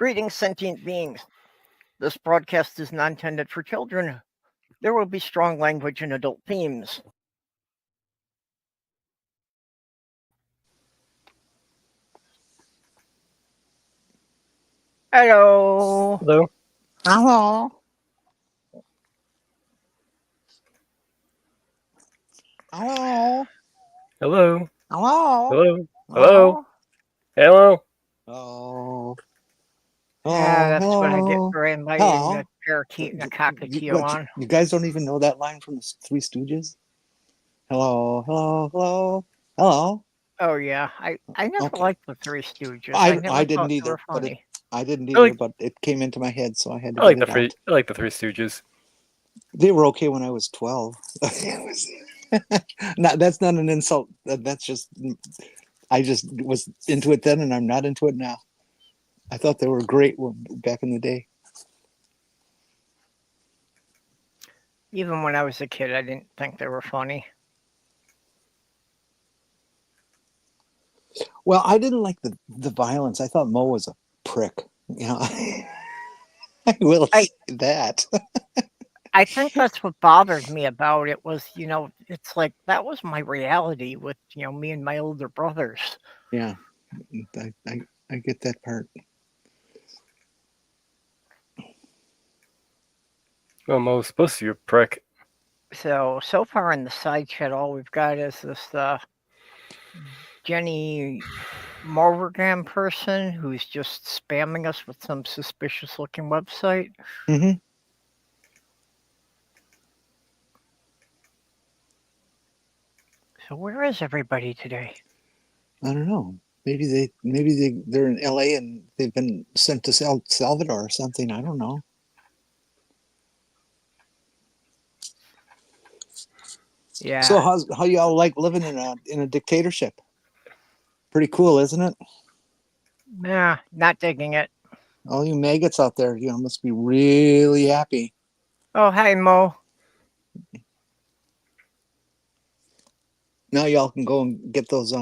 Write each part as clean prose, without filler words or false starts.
Greetings, sentient beings. This broadcast is not intended for children. There will be strong language and adult themes. Hello. Hello. Hello. Hello. Hello. Hello. Hello. Hello. Hello. Oh. That's what I get for inviting a parakeet and a cockatiel on. You guys don't even know that line from the Three Stooges? Hello, hello, hello, hello. Oh yeah, I never liked the Three Stooges. I didn't either. But it came into my head, so I had to. I like the Three Stooges. They were okay when I was 12. That's not an insult. That's just I just was into it then, and I'm not into it now. I thought they were great back in the day. Even when I was a kid, I didn't think they were funny. Well, I didn't like the violence. I thought Mo was a prick. You know, I will say that. I think that's what bothered me about it was, it's like that was my reality with, me and my older brothers. Yeah, I get that part. Well, Mo's supposed to be a prick. So far in the side chat, all we've got is this Jenni Morgan person who's just spamming us with some suspicious looking website. Mm-hmm. So where is everybody today? I don't know. Maybe they're in LA and they've been sent to Salvador or something. I don't know. Yeah. So how y'all like living in a dictatorship? Pretty cool, isn't it? Yeah, not digging it. All you maggots out there, must be really happy. Oh, hi, Mo. Now y'all can go and get those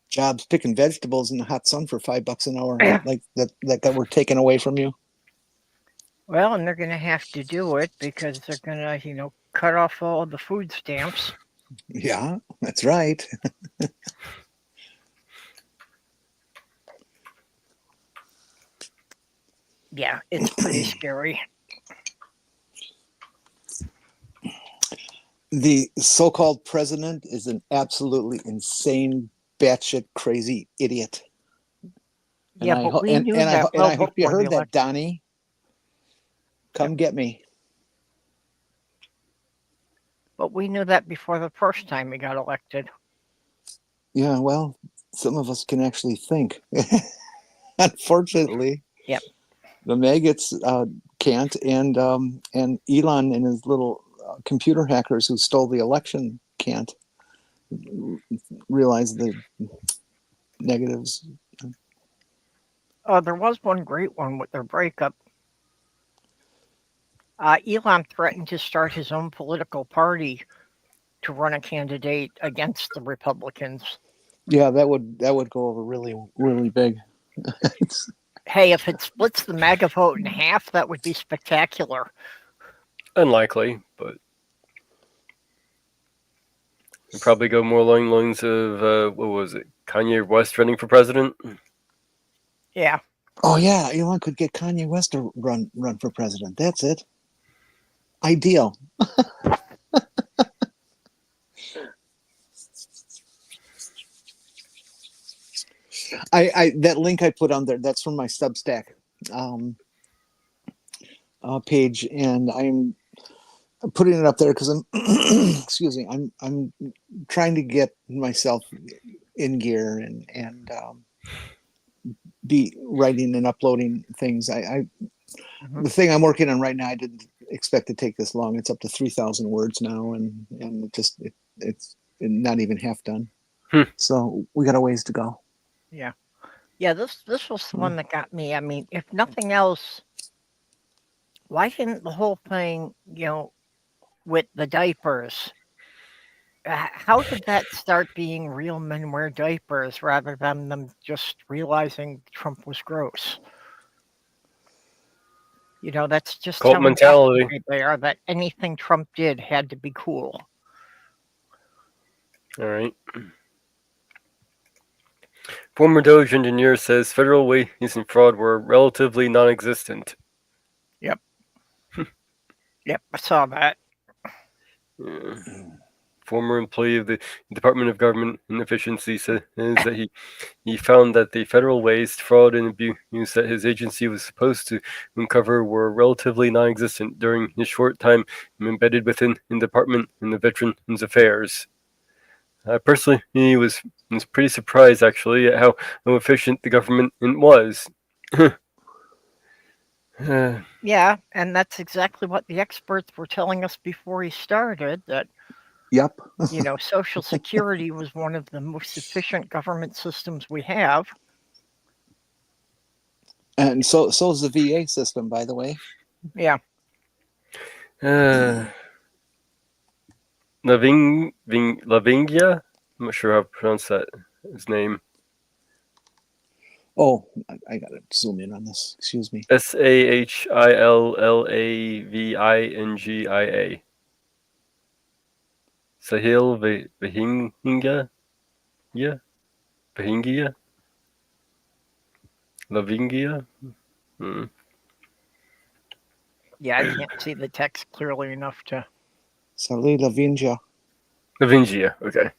jobs picking vegetables in the hot sun for $5 an hour, like that were taken away from you. Well, and they're going to have to do it because they're going to, cut off all the food stamps. Yeah, that's right. Yeah, it's pretty scary. The so-called president is an absolutely insane, batshit crazy idiot. Yeah, but we knew that. I hope you heard that, Donnie. Come get me. But we knew that before the first time he got elected. Yeah, well, some of us can actually think. Unfortunately, yep. The maggots can't, and Elon and his little computer hackers who stole the election can't realize the negatives. Oh, there was one great one with their breakup. Elon threatened to start his own political party to run a candidate against the Republicans. Yeah, that would go over really, really big. Hey, if it splits the MAGA vote in half, that would be spectacular. Unlikely, but it'd probably go more along the lines of what was it? Kanye West running for president? Yeah. Oh yeah, Elon could get Kanye West to run for president. That's it. Ideal. I that link I put on there, that's from my Substack page, and I'm putting it up there because I'm excuse me, I'm trying to get myself in gear and be writing and uploading things. The thing I'm working on right now, I didn't expect to take this long. It's up to 3,000 words now, and it's not even half done. So we got a ways to go. Yeah. This was the one that got me. I mean, if nothing else, why didn't the whole thing, with the diapers? How did that start being real men wear diapers rather than them just realizing Trump was gross? You know, that's just Cult how mentality. indoctrinated they are, that anything Trump did had to be cool. All right. Former Doge engineer says federal waste and fraud were relatively non-existent. Yep. Yep, I saw that. Yeah. Former employee of the Department of Government Inefficiency says that he found that the federal waste, fraud, and abuse that his agency was supposed to uncover were relatively non-existent during his short time embedded within the department in the Veterans Affairs. Personally, he was pretty surprised actually at how efficient the government was. Yeah, and that's exactly what the experts were telling us before he started, that Yep. you know, Social Security was one of the most efficient government systems we have. And so's the VA system, by the way. Yeah. Lavingia? I'm not sure how to pronounce that, his name. Oh, I gotta zoom in on this. Excuse me. Sahillavingia. Sahil Vahingia? Yeah? Vahingia? Lavingia? Hmm. Yeah, I can't see the text clearly enough to. Salih Lavingia. Lavingia, okay.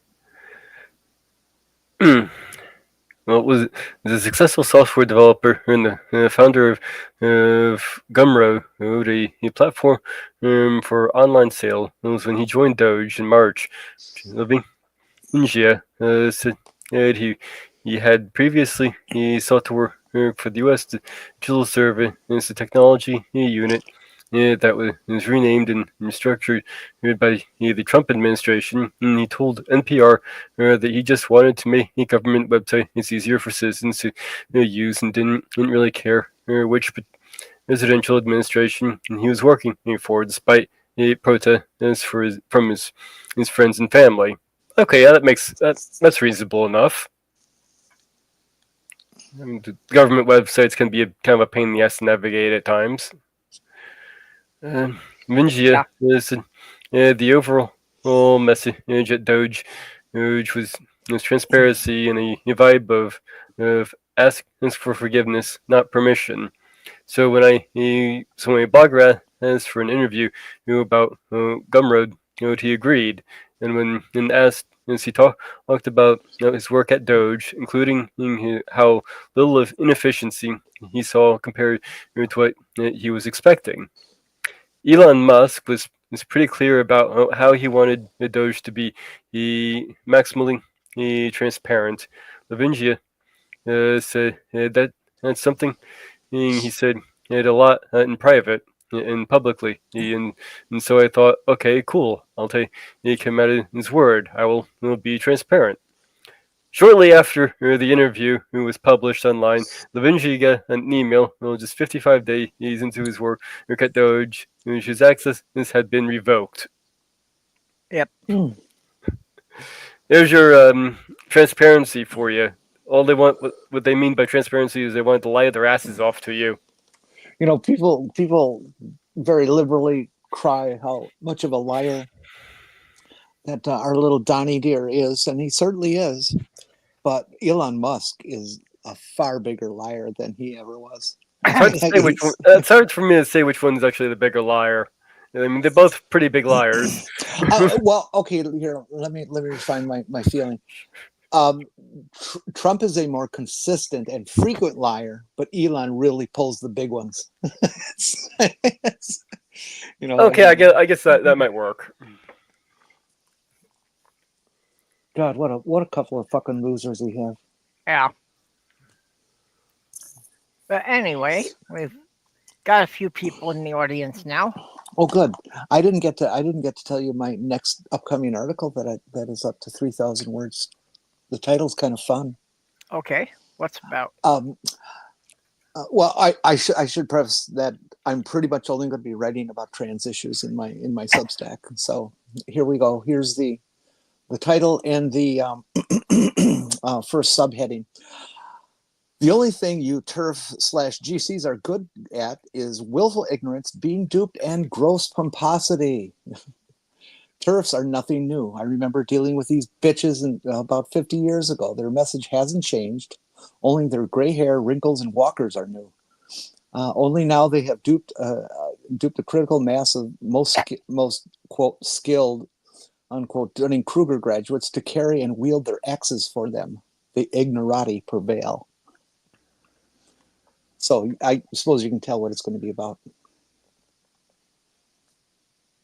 Well, was a successful software developer and the founder of Gumroad, a platform for online sale. It was when he joined Doge in March. Lavingia said he had previously sought to work for the U.S. Digital Service Technology Unit that was renamed and restructured by the Trump administration. And he told NPR that he just wanted to make a government website it's easier for citizens to use and didn't really care which presidential administration he was working for, despite protests from his friends and family. Okay, yeah, that's reasonable enough. I mean, the government websites can be kind of a pain in the ass to navigate at times. Vingia is the overall message at Doge, which was transparency and a vibe of ask for forgiveness, not permission. So when a blogger asked for an interview about Gumroad, he agreed, and when asked, as he talked about his work at Doge, including how little of inefficiency he saw compared to what he was expecting. Elon Musk was pretty clear about how he wanted the Doge to be maximally transparent. Lavingia said that's something he said it a lot in private and publicly, and so I thought, okay, cool, I'll take him at his word. I will be transparent. Shortly after the interview was published online, Lavingia got an email just 55 days into his work at Doge, his access had been revoked. Yep. There's your transparency for you. All they want, what they mean by transparency, is they want to lie their asses off to you. You know, people very liberally cry how much of a liar that our little Donnie dear is, and he certainly is. But Elon Musk is a far bigger liar than he ever was. It's hard to say which one. It's hard for me to say which one's actually the bigger liar. I mean, they're both pretty big liars. Well, okay, here, let me refine my feeling. Trump is a more consistent and frequent liar, but Elon really pulls the big ones. You know. Okay, I guess that might work. God, what a couple of fucking losers we have. Yeah. But anyway, we've got a few people in the audience now. Oh, good. I didn't get to tell you my next upcoming article that is up to 3,000 words. The title's kind of fun. Okay, what's it about? Well, I should preface that I'm pretty much only going to be writing about trans issues in my Substack. So here we go. Here's the title and the first subheading. The only thing you TERF/GCs are good at is willful ignorance, being duped, and gross pomposity. TERFs are nothing new. I remember dealing with these bitches about 50 years ago. Their message hasn't changed. Only their gray hair, wrinkles, and walkers are new. Only now they have duped a critical mass of most quote skilled unquote Dunning-Kruger graduates to carry and wield their axes for them. The ignorati prevail. So I suppose you can tell what it's going to be about.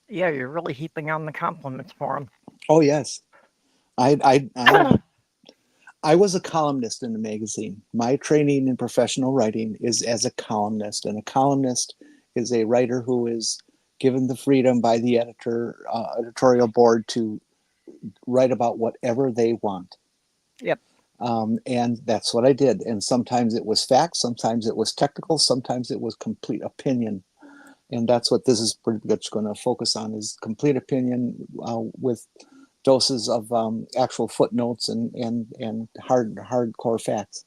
Yeah, you're really heaping on the compliments for him. Oh yes, I was a columnist in a magazine. My training in professional writing is as a columnist, and a columnist is a writer who is given the freedom by the editorial board to write about whatever they want. Yep. And that's what I did. And sometimes it was facts, sometimes it was technical, sometimes it was complete opinion. And that's what this is pretty much going to focus on, is complete opinion with doses of actual footnotes and hardcore facts.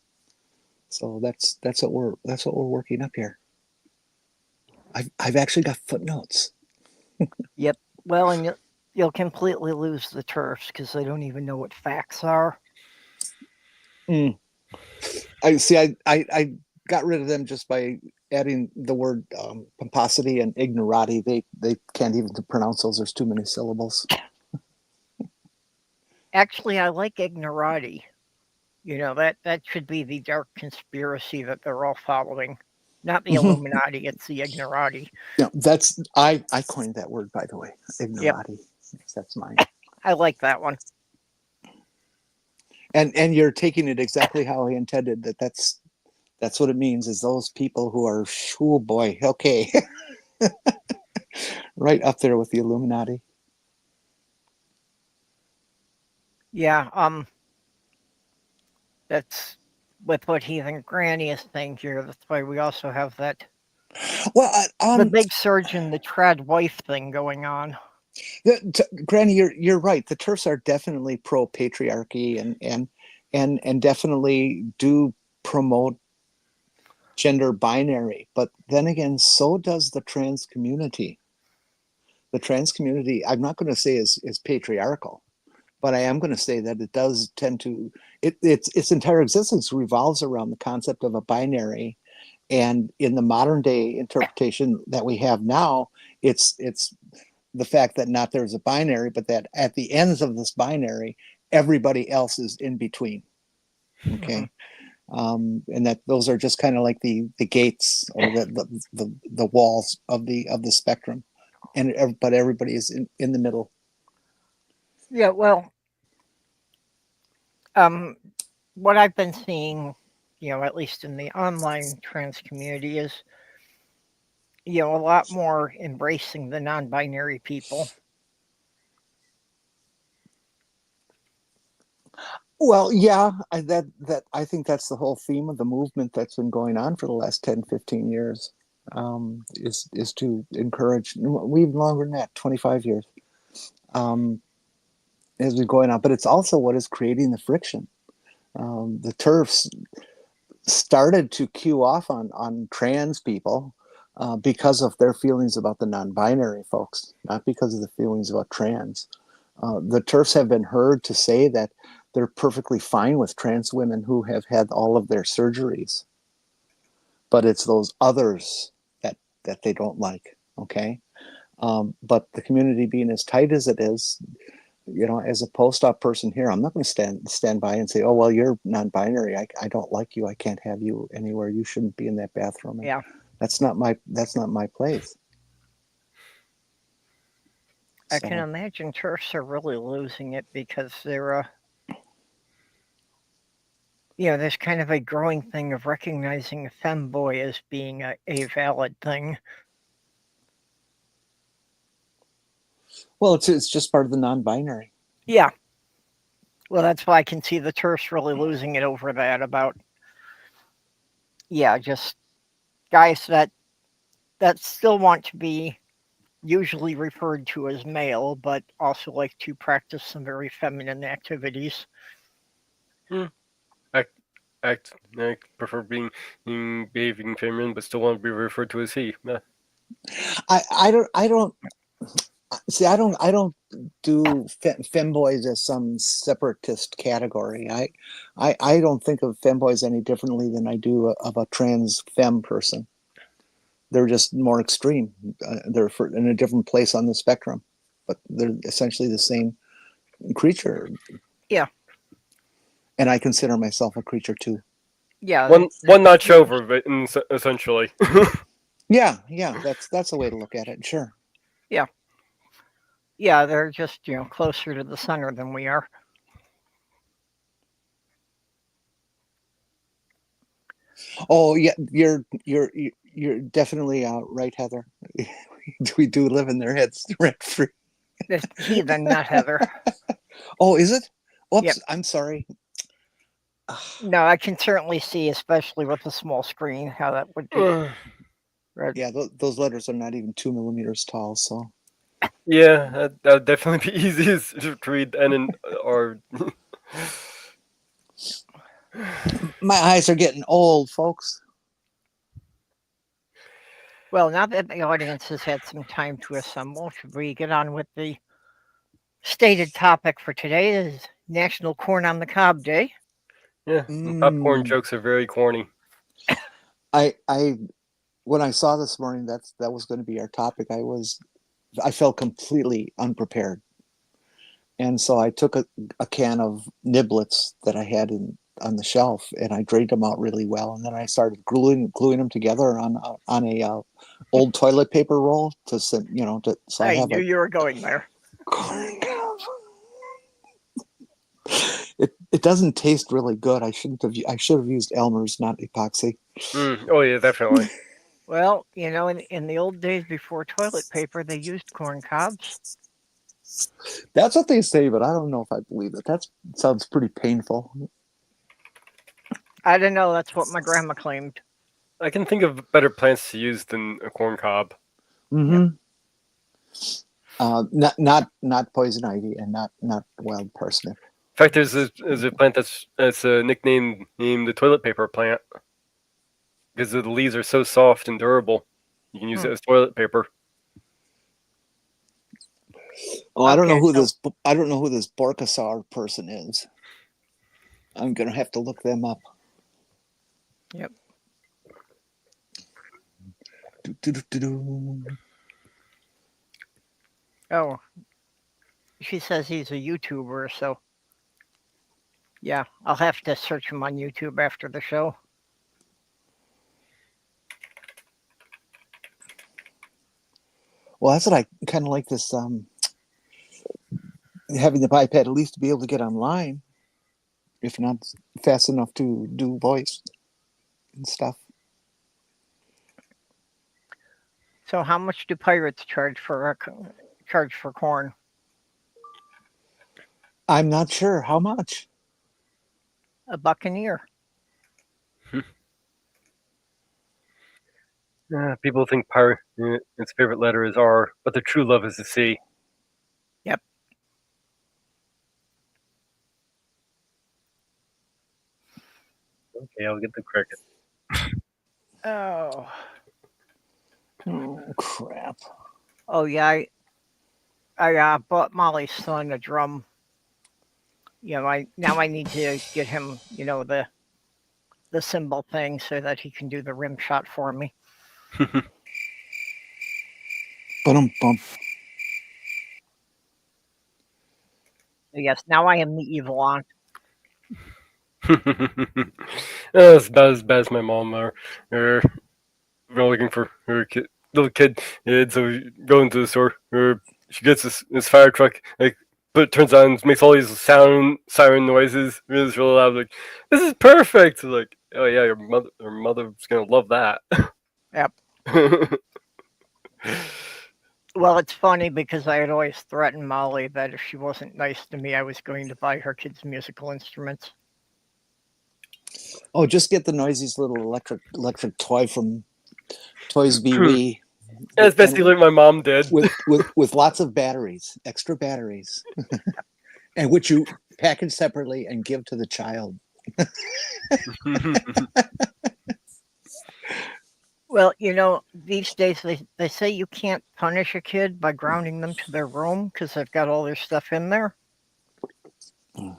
So that's what we're working up here. I've actually got footnotes. Yep. Well, and you'll completely lose the TERFs because they don't even know what facts are. I see. I got rid of them just by adding the word pomposity and ignorati. They can't even pronounce those. There's too many syllables. Actually, I like ignorati. You know, that should be the dark conspiracy that they're all following. Not the Illuminati, it's the ignorati. Yeah, that's I coined that word, by the way. Ignorati. Yep. That's mine. I like that one. And you're taking it exactly how I intended. That's what it means, is those people who are, oh boy, okay. Right up there with the Illuminati. Yeah, that's with what Heathen Granny is saying here. That's why we also have that the big surge in the trad wife thing going on. Granny, you're right. The TERFs are definitely pro patriarchy and definitely do promote gender binary. But then again, so does the trans community. The trans community, I'm not going to say is patriarchal, but I am going to say that it does tend to, its entire existence revolves around the concept of a binary. And in the modern day interpretation that we have now, it's the fact that not there's a binary, but that at the ends of this binary, everybody else is in between. Okay. And that those are just kind of like the gates or the walls of the spectrum. But everybody is in the middle. Yeah, well, what I've been seeing, at least in the online trans community, is, a lot more embracing the non-binary people. Well, yeah, I think that's the whole theme of the movement that's been going on for the last 10, 15 years, is to encourage, even longer than that, 25 years, as we're going on. But it's also what is creating the friction. The TERFs started to cue off on trans people because of their feelings about the non-binary folks, not because of the feelings about trans. The TERFs have been heard to say that they're perfectly fine with trans women who have had all of their surgeries, but it's those others that they don't like. Okay. But the community being as tight as it is, as a post-op person here, I'm not going to stand by and say, oh, well, you're non-binary. I don't like you. I can't have you anywhere. You shouldn't be in that bathroom. Yeah. That's not my place. I can imagine TERFs are really losing it because they're, there's kind of a growing thing of recognizing a femboy as being a valid thing. Well, it's just part of the non-binary. Yeah. Well, that's why I can see the TERFs really losing it over that about, just guys that still want to be usually referred to as male, but also like to practice some very feminine activities. I prefer behaving feminine, but still want to be referred to as he. I don't see. I don't do femboys as some separatist category. I don't think of femboys any differently than I do of a trans femme person. They're just more extreme. They're in a different place on the spectrum, but they're essentially the same creature. Yeah. And I consider myself a creature too. Yeah. One notch over, but essentially. Yeah, that's a way to look at it. Sure. Yeah, they're just, closer to the center than we are. Oh yeah, you're definitely right, Heather. We do live in their heads rent free. It's heathen, not Heather. Oh, is it? Oops, Yep. I'm sorry. No, I can certainly see, especially with a small screen, how that would be. Right. Yeah, those letters are not even 2 millimeters tall. So Yeah, that would definitely be easiest to read and or. my eyes are getting old, folks. Well, now that the audience has had some time to assemble, should we get on with the stated topic for today? Is National Corn on the Cob Day. Yeah, popcorn jokes are very corny. I when I saw this morning that was going to be our topic, I felt completely unprepared, and so I took a can of niblets that I had on the shelf, and I drained them out really well, and then I started gluing them together on a old toilet paper roll so I knew you were going there. Corn cob. It doesn't taste really good. I should have used Elmer's, not epoxy. Oh yeah, definitely. Well, in the old days before toilet paper, they used corn cobs. That's what they say, but I don't know if I believe it. That sounds pretty painful. I don't know. That's what my grandma claimed. I can think of better plants to use than a corn cob. Mm-hmm. Not poison ivy and not wild parsnip. In fact, there's a plant that's nicknamed the toilet paper plant because the leaves are so soft and durable. You can use it as toilet paper. Oh, I don't know who this Borkasaur person is. I'm gonna have to look them up. Yep. Oh, she says he's a YouTuber, so yeah, I'll have to search him on YouTube after the show. Well, that's what I kind of like this having the iPad at least to be able to get online, if not fast enough to do voice and stuff. So, how much do pirates charge for corn? I'm not sure how much. $1 a year. People think its favorite letter is R, but the true love is a C. Yep. Okay, I'll get the cricket. Oh crap! Oh yeah, I bought Molly's son a drum. I need to get him, the cymbal thing so that he can do the rim shot for me. Bum. Yes, now I am the evil aunt. As bad as my mom we're looking for her little kid, and so we go into the store. She gets this fire truck, but it turns on, makes all these siren noises. It's really loud. Like, this is perfect. Like, oh yeah, your mother's gonna love that. Yep. Well, it's funny because I had always threatened Molly that if she wasn't nice to me, I was going to buy her kids musical instruments. Oh, just get the noisiest little electric toy from Toys B Wee. That's basically what my mom did. With lots of batteries, extra batteries, and which you package separately and give to the child. Well, these days they say you can't punish a kid by grounding them to their room because they've got all their stuff in there.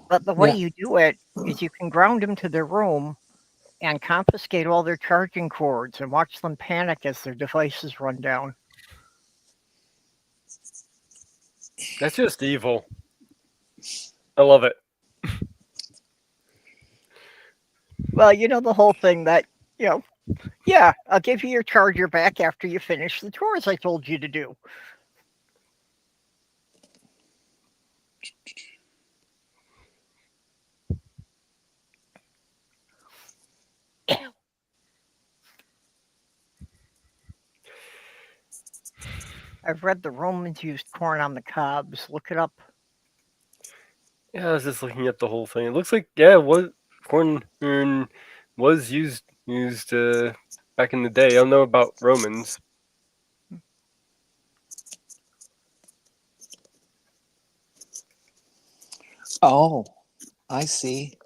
But the way Yeah. you do it is you can ground them to their room and confiscate all their charging cords and watch them panic as their devices run down. That's just evil. I love it. Well, the whole thing that, yeah, I'll give you your charger back after you finish the chores I told you to do. I've read the Romans used corn on the cobs. Look it up. Yeah, I was just looking at the whole thing. It looks like what corn was used back in the day. I don't know about Romans. Oh, I see.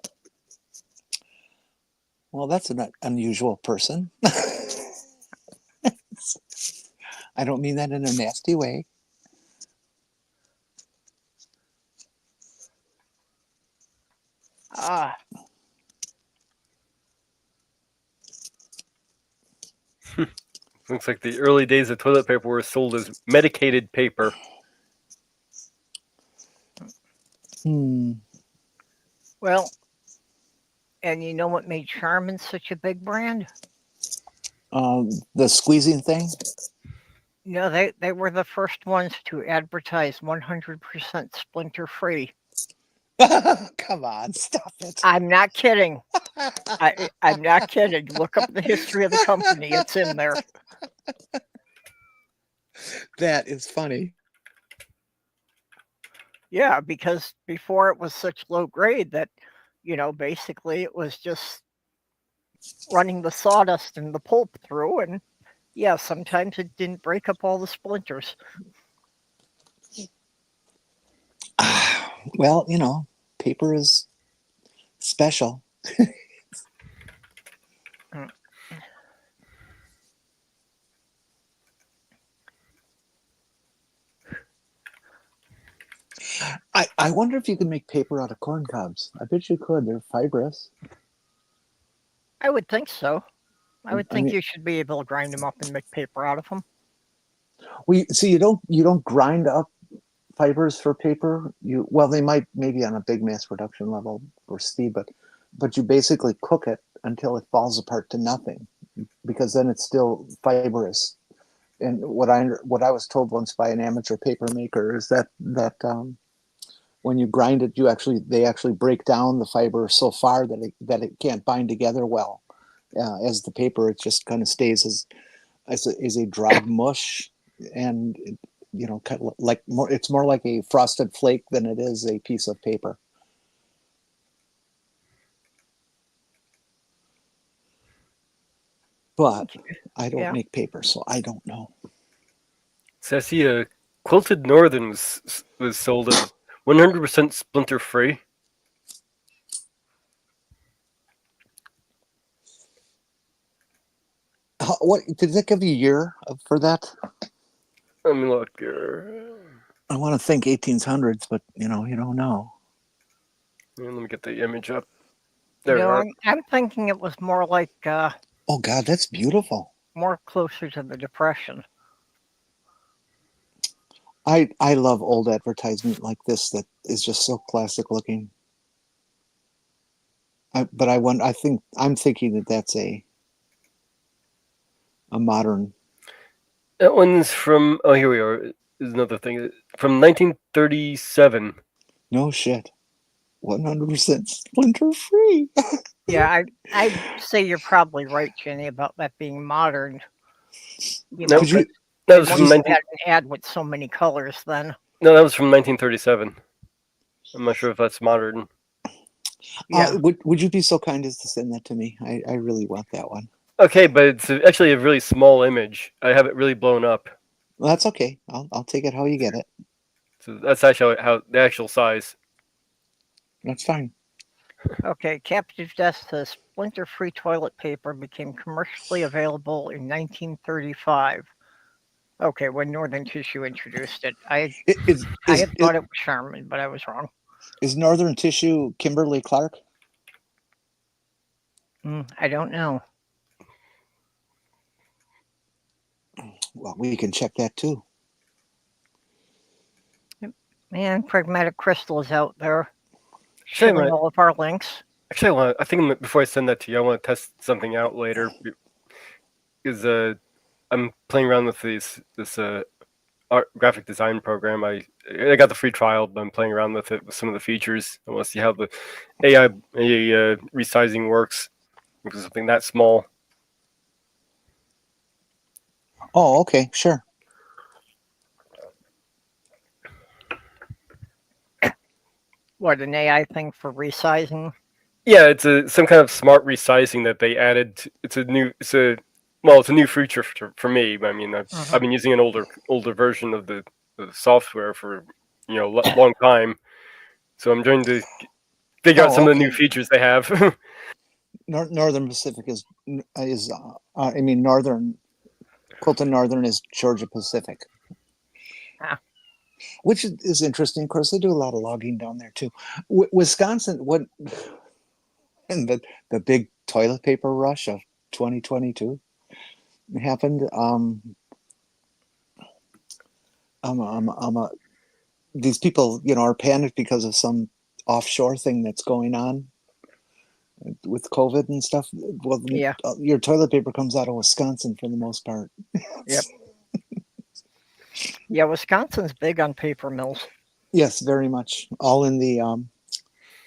Well, that's an unusual person. I don't mean that in a nasty way. Ah, Looks like the early days of toilet paper were sold as medicated paper. well, and you know what made Charmin such a big brand? The squeezing thing. They were the first ones to advertise 100% splinter free. Come on, stop it. I'm not kidding. I'm not kidding. Look up the history of the company. It's in there. That is funny. Yeah, because before it was such low grade that, basically it was just running the sawdust and the pulp through. And yeah, sometimes it didn't break up all the splinters. Well, paper is special. I wonder if you can make paper out of corn cobs. I bet you could. They're fibrous. I would think so. I would think mean- you should be able to grind them up and make paper out of them. Well, see, you don't grind up fibers for paper. They might maybe on a big mass production level for speed, but you basically cook it until it falls apart to nothing, because then it's still fibrous. And what I was told once by an amateur paper maker is that when you grind it, they actually break down the fiber so far that it can't bind together well as the paper. It just kind of stays as a dried mush, and kind of like more. It's more like a frosted flake than it is a piece of paper. But I don't make paper, so I don't know. So I see a Quilted Northern was sold as 100% splinter free. What did that give you a year for that? Let me look. I want to think 1800s, but you don't know. Let me get the image up. There you are. I'm thinking it was more like Oh God, that's beautiful. more closer to the Depression. I love old advertisement like this that is just so classic looking. I'm thinking that that's a modern. That one's from. Oh, here we are. Is another thing from 1937. No shit. 100% splinter free. Yeah, I'd say you're probably right, Jenny, about that being modern. No, Could you- that was Once from you 19. had an ad with so many colors then. No, that was from 1937. I'm not sure if that's modern. Yeah. Would you be so kind as to send that to me? I really want that one. Okay, but it's actually a really small image. I have it really blown up. Well, that's okay. I'll take it how you get it. So that's actually how the actual size. That's fine. Okay, Captive Death says splinter-free toilet paper became commercially available in 1935. Okay, when Northern Tissue introduced it. It, I had thought it was Charmin, but I was wrong. is Northern Tissue Kimberly Clark? I don't know. Well, we can check that too. Man, Pragmatic Crystal is out there Sure, shilling man. all of our links. Actually, I think before I send that to you, I want to test something out later. Because I'm playing around with this art graphic design program. I got the free trial, but I'm playing around with it with some of the features. I want to see how the AI resizing works because something that small. Oh, okay, sure. What, an AI thing for resizing? Yeah, it's some kind of smart resizing that they added. It's a new feature for me. I mean, I've been using an older version of the software for long time, so I'm trying to figure out some of the new features they have. Northern Pacific is I mean Northern Quilton Northern is Georgia Pacific. Which is interesting. Of course, they do a lot of logging down there too. Wisconsin, what and the big toilet paper rush of 2022 happened. These people, are panicked because of some offshore thing that's going on with COVID and stuff. Well, Yeah. Your toilet paper comes out of Wisconsin for the most part. Yep. Yeah, Wisconsin's big on paper mills. Yes, very much. All in the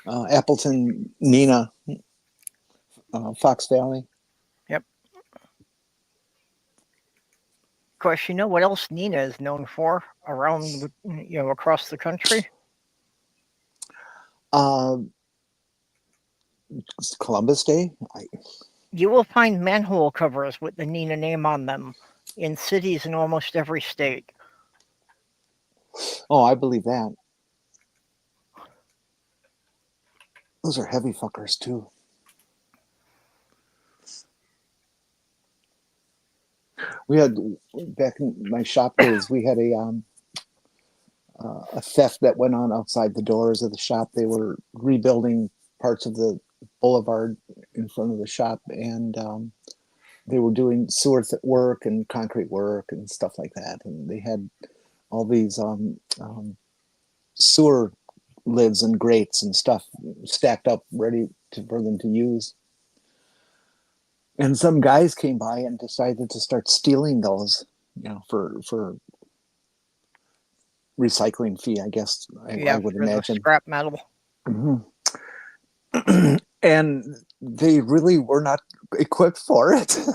Appleton, Neenah, Fox Valley. Yep. Of course, you know what else Neenah is known for around, across the country? Columbus Day. You will find manhole covers with the Neenah name on them in cities in almost every state. Oh, I believe that. Those are heavy fuckers too. We had back in my shop days. We had a theft that went on outside the doors of the shop. They were rebuilding parts of the boulevard in front of the shop, and they were doing sewer work and concrete work and stuff like that. And they had all these sewer lids and grates and stuff stacked up ready for them to use. And some guys came by and decided to start stealing those, for recycling fee, I guess. I would imagine. Scrap metal. Mm-hmm. And they really were not equipped for it. It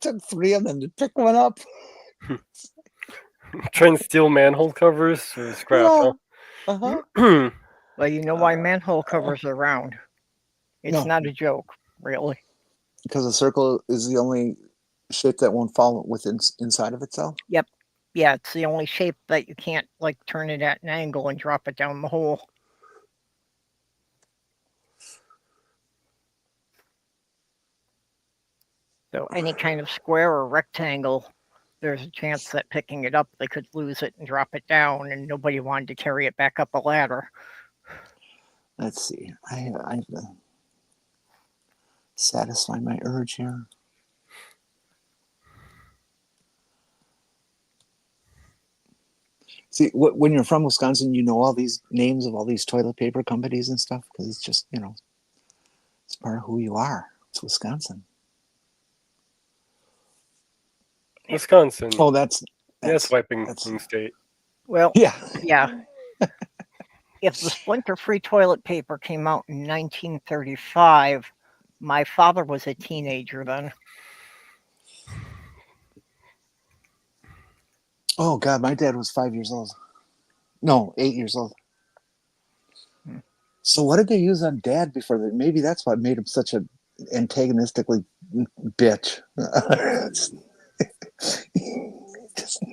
took 3 of them to pick one up. Trying to steal manhole covers or scrap, Yeah. huh? Well, you know why manhole covers are round. It's not a joke, really. Because a circle is the only shape that won't fall inside of itself? Yep. Yeah, it's the only shape that you can't, turn it at an angle and drop it down the hole. So any kind of square or rectangle, there's a chance that picking it up, they could lose it and drop it down, and nobody wanted to carry it back up a ladder. Let's see. I have to satisfy my urge here. See, when you're from Wisconsin, you know all these names of all these toilet paper companies and stuff because it's just, it's part of who you are. It's Wisconsin. Wisconsin. Oh, that's wiping state. Well, yeah. If the splinter-free toilet paper came out in 1935, my father was a teenager then. Oh, God, my dad was 5 years old. No, 8 years old. So what did they use on Dad before that? Maybe that's what made him such a antagonistically bitch. Just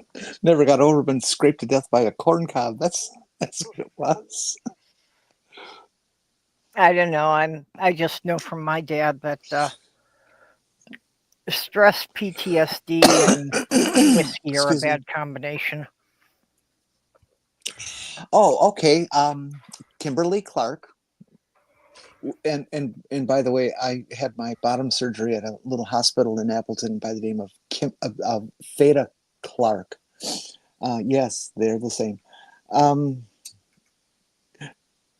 never got over being scraped to death by a corn cob. That's what it was. I don't know. I just know from my dad that stress, PTSD, and whiskey are a Excuse me. bad combination. Oh, okay. Kimberly Clark. And by the way, I had my bottom surgery at a little hospital in Appleton by the name of Theta Clark. Yes, they're the same.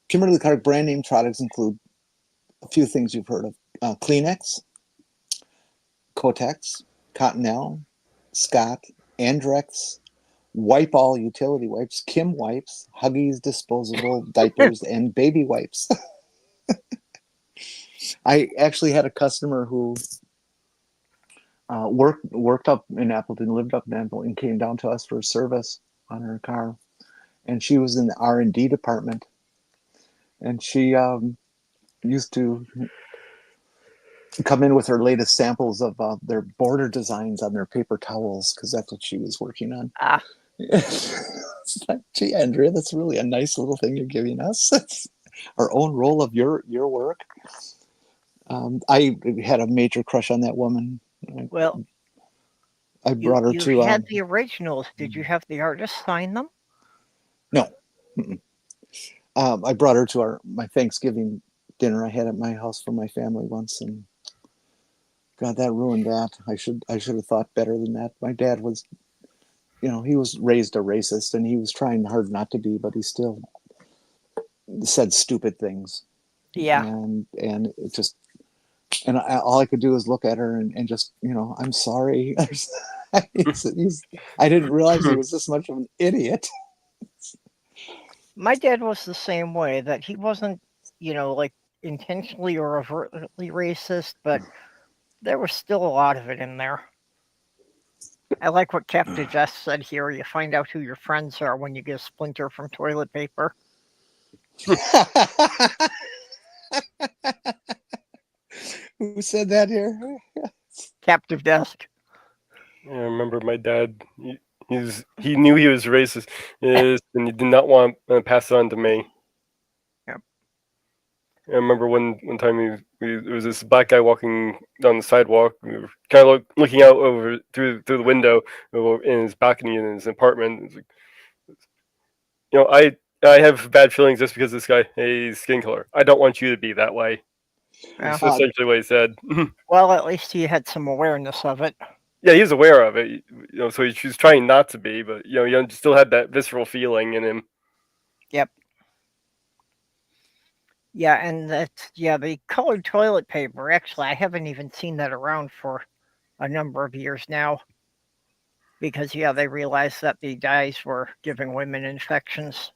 Kimberly Clark brand name products include a few things you've heard of: Kleenex, Kotex, Cottonelle, Scott, Andrex, Wipe All utility wipes, Kim wipes, Huggies disposable diapers, and baby wipes. I actually had a customer who worked up in Appleton, lived up in Appleton, and came down to us for service on her car, and she was in the R&D department, and she used to come in with her latest samples of their border designs on their paper towels because that's what she was working on. Ah, It's like, gee, Andrea, that's really a nice little thing you're giving us. It's our own roll of your work. I had a major crush on that woman. well, I brought her you to had the originals. Did you have the artist sign them? no. I brought her to my Thanksgiving dinner I had at my house for my family once, and God, that ruined that. I should have thought better than that. My dad was, he was raised a racist, and he was trying hard not to be, but he still said stupid things. Yeah. And it just, all I could do was look at her and just, I'm sorry. I didn't realize he was this much of an idiot. My dad was the same way, that he wasn't, like intentionally or overtly racist, but there was still a lot of it in there. I like what Captain Jess said here. You find out who your friends are when you get a splinter from toilet paper. Who said that here? Captive Desk. I remember my dad. He knew he was racist, and he did not want to pass it on to me. Yep. I remember one time there was this black guy walking down the sidewalk. We were kind of looking out over through the window in his balcony in his apartment. It's like, I have bad feelings just because this guy his skin color. I don't want you to be that way. Yeah. That's essentially what he said. Well, at least he had some awareness of it. Yeah, he was aware of it. So he was trying not to be, but he still had that visceral feeling in him. Yep. Yeah, and the colored toilet paper. Actually, I haven't even seen that around for a number of years now. Because, they realized that the dyes were giving women infections.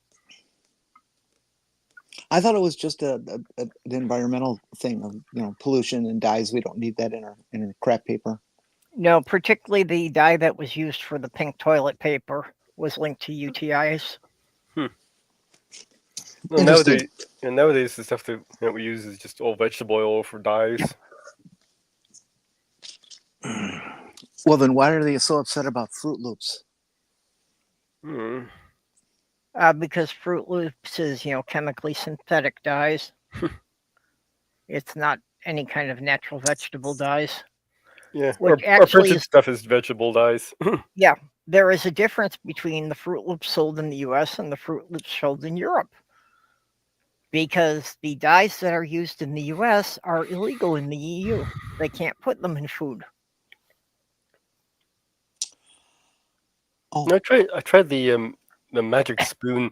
I thought it was just an environmental thing of pollution and dyes. We don't need that in our crap paper. No, particularly the dye that was used for the pink toilet paper was linked to UTIs. Well, nowadays the stuff that we use is just all vegetable oil for dyes. Well, then why are they so upset about Fruit Loops? Because Fruit Loops is, chemically synthetic dyes. It's not any kind of natural vegetable dyes. Yeah, Which our printed stuff is vegetable dyes. Yeah, there is a difference between the Fruit Loops sold in the U.S. and the Fruit Loops sold in Europe. Because the dyes that are used in the U.S. are illegal in the EU. They can't put them in food. Oh, I tried the Magic Spoon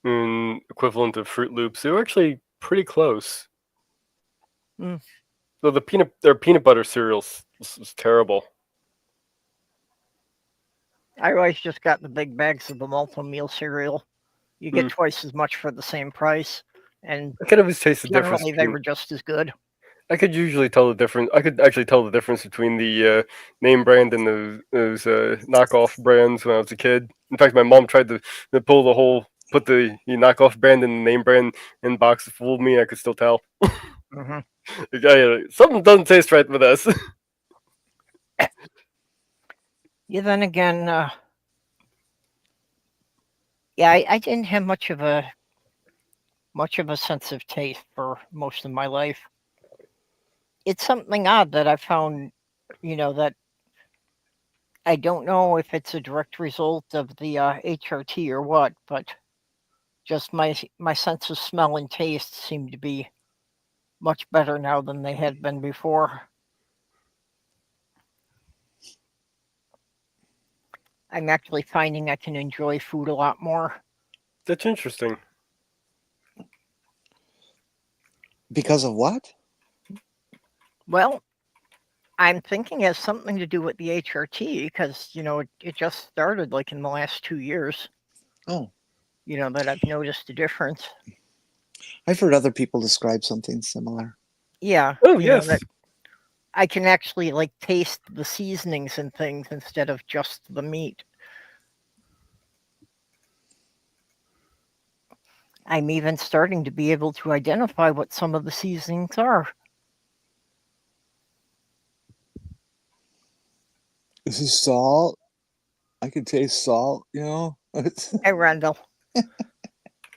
equivalent of Fruit Loops. They were actually pretty close. So their peanut butter cereal was terrible. I always just got the big bags of the multi-meal cereal. You get twice as much for the same price, and I could always taste the difference. Generally, they were just as good. I could usually tell the difference. I could actually tell the difference between the name brand and those knockoff brands when I was a kid. In fact, my mom tried to put the knockoff brand and the name brand in box to fool me. I could still tell. Something doesn't taste right with us. Yeah, then again, I didn't have much of a much of a sense of taste for most of my life. It's something odd that I found, that I don't know if it's a direct result of the HRT or what, but just my sense of smell and taste seem to be much better now than they had been before. I'm actually finding I can enjoy food a lot more. That's interesting. Because of what? Well, I'm thinking it has something to do with the HRT because, it just started like in the last 2 years, Oh, that I've noticed a difference. I've heard other people describe something similar. Yeah, Oh, that yes. I can actually like taste the seasonings and things instead of just the meat. I'm even starting to be able to identify what some of the seasonings are. This is salt. I can taste salt, Hey, Randall.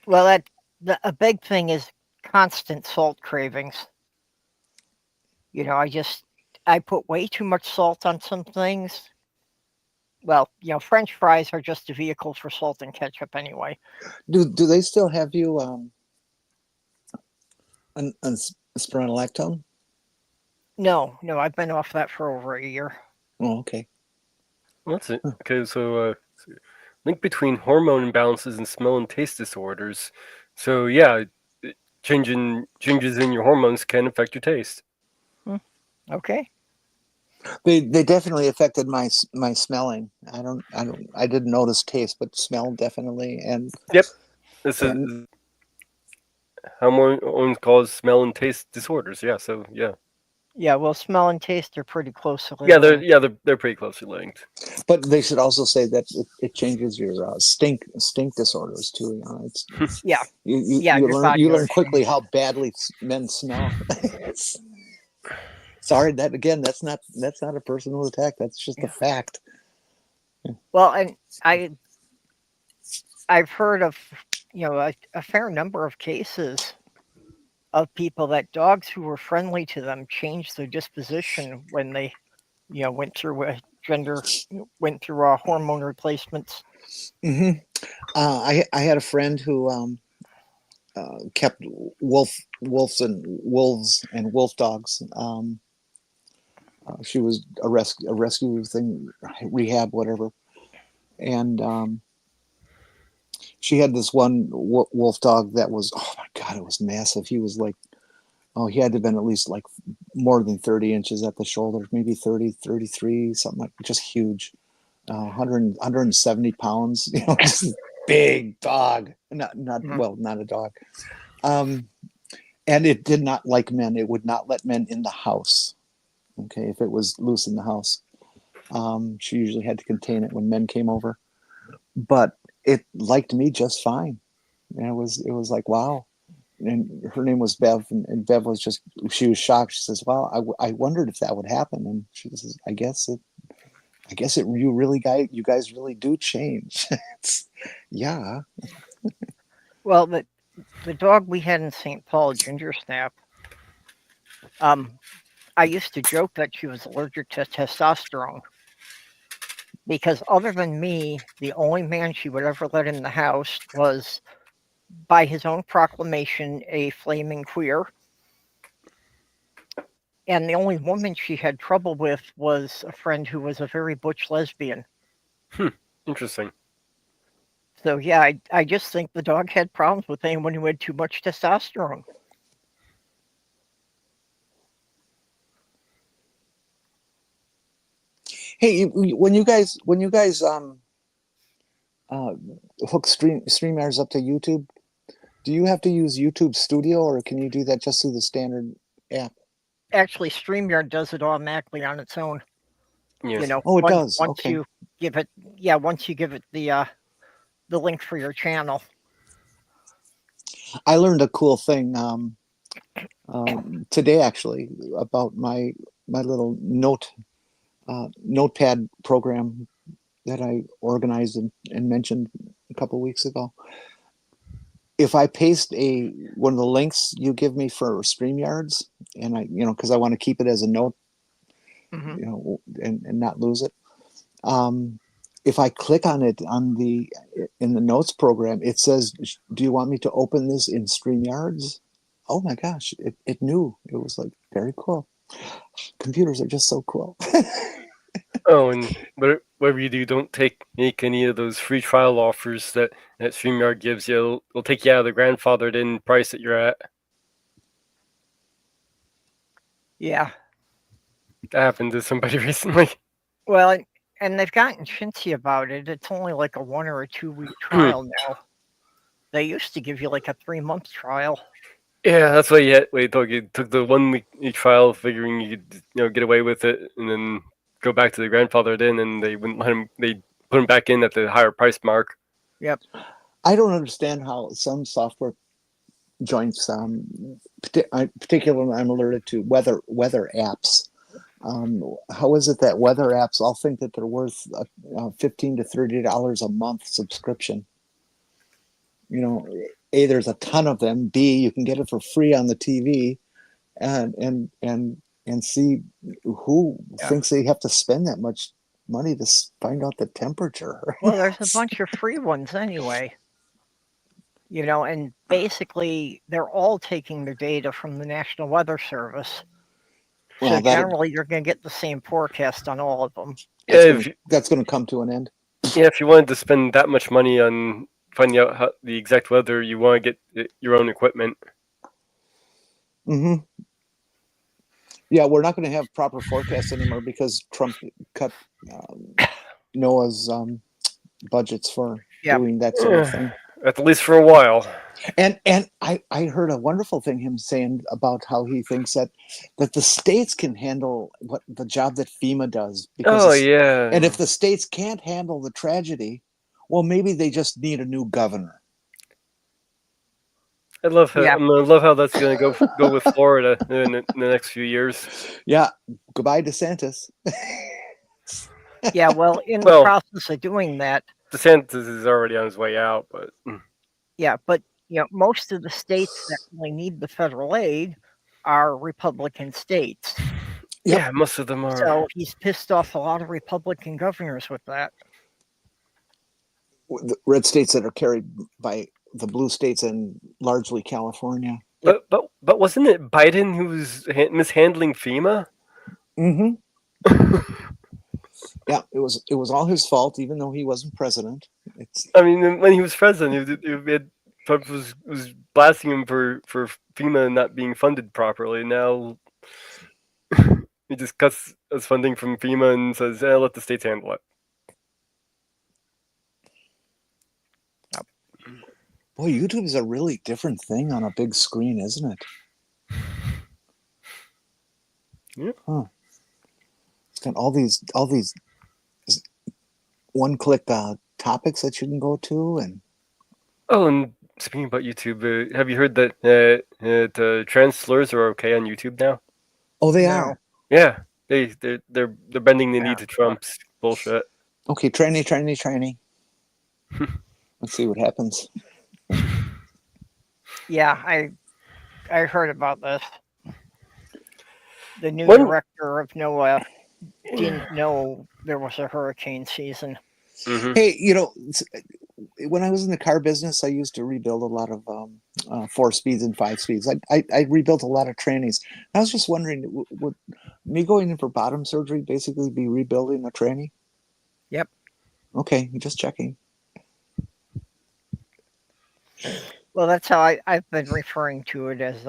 Well, a big thing is constant salt cravings. I put way too much salt on some things. Well, French fries are just a vehicle for salt and ketchup anyway. Do they still have you on spironolactone? No, I've been off that for over a year. Oh, okay. Well, that's it. Okay, so link between hormone imbalances and smell and taste disorders. So yeah, changes in your hormones can affect your taste. Okay. They definitely affected my smelling. I didn't notice taste, but smell definitely. And Yep, this is hormones cause smell and taste disorders. Yeah, so yeah. Yeah, well, smell and taste are pretty closely Yeah, linked. they're pretty closely linked. but they should also say that it changes your stink disorders too. It's Yeah, you your learn body odor quickly changes. how badly men smell. Sorry, that's not a personal attack. That's just a fact. Well, and I've heard of a fair number of cases of people that dogs who were friendly to them changed their disposition when they went through hormone replacements. Hmm. I had a friend who kept wolves and wolf dogs. She was a rescue thing, rehab, whatever, and she had this one wolf dog that was, oh my god, it was massive. He was like, oh, he had to have been at least like more than 30 inches at the shoulders, maybe 30, 33, something like, just huge. 170 pounds, just big dog. Not a dog. And it did not like men. It would not let men in the house. Okay, if it was loose in the house, she usually had to contain it when men came over. But it liked me just fine. And it was like, wow. And her name was Bev, and Bev she was shocked. She says, "Wow, I wondered if that would happen." And she says, "I guess you guys really do change." Yeah. Well, the dog we had in St. Paul, Ginger Snap, I used to joke that she was allergic to testosterone because other than me, the only man she would ever let in the house was, by his own proclamation, a flaming queer. And the only woman she had trouble with was a friend who was a very butch lesbian. Interesting. So yeah, I just think the dog had problems with anyone who had too much testosterone. Hey, when you guys hook StreamYards up to YouTube, do you have to use YouTube Studio, or can you do that just through the standard app? Actually, StreamYard does it automatically on its own. Yes. Oh, it does. Once Okay. you give it, the link for your channel. I learned a cool thing today, actually, about my little notepad program that I organized and mentioned a couple of weeks ago. if I paste one of the links you give me for StreamYards, and I, because I want to keep it as a note, Mhm. and not lose it. If I click on it in the notes program, it says, "Do you want me to open this in StreamYards?" Oh my gosh, it knew. It was like very cool. Computers are just so cool. Oh, and whatever you do, don't make any of those free trial offers that StreamYard gives you. It'll take you out of the grandfathered in price that you're at. Yeah. That happened to somebody recently. Well, and they've gotten chintzy about it. It's only like a 1 or a 2 week trial now. They used to give you like a 3-month trial. Yeah, that's why you took the 1 week trial, figuring you could get away with it, and then go back to the grandfathered in, and they wouldn't let him. They put him back in at the higher price mark. Yep. I don't understand how some software joints, particularly I'm alerted to weather apps. How is it that weather apps all think that they're worth $15 to $30 a month subscription? A, there's a ton of them. B, you can get it for free on the TV, and C, who thinks they have to spend that much money to find out the temperature? Well, there's a bunch of free ones anyway. And basically they're all taking the data from the National Weather Service. So generally you're going to get the same forecast on all of them. That's going to come to an end. Yeah, if you wanted to spend that much money on finding out the exact weather, you want to get your own equipment. Mm-hmm. Yeah, we're not going to have proper forecasts anymore because Trump cut NOAA's budgets for doing that sort of thing. At least for a while. And I heard a wonderful thing him saying about how he thinks that the states can handle what the job that FEMA does. And if the states can't handle the tragedy, well, maybe they just need a new governor. I love how that's going to go with Florida in the next few years. Yeah, goodbye DeSantis. Yeah, well, in the process of doing that, DeSantis is already on his way out, but yeah, but most of the states that really need the federal aid are Republican states. Yep. Yeah, most of them are. So he's pissed off a lot of Republican governors with that. The red states that are carried by the blue states and largely California. But wasn't it Biden who was mishandling FEMA? Mm-hmm. Yeah, it was all his fault, even though he wasn't president. I mean, when he was president, Trump was blasting him for FEMA not being funded properly. Now he just cuts his funding from FEMA and says, let the states handle it. Boy, YouTube is a really different thing on a big screen, isn't it? Yeah. Huh. It's got all these one-click topics that you can go to, and speaking about YouTube, have you heard that the trans slurs are okay on YouTube now? Oh, they are. Yeah, they're bending the knee to Trump's bullshit. Okay, tranny. Let's see what happens. Yeah, I heard about this. The new director of NOAA didn't know there was a hurricane season. Mm-hmm. Hey, when I was in the car business, I used to rebuild a lot of 4 speeds and 5 speeds. I rebuilt a lot of trannies. I was just wondering, would me going in for bottom surgery basically be rebuilding a tranny? Yep. Okay, just checking. Well, that's how I've been referring to it as,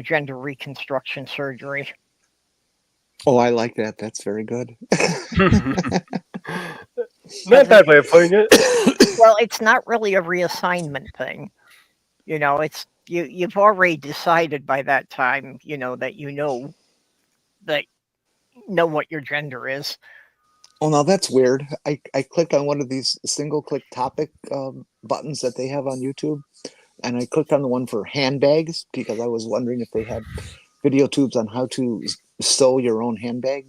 gender reconstruction surgery. Oh, I like that. That's very good. Not a bad way of putting it. Well, it's not really a reassignment thing. It's you've already decided by that time, that know what your gender is. Oh, now that's weird. I clicked on one of these single-click topic buttons that they have on YouTube, and I clicked on the one for handbags because I was wondering if they had video tubes on how to sew your own handbag.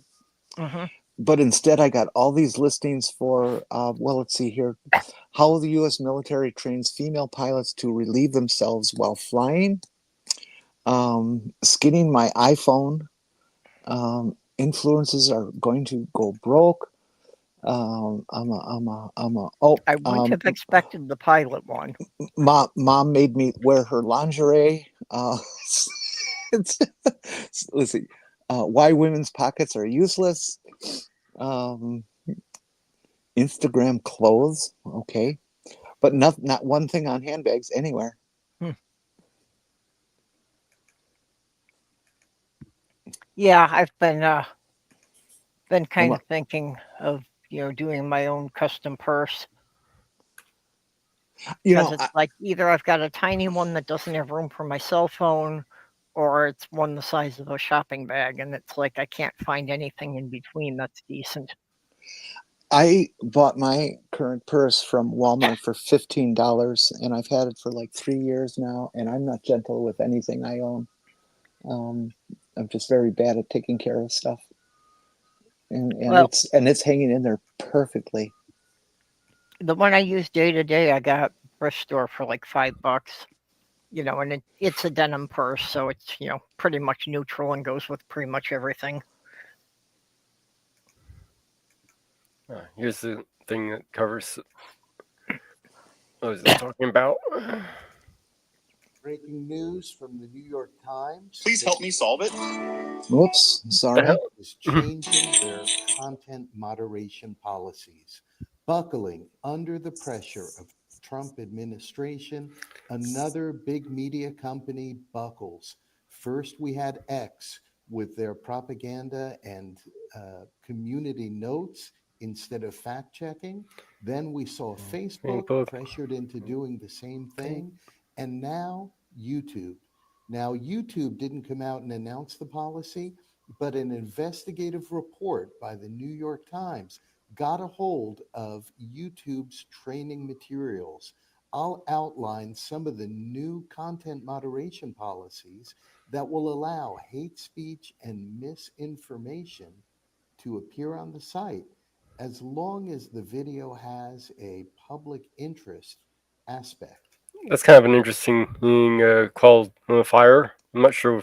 Mm-hmm. but instead I got all these listings for, well, let's see here. How the U.S. military trains female pilots to relieve themselves while flying. Skinning my iPhone. Influences are going to go broke. Oh, I wouldn't have expected the pilot one. mom made me wear her lingerie. Let's see. Why women's pockets are useless. Um, Instagram clothes. Okay. But not one thing on handbags anywhere. Yeah, I've been kind of thinking of doing my own custom purse. Because it's like either I've got a tiny one that doesn't have room for my cell phone, or it's one the size of a shopping bag, and it's like I can't find anything in between that's decent. I bought my current purse from Walmart for $15, and I've had it for like 3 years now, and I'm not gentle with anything I own. I'm just very bad at taking care of stuff. And Well, it's hanging in there perfectly. the one I use day to day, I got at the thrift store for like $5. And it's a denim purse, so it's pretty much neutral and goes with pretty much everything. Here's the thing that covers. What was I talking about? Breaking news from the New York Times. Please help me solve it. Whoops, sorry. Is changing their content moderation policies, buckling under the pressure of Trump administration. Another big media company buckles. First, we had X with their propaganda and community notes instead of fact checking. Then we saw Facebook pressured into doing the same thing. And now YouTube. Now, YouTube didn't come out and announce the policy, but an investigative report by the New York Times got a hold of YouTube's training materials. I'll outline some of the new content moderation policies that will allow hate speech and misinformation to appear on the site as long as the video has a public interest aspect. That's kind of an interesting thing called fire. I'm not sure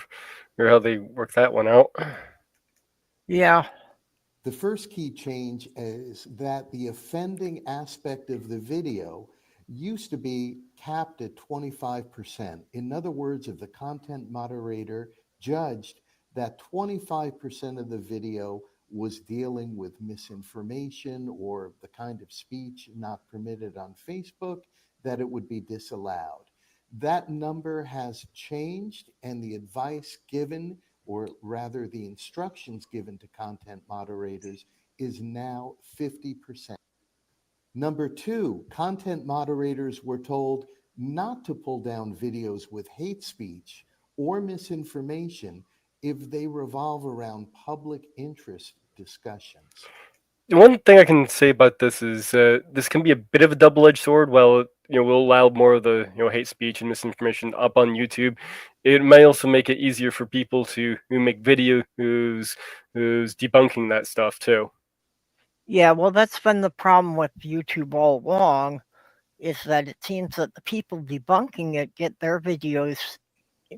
how they work that one out. Yeah. The first key change is that the offending aspect of the video used to be capped at 25%. In other words, if the content moderator judged that 25% of the video was dealing with misinformation or the kind of speech not permitted on Facebook, that it would be disallowed. That number has changed, and the advice given, or rather the instructions given to content moderators, is now 50%. Number two, content moderators were told not to pull down videos with hate speech or misinformation if they revolve around public interest discussions. One thing I can say about this is this can be a bit of a double-edged sword. While will allow more of the hate speech and misinformation up on YouTube, it may also make it easier for people to make videos who's debunking that stuff too. Yeah, well, that's been the problem with YouTube all along, is that it seems that the people debunking it get their videos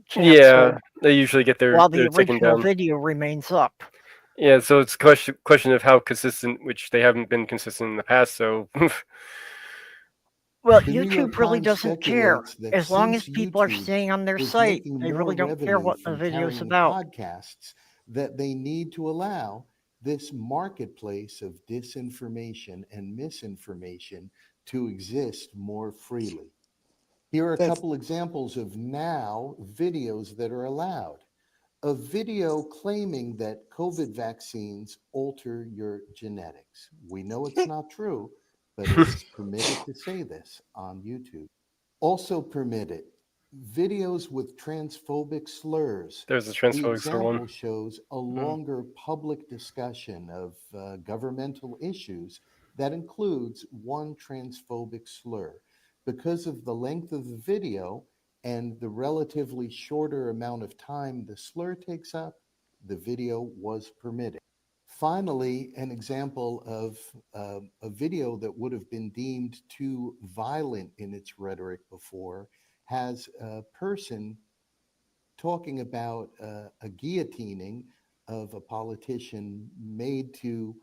canceled. Yeah, they usually get while the taken original down. video remains up. Yeah, so it's a question of how consistent, which they haven't been consistent in the past. So, well, The New York YouTube really Times doesn't care. speculates that As long as since people are YouTube staying on their is site, making they more really don't care revenue what the from video's carrying about. podcasts, that they need to allow this marketplace of disinformation and misinformation to exist more freely. Here are a couple examples of now videos that are allowed. A video claiming that COVID vaccines alter your genetics. We know it's not true, but it's permitted to say this on YouTube. Also permitted, videos with transphobic slurs. there's a The transphobic slur example one. shows a longer public discussion of governmental issues that includes one transphobic slur. Because of the length of the video and the relatively shorter amount of time the slur takes up, the video was permitted. Finally, an example of a video that would have been deemed too violent in its rhetoric before has a person talking about a guillotining of a politician made to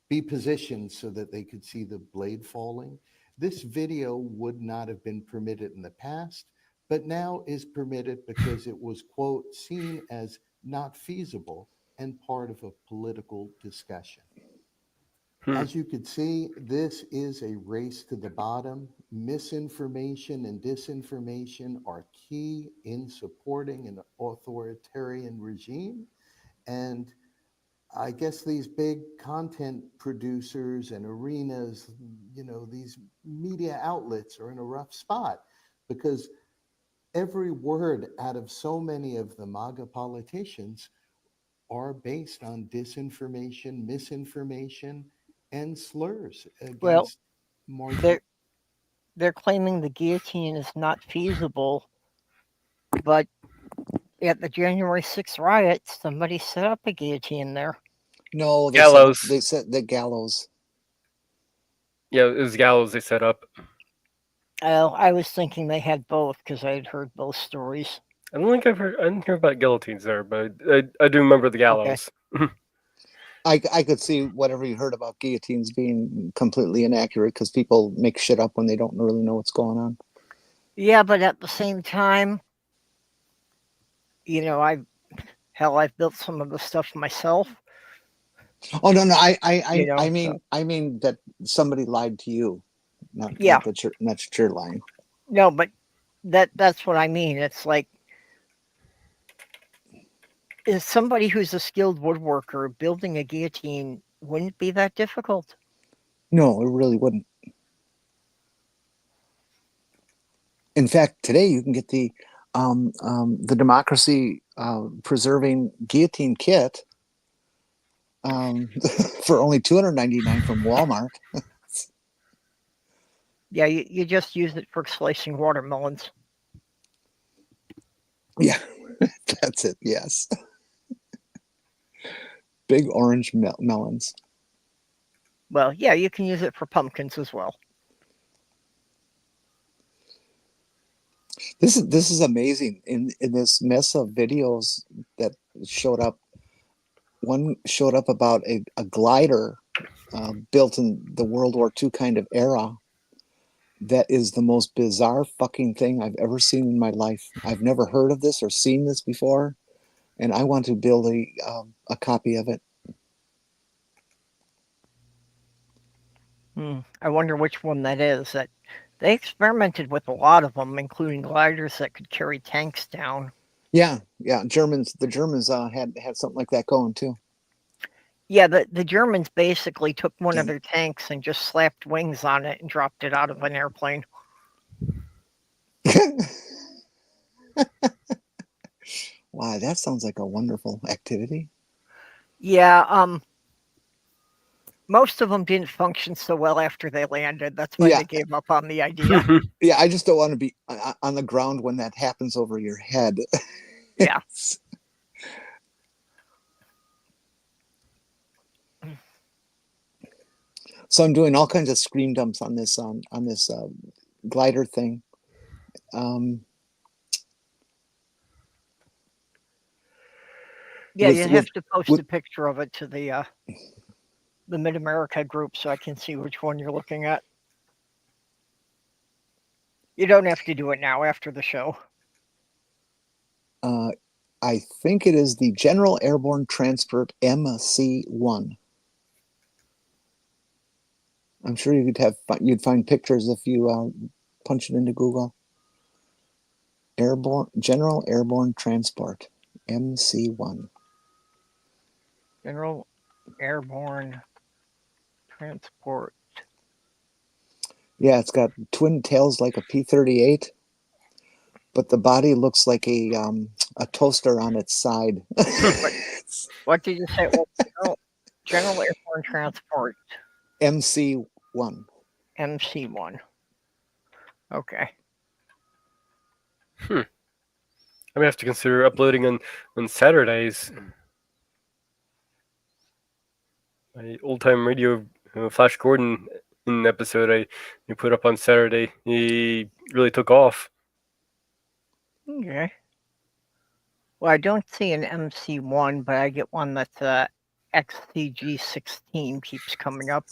be positioned so that they could see the blade falling. This video would not have been permitted in the past, but now is permitted because it was, quote, seen as not feasible and part of a political discussion. As you could see, this is a race to the bottom. Misinformation and disinformation are key in supporting an authoritarian regime. And I guess these big content producers and arenas, these media outlets are in a rough spot because every word out of so many of the MAGA politicians are based on disinformation, misinformation, and slurs Well, against margin. they're claiming the guillotine is not feasible, but at the January 6th riots, somebody set up a guillotine there. No, Gallows. They set the gallows. Yeah, it was gallows they set up. Oh, I was thinking they had both because I had heard both stories. I don't think I didn't hear about guillotines there, but I do remember the gallows. Okay. I could see whatever you heard about guillotines being completely inaccurate because people make shit up when they don't really know what's going on. Yeah, but at the same time, I've built some of the stuff myself. Oh no, I mean that somebody lied to you, not that you're lying. No, but that's what I mean. It's like, is somebody who's a skilled woodworker building a guillotine wouldn't be that difficult? No, it really wouldn't. In fact, today you can get the democracy preserving guillotine kit for only $299 from Walmart. Yeah, you just use it for slicing watermelons. Yeah, that's it. Yes. Big orange melons. Well, yeah, you can use it for pumpkins as well. This is amazing. In this mess of videos that showed up, one showed up about a glider built in the World War II kind of era. That is the most bizarre fucking thing I've ever seen in my life. I've never heard of this or seen this before, and I want to build a copy of it. I wonder which one that is. That they experimented with a lot of them, including gliders that could carry tanks down. Yeah. The Germans had something like that going too. Yeah, the Germans basically took one of their tanks and just slapped wings on it and dropped it out of an airplane. Wow, that sounds like a wonderful activity. Yeah, most of them didn't function so well after they landed. That's why they gave up on the idea. Yeah, I just don't want to be on the ground when that happens over your head. Yeah. So I'm doing all kinds of screen dumps on this glider thing. Yeah, you have to post a picture of it to the MidAmerica group so I can see which one you're looking at. You don't have to do it now after the show. I think it is the General Airborne Transport MC-1. I'm sure you'd find pictures if you punch it into Google. General Airborne Transport MC-1. General Airborne Transport. Yeah, it's got twin tails like a P-38, but the body looks like a toaster on its side. What did you say? Well, General Airborne Transport. MC-1. MC-1. Okay. I may have to consider uploading on Saturdays. my old time radio Flash Gordon in an episode I put up on Saturday. He really took off. Okay. Well, I don't see an MC1, but I get one that's XCG16 keeps coming up.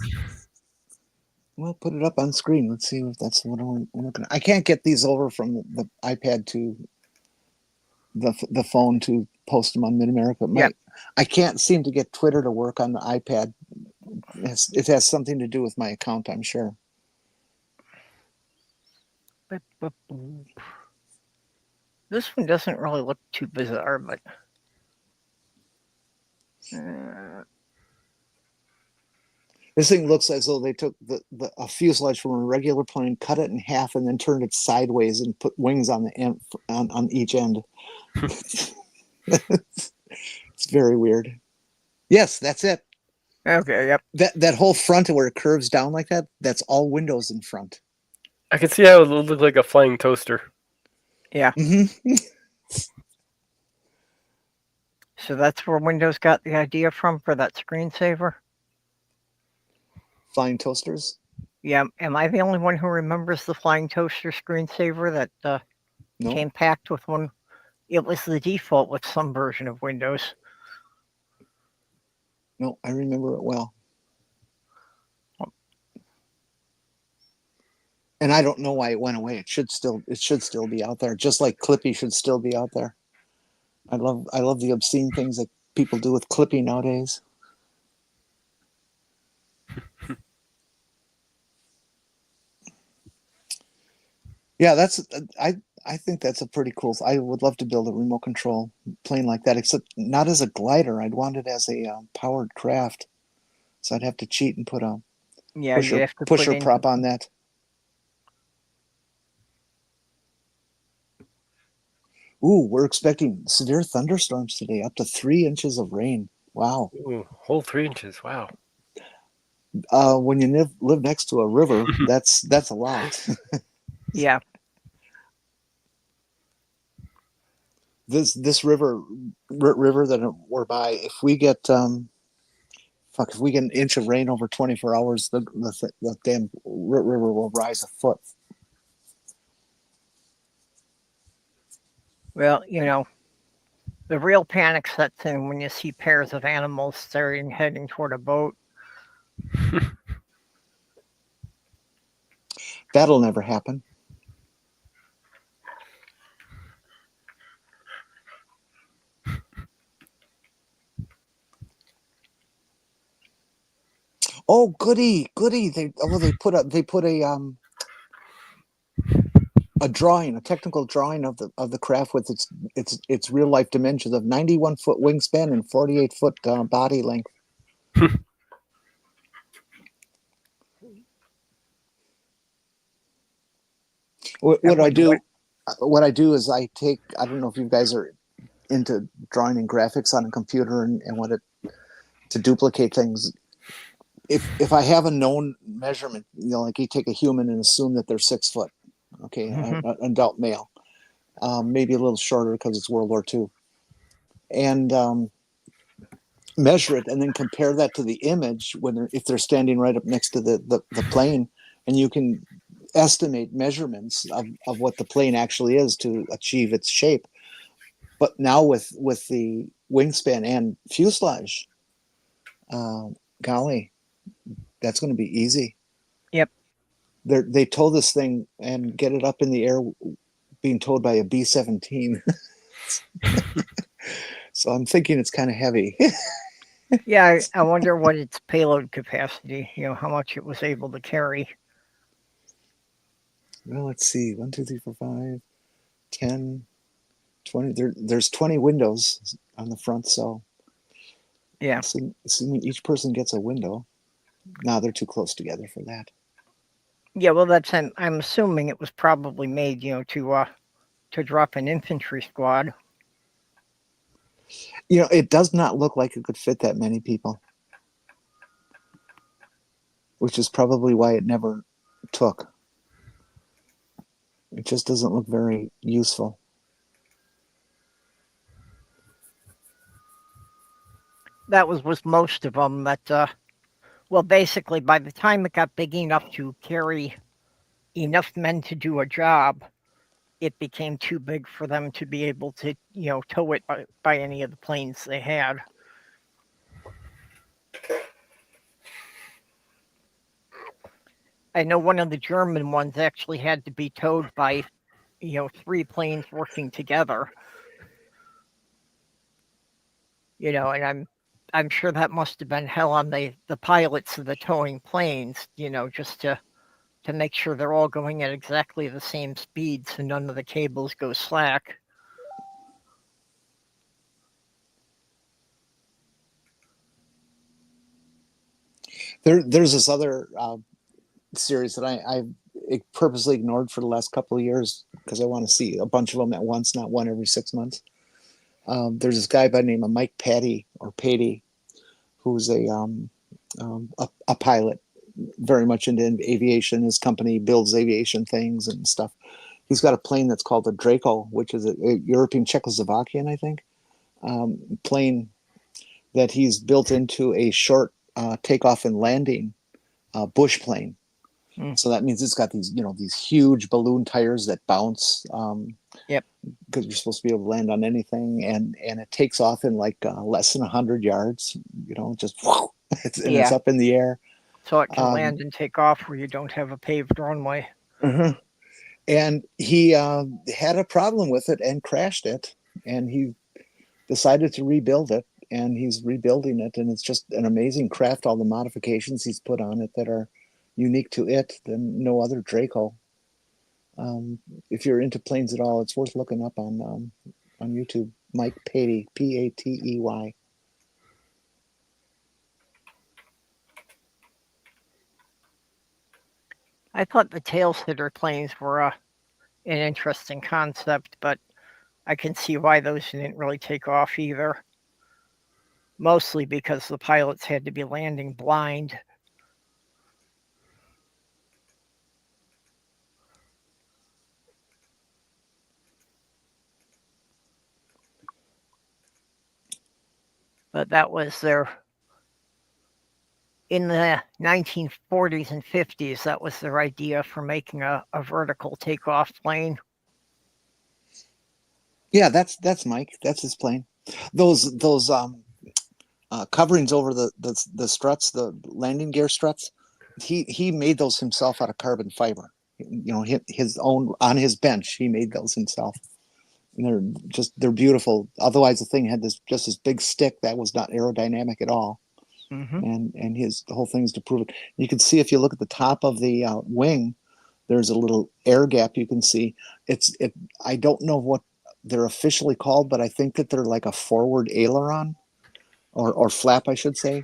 Well, put it up on screen. Let's see if that's what I'm looking at. I can't get these over from the iPad to the phone to post them on MidAmerica. Yeah. I can't seem to get Twitter to work on the iPad. It has something to do with my account, I'm sure. This one doesn't really look too bizarre, but This thing looks as though they took a fuselage from a regular plane, cut it in half, and then turned it sideways and put wings on the end on each end. It's very weird. Yes, that's it. okay, yep. That whole front where it curves down like that, that's all windows in front. I can see how it would look like a flying toaster. Yeah. Mm-hmm. So that's where Windows got the idea from for that screensaver? Flying toasters? Yeah. Am I the only one who remembers the flying toaster screensaver that No. came packed with one? It was the default with some version of Windows. No, I remember it well. And I don't know why it went away. It should still be out there, just like Clippy should still be out there. I love the obscene things that people do with Clippy nowadays. Yeah, I think that's a pretty cool. I would love to build a remote control plane like that, except not as a glider. I'd want it as a powered craft. So I'd have to cheat and put a pusher prop on that. Ooh, we're expecting severe thunderstorms today, up to 3 inches of rain. Wow. Ooh, whole 3 inches. Wow. When you live next to a river, that's a lot. Yeah. This river that we're by, if we get an inch of rain over 24 hours, the damn river will rise a foot. Well, the real panic sets in when you see pairs of animals heading toward a boat. That'll never happen. Oh, goody! They put a drawing, a technical drawing of the craft with its real life dimensions of 91-foot wingspan and 48-foot body length. What I do is I don't know if you guys are into drawing and graphics on a computer and to duplicate things. If I have a known measurement, like you take a human and assume that they're 6 foot, okay, an adult male, maybe a little shorter because it's World War II, and measure it and then compare that to the image if they're standing right up next to the plane, and you can estimate measurements of what the plane actually is to achieve its shape. But now with the wingspan and fuselage, golly, that's going to be easy. Yep. They tow this thing and get it up in the air, being towed by a B-17. So I'm thinking it's kind of heavy. Yeah, I wonder what its payload capacity, how much it was able to carry. Well, let's see. 1, 2, 3, 4, 5, 10, 20. There's 20 windows on the front, so yeah. Assuming each person gets a window. No, they're too close together for that. Yeah, well, I'm assuming it was probably made, to drop an infantry squad. It does not look like it could fit that many people, which is probably why it never took. It just doesn't look very useful. That was with most of them that Well, basically, by the time it got big enough to carry enough men to do a job, it became too big for them to be able to, tow it by any of the planes they had. I know one of the German ones actually had to be towed by, 3 planes working together. And I'm sure that must have been hell on the pilots of the towing planes, just to make sure they're all going at exactly the same speed so none of the cables go slack. There's this other series that I purposely ignored for the last couple of years because I want to see a bunch of them at once, not one every 6 months. There's this guy by the name of Mike Patty, who's a pilot, very much into aviation. His company builds aviation things and stuff. He's got a plane that's called a Draco, which is a European Czechoslovakian, I think, plane that he's built into a short takeoff and landing bush plane. So that means it's got these huge balloon tires that bounce. Yep. Because you're supposed to be able to land on anything, and it takes off in like less than 100 yards. Just whoosh, it's up in the air. So it can land and take off where you don't have a paved runway. Uh-huh. And he had a problem with it and crashed it, and he decided to rebuild it, and he's rebuilding it, and it's just an amazing craft. All the modifications he's put on it that are unique to it than no other Draco. If you're into planes at all, it's worth looking up on YouTube. Mike Patey, Patey. I thought the tail sitter planes were an interesting concept, but I can see why those didn't really take off either. Mostly because the pilots had to be landing blind. But that was in the 1940s and 50s, that was their idea for making a vertical takeoff plane. Yeah, that's Mike. That's his plane. Those coverings over the struts, the landing gear struts, he made those himself out of carbon fiber. His own on his bench. He made those himself. And they're beautiful. Otherwise, the thing had this big stick that was not aerodynamic at all. And the whole thing is to prove it. You can see if you look at the top of the wing, there's a little air gap you can see. I don't know what they're officially called, but I think that they're like a forward aileron or flap, I should say,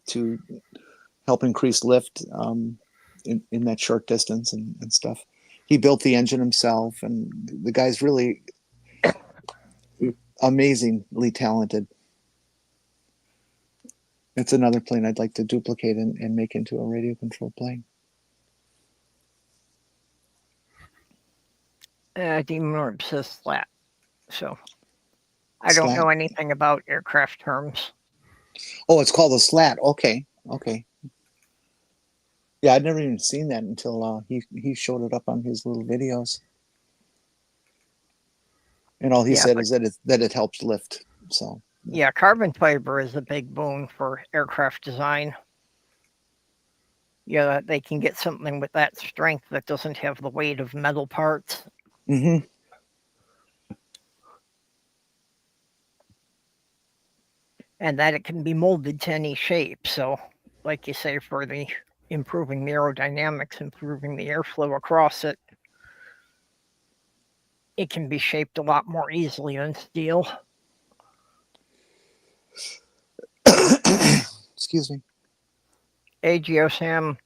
to help increase lift in that short distance and stuff. He built the engine himself, and the guy's really amazingly talented. It's another plane I'd like to duplicate and make into a radio control plane. Demon says slat. So I don't know anything about aircraft terms. Oh, it's called a slat. Okay. Yeah, I'd never even seen that until he showed it up on his little videos. And all he said is that it helps lift. So yeah, carbon fiber is a big boon for aircraft design. Yeah, they can get something with that strength that doesn't have the weight of metal parts. Mm-hmm. And that it can be molded to any shape. So, like you say, for the improving the aerodynamics, improving the airflow across it, it can be shaped a lot more easily than steel. Excuse me. Hey, GeoSam.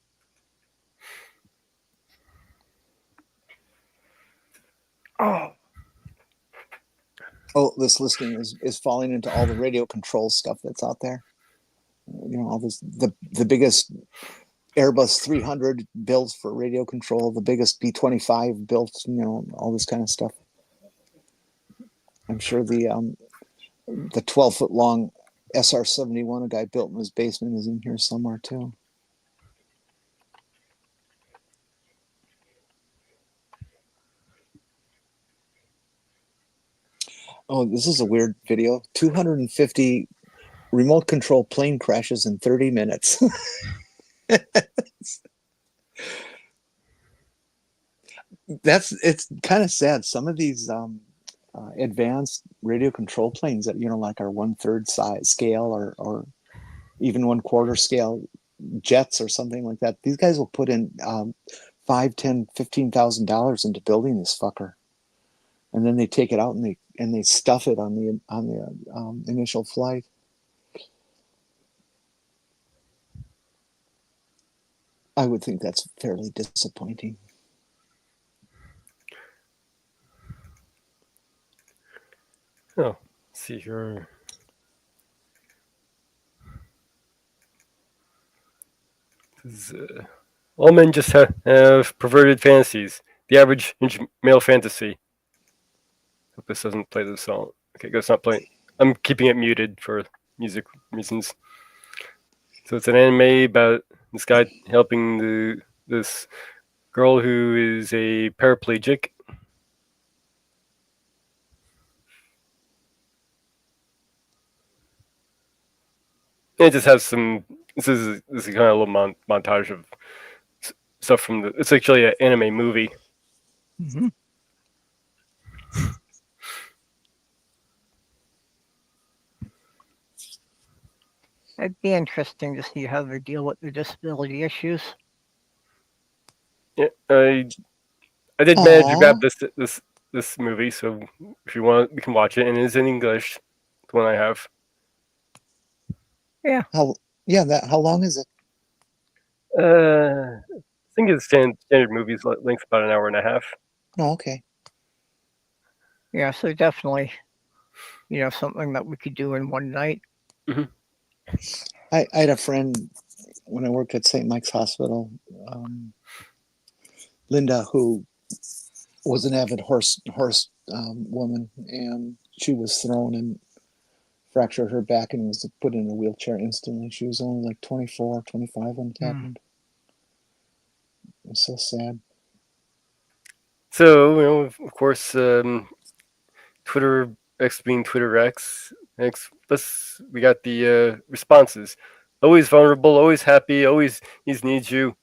Oh, this listing is falling into all the radio control stuff that's out there. All this the biggest Airbus 300 built for radio control, the biggest B-25 built, all this kind of stuff. I'm sure the 12-foot long SR-71, a guy built in his basement, is in here somewhere too. Oh, this is a weird video. 250 remote control plane crashes in 30 minutes. It's kind of sad. Some of these advanced radio control planes that, like our 1/3 size scale or even 1/4 scale jets or something like that. These guys will put in $5, $10, $15,000 into building this fucker, and then they take it out and they stuff it on the initial flight. I would think that's fairly disappointing. Oh, let's see here. This is, all men just have perverted fantasies. The average male fantasy. Hope this doesn't play the song. Okay, go. It's not playing. I'm keeping it muted for music reasons. So it's an anime about this guy helping this girl who is a paraplegic. It just has some. This is kind of a little montage of stuff from the. It's actually an anime movie. Mm-hmm. It'd be interesting to see how they deal with their disability issues. Yeah, I did manage to grab this movie, so if you want, we can watch it. And it is in English, the one I have. Yeah. How long is it? I think it's standard movies length about an hour and a half. Oh, okay. Yeah, so definitely, something that we could do in one night. Mm-hmm. I had a friend when I worked at St. Mike's Hospital, Linda, who was an avid horse woman, and she was thrown and fractured her back and was put in a wheelchair instantly. She was only like 24, 25 when it happened. It was so sad. So, of course, Twitter X being Twitter X. We got the responses. Always vulnerable, always happy, always needs you.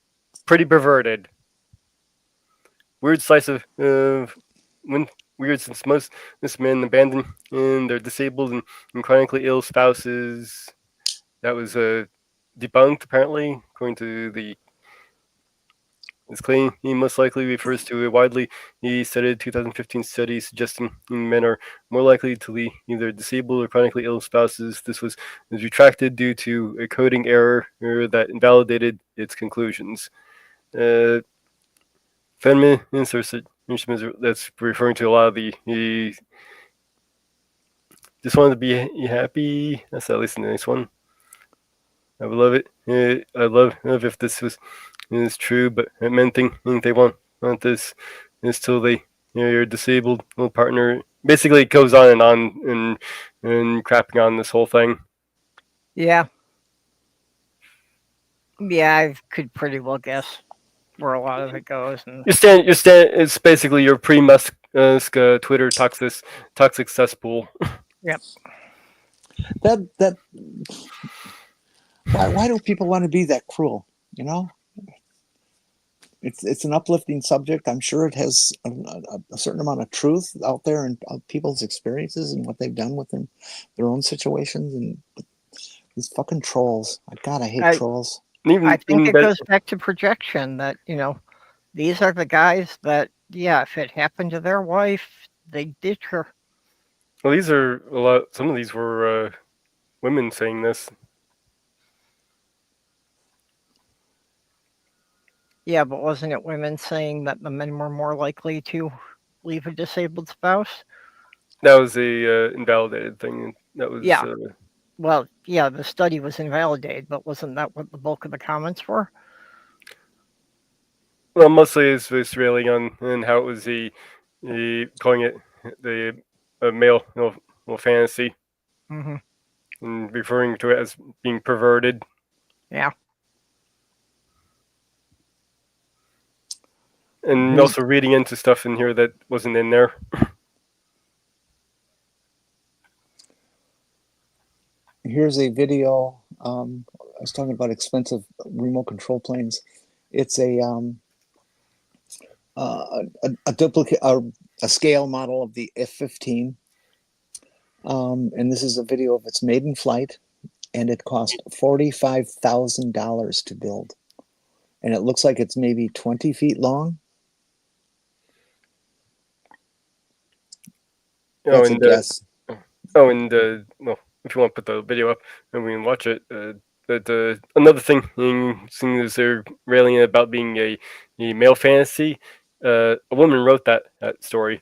Pretty perverted. Weird slice of weird since most men abandon their disabled and chronically ill spouses. That was debunked apparently, according to this claim. He most likely refers to a widely cited 2015 study suggesting men are more likely to leave either disabled or chronically ill spouses. This was retracted due to a coding error that invalidated its conclusions. Feminist or that's referring to a lot of the just wanted to be happy. That's at least a nice one. I would love it. I'd love if this is true, but men think they want this until they your disabled little partner. Basically, it goes on and crapping on this whole thing. Yeah. Yeah, I could pretty well guess where a lot of it goes. And It's basically your pre-Musk Twitter toxic cesspool. Yep. That why do people want to be that cruel? It's an uplifting subject. I'm sure it has a certain amount of truth out there in people's experiences and what they've done within their own situations. And these fucking trolls. I hate trolls. I think it goes back to projection that, these are the guys that, if it happened to their wife, they'd ditch her. Well, these are a lot. Some of these were women saying this. Yeah, but wasn't it women saying that the men were more likely to leave a disabled spouse? That was a invalidated thing. That was Well, yeah, the study was invalidated, but wasn't that what the bulk of the comments were? Well, mostly it's railing on how it was calling it a male fantasy. Mm-hmm. and referring to it as being perverted. Yeah. And Here's- also reading into stuff in here that wasn't in there. Here's a video. I was talking about expensive remote control planes. It's a duplicate, a scale model of the F-15. And this is a video of its maiden flight, and it cost $45,000 to build. And it looks like it's maybe 20 feet long. That's a guess. Well, if you want to put the video up and we can watch it, another thing, seeing as they're railing about being a male fantasy, a woman wrote that story.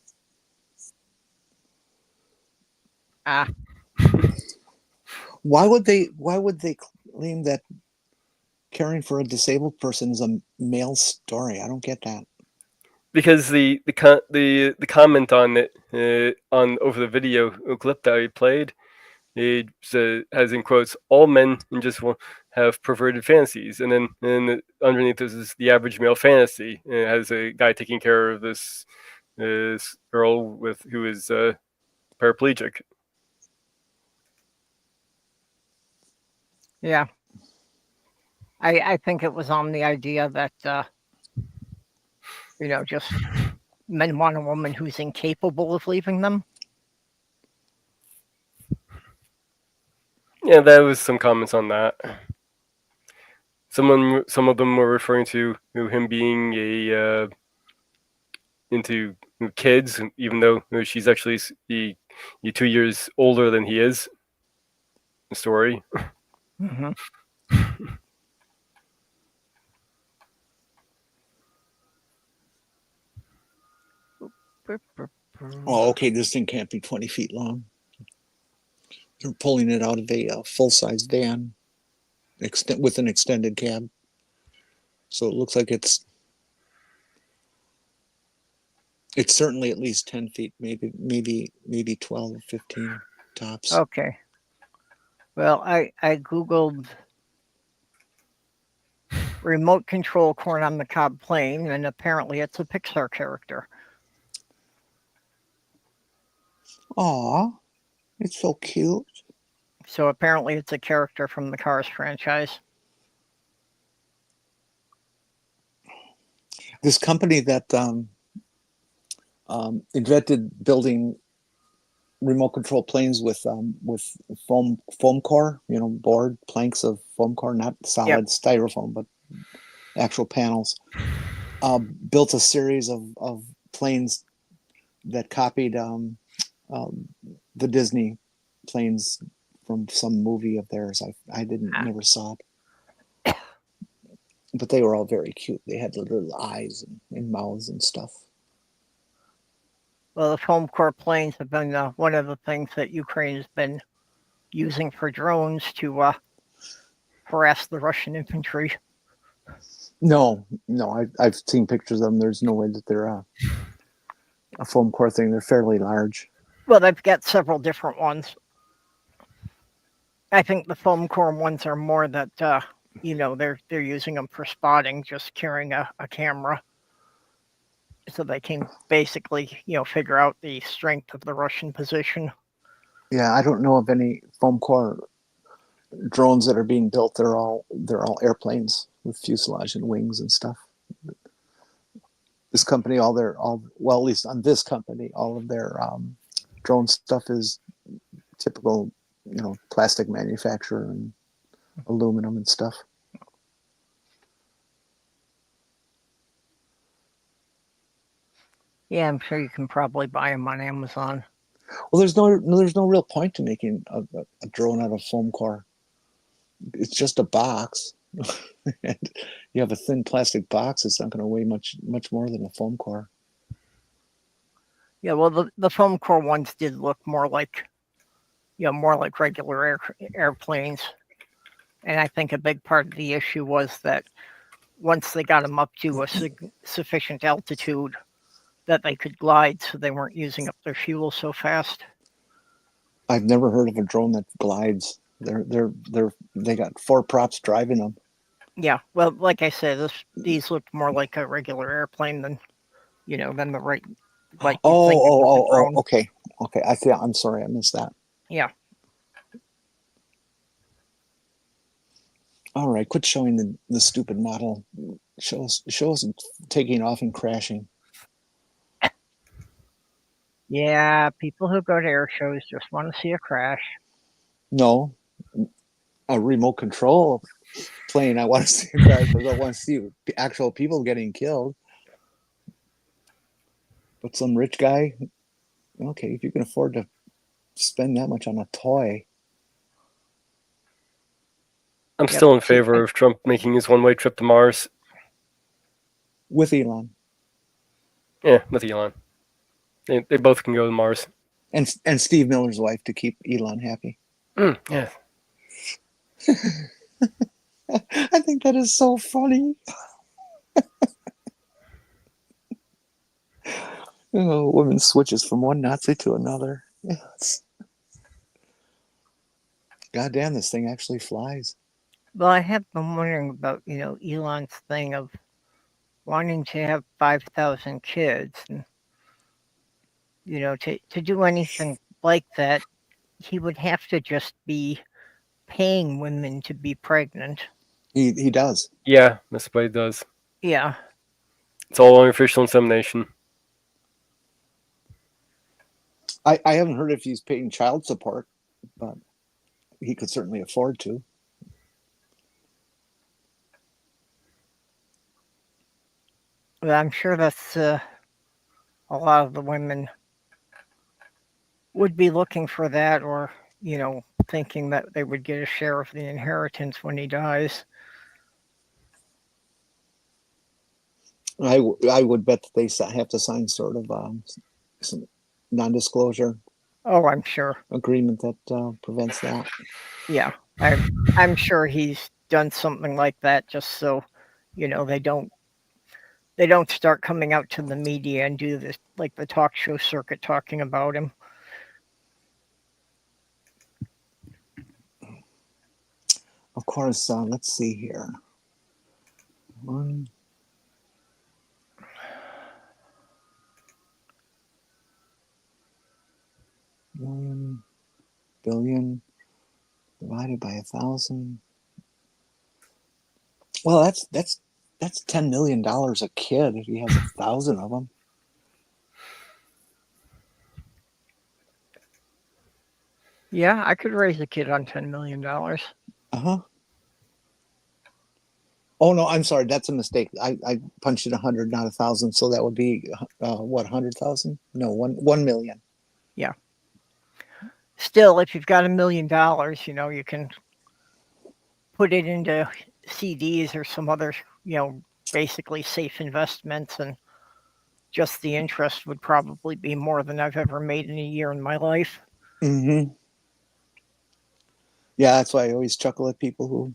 Ah. Why would they claim that caring for a disabled person is a male story? I don't get that. Because the comment on it on over the video clip that I played, it has in quotes, all men just will have perverted fantasies, and then underneath this is the average male fantasy. It has a guy taking care of this girl who is paraplegic. Yeah. I think it was on the idea that just men want a woman who's incapable of leaving them. Yeah, there was some comments on that. Some of them were referring to him being into kids, even though she's actually 2 years older than he is. The story. Mm-hmm. Oh, okay, this thing can't be 20 feet long. They're pulling it out of a full-size van with an extended cab. So it looks like it's certainly at least 10 feet, maybe 12 or 15 tops. Okay. Well, I Googled remote control corn on the cob plane, and apparently it's a Pixar character. Aw, it's so cute. So apparently it's a character from the Cars franchise. This company that invented building remote control planes with foam core, board planks of foam core, not solid styrofoam, but actual panels. Built a series of planes that copied the Disney planes from some movie of theirs. I never saw it, but they were all very cute. They had little eyes and mouths and stuff. Well, the foam core planes have been one of the things that Ukraine has been using for drones to harass the Russian infantry. No, I've seen pictures of them. There's no way that they're a foam core thing. They're fairly large. Well, they've got several different ones. I think the foam core ones are more that they're using them for spotting, just carrying a camera, so they can basically figure out the strength of the Russian position. Yeah, I don't know of any foam core drones that are being built. They're all airplanes with fuselage and wings and stuff. This company, at least on this company, all of their drone stuff is typical, plastic manufacturer and aluminum and stuff. Yeah, I'm sure you can probably buy them on Amazon. Well, there's no real point to making a drone out of foam core. It's just a box. And you have a thin plastic box. It's not going to weigh much more than a foam core. Yeah, well, the foam core ones did look more like regular airplanes, and I think a big part of the issue was that once they got them up to a sufficient altitude, that they could glide, so they weren't using up their fuel so fast. I've never heard of a drone that glides. They got 4 props driving them. Yeah. Well, like I said, these look more like a regular airplane than than the right like you'd think it was a drone. Okay. I see. I'm sorry, I missed that. Yeah. All right, quit showing the stupid model. Shows taking off and crashing. Yeah. People who go to air shows just want to see a crash. No, a remote control plane. I want to see a crash because I want to see actual people getting killed. But some rich guy, okay, if you can afford to spend that much on a toy. I'm still in favor of Trump making his one-way trip to Mars. With Elon. Yeah, with Elon. They both can go to Mars. And Steve Miller's wife to keep Elon happy. Yeah. I think that is so funny. Woman switches from one Nazi to another. Yes. God damn, this thing actually flies. Well, I have been wondering about, Elon's thing of wanting to have 5,000 kids. And, to do anything like that, he would have to just be paying women to be pregnant. He does. Yeah, that's what he does. Yeah. It's all artificial insemination. I haven't heard if he's paying child support, but he could certainly afford to. Well, I'm sure that's a lot of the women would be looking for that, or thinking that they would get a share of the inheritance when he dies. I would bet that they have to sign sort of some non-disclosure I'm sure agreement that prevents that. Yeah, I'm sure he's done something like that just so they don't start coming out to the media and do this like the talk show circuit talking about him. Of course, let's see here. 1 million billion divided by 1,000. Well, that's $10 million a kid if he has 1,000 of them. Yeah, I could raise a kid on $10 million. Uh-huh. Oh no, I'm sorry, that's a mistake. I punched in 100, not 1,000, so that would be what, 100,000? No, 1 million. Yeah. Still, if you've got $1 million, you can put it into CDs or some other, basically safe investments, and just the interest would probably be more than I've ever made in a year in my life. Mm-hmm. Yeah, that's why I always chuckle at people who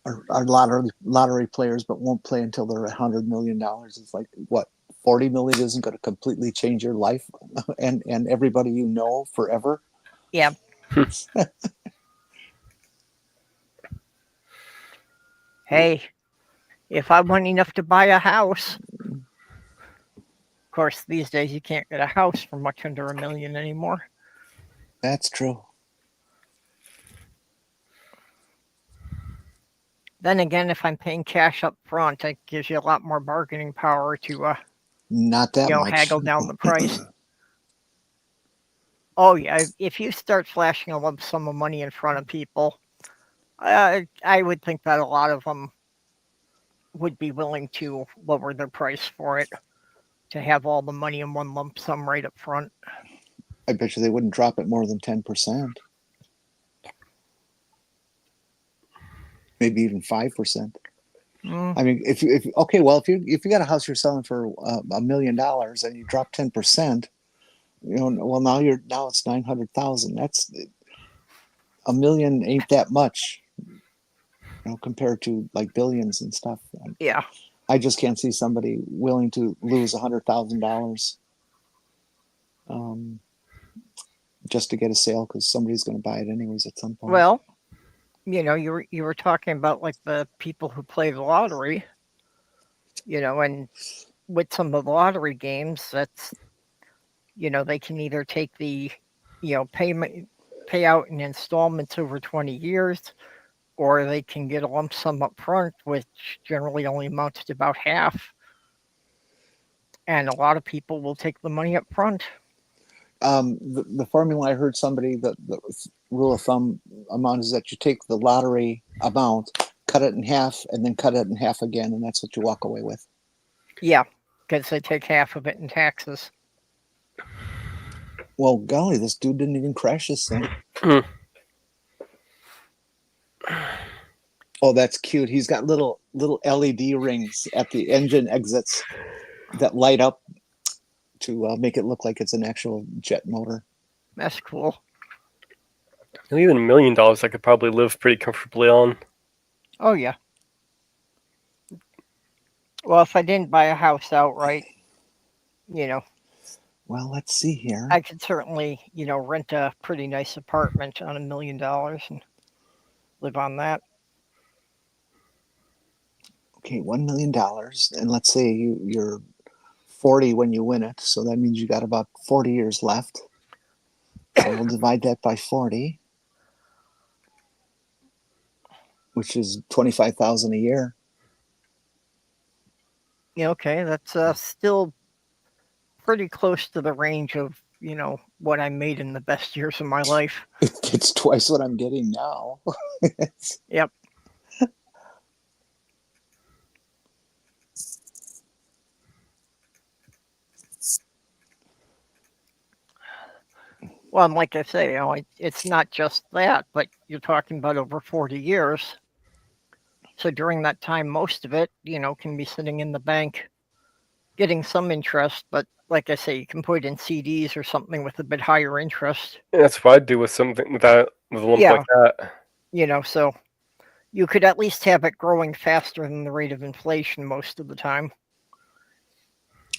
are lottery players but won't play until they're $100 million. It's like, what, 40 million isn't going to completely change your life and everybody you know forever? Yeah. Hey, if I want enough to buy a house, of course, these days you can't get a house for much under $1 million anymore. That's true. Then again, if I'm paying cash up front, it gives you a lot more bargaining power to not that much. Haggle down the price. Oh yeah, if you start flashing a lump sum of money in front of people, I would think that a lot of them would be willing to lower their price for it, to have all the money in one lump sum right up front. I bet you they wouldn't drop it more than 10%. Maybe even 5%. I mean, if you got a house you're selling for $1 million and you drop 10%, well now it's 900,000. That's $1 million ain't that much, compared to like billions and stuff. Yeah. I just can't see somebody willing to lose $100,000 just to get a sale because somebody's going to buy it anyways at some point. Well, you were talking about like the people who play the lottery, and with some of the lottery games, that's they can either take the pay out in installments over 20 years, or they can get a lump sum up front, which generally only amounts to about half. And a lot of people will take the money up front. The formula I heard somebody, the rule of thumb amount is that you take the lottery amount, cut it in half, and then cut it in half again, and that's what you walk away with. Yeah, because they take half of it in taxes. Well, golly, this dude didn't even crash this thing. Oh, that's cute. He's got little LED rings at the engine exits that light up to make it look like it's an actual jet motor. That's cool. Even $1 million, I could probably live pretty comfortably on. Oh, yeah. Well, if I didn't buy a house outright, Well, let's see here. I could certainly, rent a pretty nice apartment on $1 million and live on that. Okay, $1 million, and let's say you're 40 when you win it, so that means you got about 40 years left. So we'll divide that by 40, which is 25,000 a year. Yeah, okay, that's still pretty close to the range of what I made in the best years of my life. It's twice what I'm getting now. Yep. Well, and like I say, it's not just that, but you're talking about over 40 years. So during that time, most of it, can be sitting in the bank getting some interest. But like I say, you can put it in CDs or something with a bit higher interest. That's what I'd do with something with a lump like that. So you could at least have it growing faster than the rate of inflation most of the time.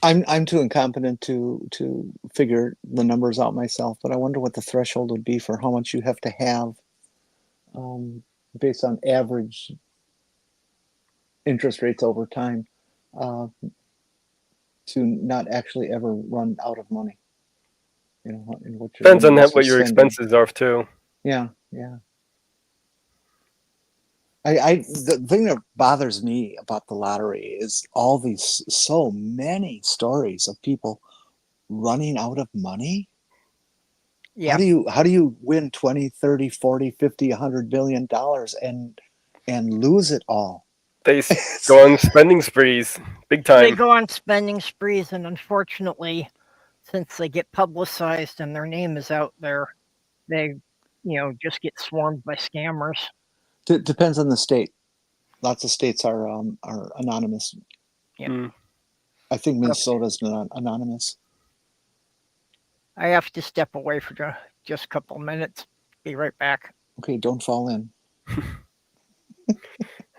I'm too incompetent to figure the numbers out myself, but I wonder what the threshold would be for how much you have to have based on average interest rates over time to not actually ever run out of money. In what Depends on what your expenses are too. Yeah. The thing that bothers me about the lottery is all these so many stories of people running out of money. Yeah. How do you win 20, 30, 40, 50, $100 billion and lose it all? They go on spending sprees big time. They go on spending sprees, and unfortunately, since they get publicized and their name is out there, they just get swarmed by scammers. Depends on the state. Lots of states are anonymous. Yeah. I think Minnesota's anonymous. I have to step away for just a couple of minutes. Be right back. Okay, don't fall in.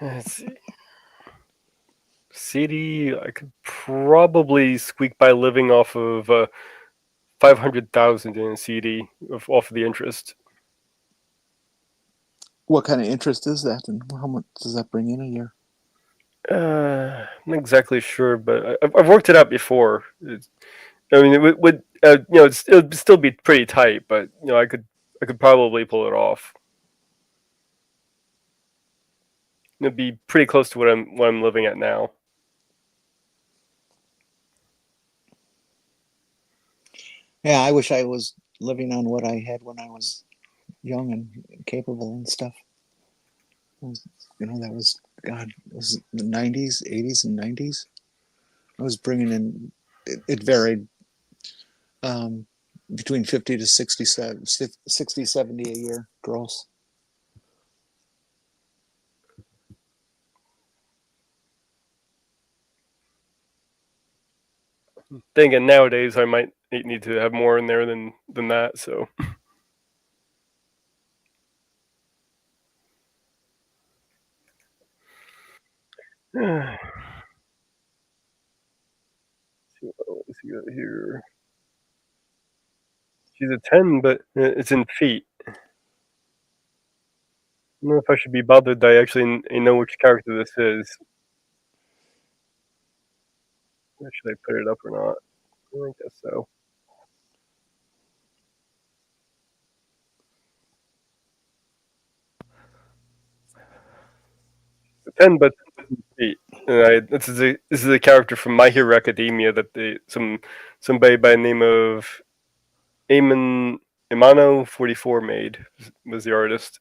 Let's see. CD, I could probably squeak by living off of 500,000 in a CD off of the interest. What kind of interest is that, and how much does that bring in a year? I'm not exactly sure, but I've worked it out before. It would it would still be pretty tight, but I could probably pull it off. It'd be pretty close to what I'm living at now. Yeah, I wish I was living on what I had when I was young and capable and stuff. That was, God, it was the 90s, 80s, and 90s. I was bringing in, it varied between 50 to 60, 70 a year gross. Thinking nowadays I might need to have more in there than that, so. Let's see what else we got here. She's a 10, but it's in feet. I don't know if I should be bothered that I actually know which character this is. Should I put it up or not? I guess so. The 10, but feet. This is a character from My Hero Academia that somebody by the name of Imano 44 made was the artist.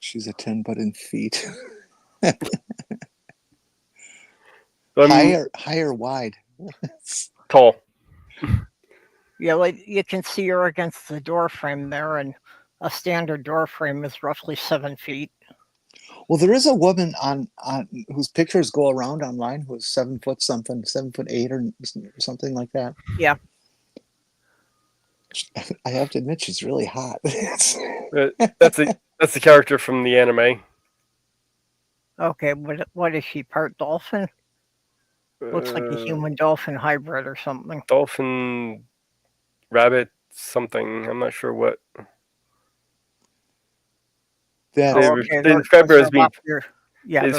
She's a 10, but in feet. So high or wide? Tall. Yeah, like you can see her against the door frame there, and a standard door frame is roughly 7 feet. Well, there is a woman on whose pictures go around online who's 7 foot something, 7'8" or something like that. Yeah. I have to admit, she's really hot. That's the character from the anime. Okay, what is she? Part dolphin? Looks like a human dolphin hybrid or something. Dolphin, rabbit, something. I'm not sure what. They described her as being. Yeah, they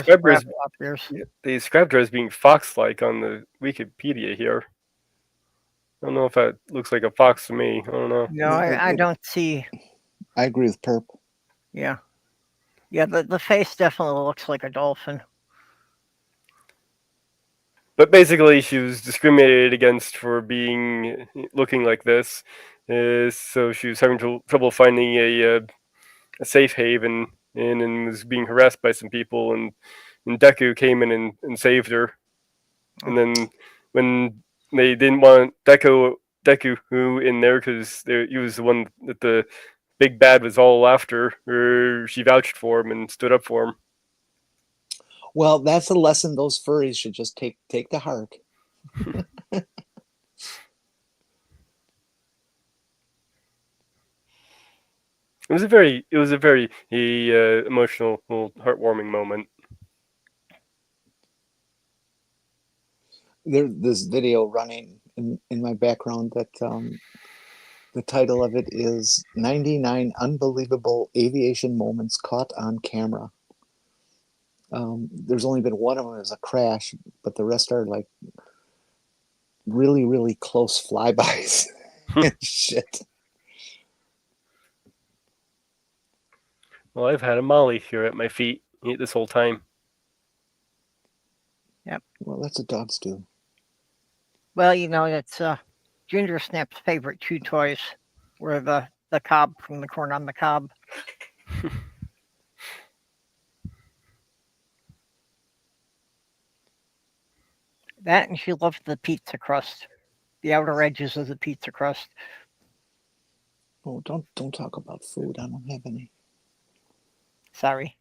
described her as being fox-like on the Wikipedia here. I don't know if that looks like a fox to me. I don't know. No, I don't see. I agree with Perp. Yeah. Yeah, the face definitely looks like a dolphin. But basically, she was discriminated against for looking like this. So she was having trouble finding a safe haven and was being harassed by some people. And Deku came in and saved her. And then when they didn't want Deku in there because he was the one that the big bad was all after, she vouched for him and stood up for him. Well, that's a lesson those furries should just take to heart. It was a very emotional, heartwarming moment. There's this video running in my background that the title of it is 99 Unbelievable Aviation Moments Caught on Camera. There's only been one of them as a crash, but the rest are like really, really close flybys and shit. Well, I've had a Molly here at my feet this whole time. Yep. Well, that's what dogs do. Well, that's Ginger Snap's favorite chew toys were the cob from the corn on the cob. That, and she loved the pizza crust, the outer edges of the pizza crust. Oh, don't talk about food. I don't have any. Sorry.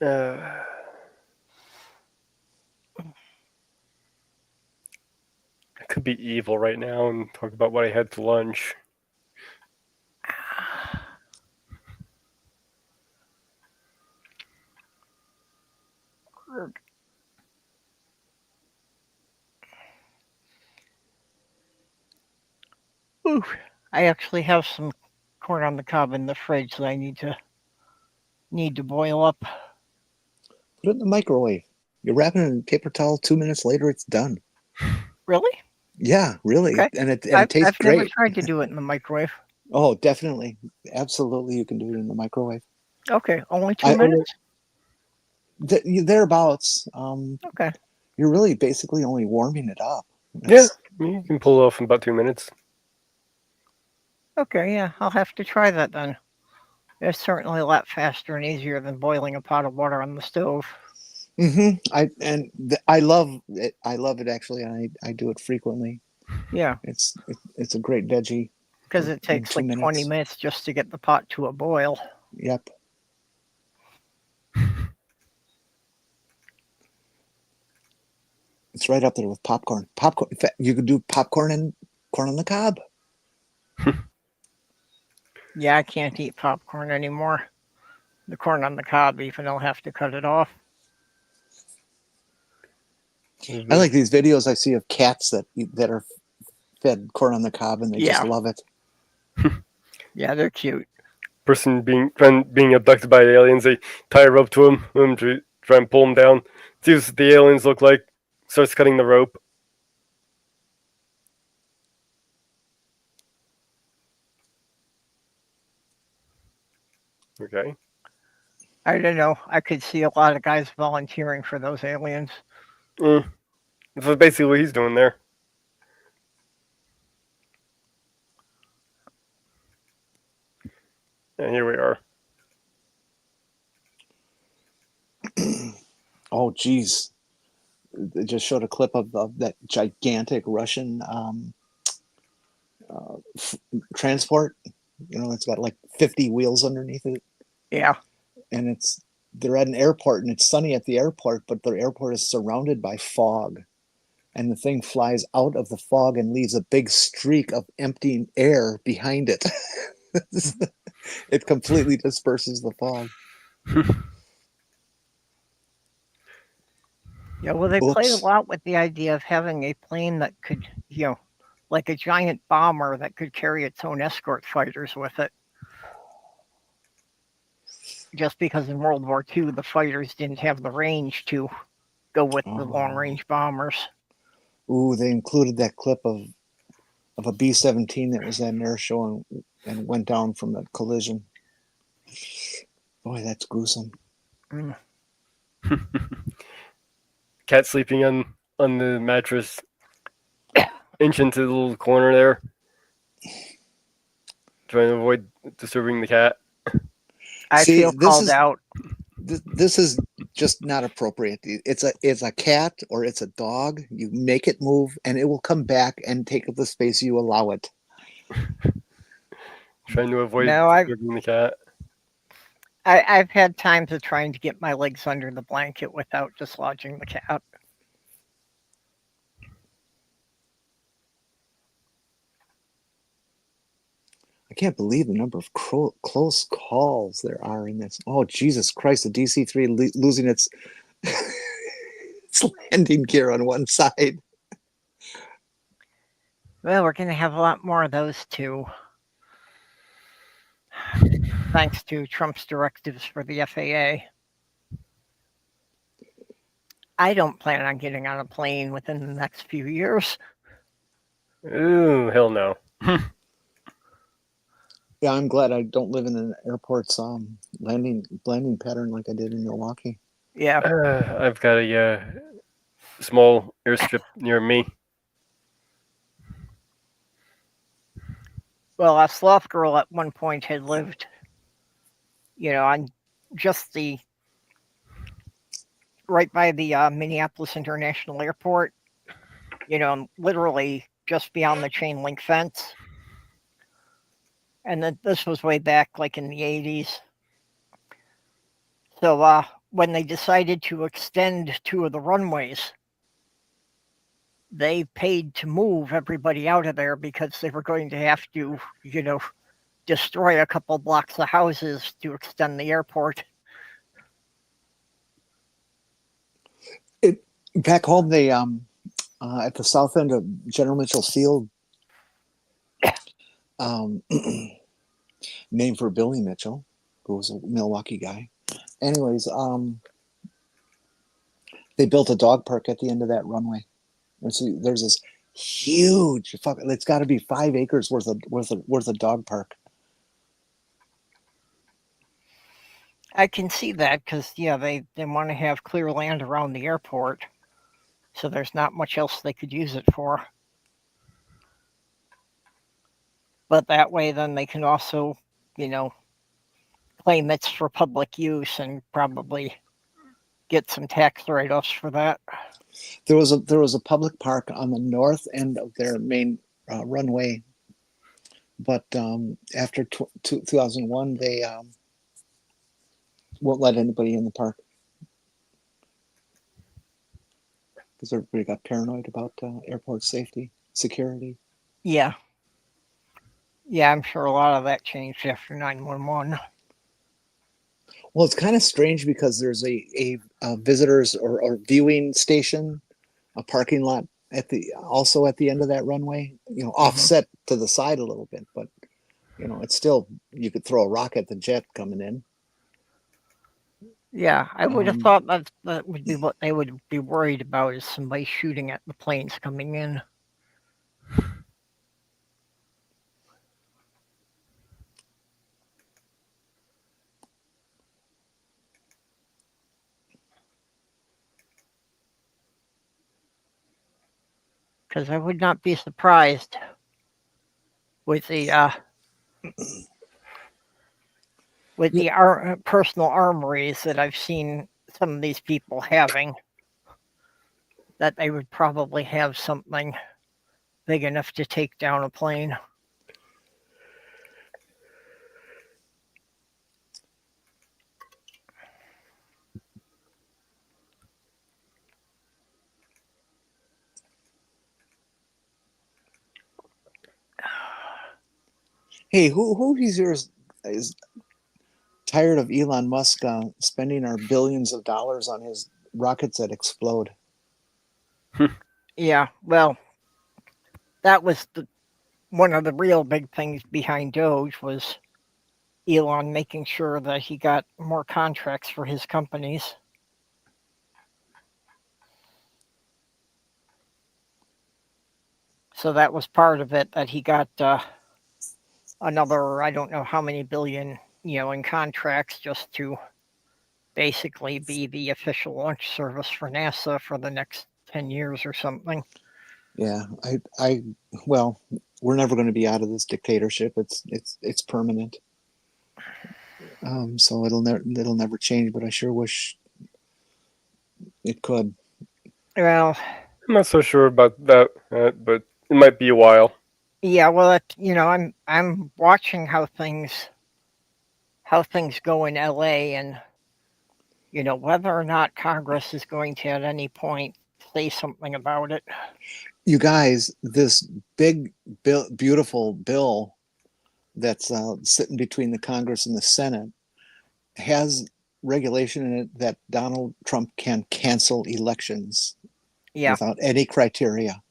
I could be evil right now and talk about what I had for lunch. Ooh, I actually have some corn on the cob in the fridge that I need to boil up. Put it in the microwave. You wrap it in paper towel. 2 minutes later, it's done. Really? Yeah, really. Okay. And it tastes I've great. Never tried to do it in the microwave. Oh, definitely. Absolutely, you can do it in the microwave. Okay, only 2 minutes? Thereabouts. Okay. You're really basically only warming it up. Yeah, you can pull it off in about 2 minutes. Okay, yeah, I'll have to try that then. It's certainly a lot faster and easier than boiling a pot of water on the stove. I love it. I love it actually, and I do it frequently. Yeah, it's a great veggie. Because it takes like 20 minutes just to get the pot to a boil. Yep. It's right up there with popcorn. Popcorn. In fact, you could do popcorn and corn on the cob. Yeah, I can't eat popcorn anymore. The corn on the cob, even I'll have to cut it off. I like these videos I see of cats that are fed corn on the cob, and they just Yeah. love it. Yeah, they're cute. Person being abducted by the aliens, they tie a rope to him to try and pull him down. Sees what the aliens look like. Starts cutting the rope. Okay. I don't know. I could see a lot of guys volunteering for those aliens. So basically what he's doing there. And here we are. Oh, geez. It just showed a clip of that gigantic Russian transport. It's got like 50 wheels underneath it. Yeah. And they're at an airport, and it's sunny at the airport, but the airport is surrounded by fog. And the thing flies out of the fog and leaves a big streak of empty air behind it. It completely disperses the fog. Yeah, well, they played a Oops. lot with the idea of having a plane that could, like a giant bomber that could carry its own escort fighters with it. Just because in World War II, the fighters didn't have the range to go with the long-range bombers. Ooh, they included that clip of a B-17 that was at an air show and went down from a collision. Boy, that's gruesome. Mm. Cat sleeping on the mattress. Inch into the little corner there. Trying to avoid disturbing the cat. I feel called out. This is just not appropriate. It's a cat or it's a dog. You make it move, and it will come back and take up the space you allow it. Trying to avoid disturbing the cat. I've had times of trying to get my legs under the blanket without dislodging the cat. I can't believe the number of close calls there are in this. Oh, Jesus Christ, the DC-3 losing its landing gear on one side. Well, we're going to have a lot more of those too. Thanks to Trump's directives for the FAA. I don't plan on getting on a plane within the next few years. Ooh, hell no. Yeah, I'm glad I don't live in an airport's landing pattern like I did in Milwaukee. Yeah. I've got a small airstrip near me. Well, a sloth girl at one point had lived, on just right by the Minneapolis International Airport, literally just beyond the chain link fence. And then this was way back like in the 80s. So when they decided to extend 2 of the runways, they paid to move everybody out of there because they were going to have to, destroy a couple blocks of houses to extend the airport. Back home, they at the south end of General Mitchell Field, named for Billy Mitchell, who was a Milwaukee guy. Anyways, they built a dog park at the end of that runway. And so there's this huge, it's got to be 5 acres worth of dog park. I can see that because, they want to have clear land around the airport. So there's not much else they could use it for. But that way, then they can also, claim it's for public use and probably get some tax write-offs for that. There was a public park on the north end of their main runway, but after 2001, they won't let anybody in the park because everybody got paranoid about airport safety, security. Yeah. Yeah, I'm sure a lot of that changed after 9/11. Well, it's kind of strange because there's a visitors or viewing station, a parking lot also at the end of that runway, offset to the side a little bit, but it's still, you could throw a rock at the jet coming in. Yeah, I would have thought that would be what they would be worried about, is somebody shooting at the planes coming in. Because I would not be surprised with the personal armories that I've seen some of these people having, that they would probably have something big enough to take down a plane. Hey, who here is tired of Elon Musk spending our billions of dollars on his rockets that explode? Yeah, well, that was one of the real big things behind Doge, was Elon making sure that he got more contracts for his companies. So that was part of it, that he got another, I don't know how many billion, in contracts, just to basically be the official launch service for NASA for the next 10 years or something. Yeah, well, we're never going to be out of this dictatorship. It's permanent. So it'll never change, but I sure wish it could. Well, I'm not so sure about that, but it might be a while. yeah, well, I'm watching how things go in LA, and whether or not Congress is going to at any point say something about it. You guys, this big, beautiful bill that's sitting between the Congress and the Senate has regulation in it that Donald Trump can cancel elections without any criteria.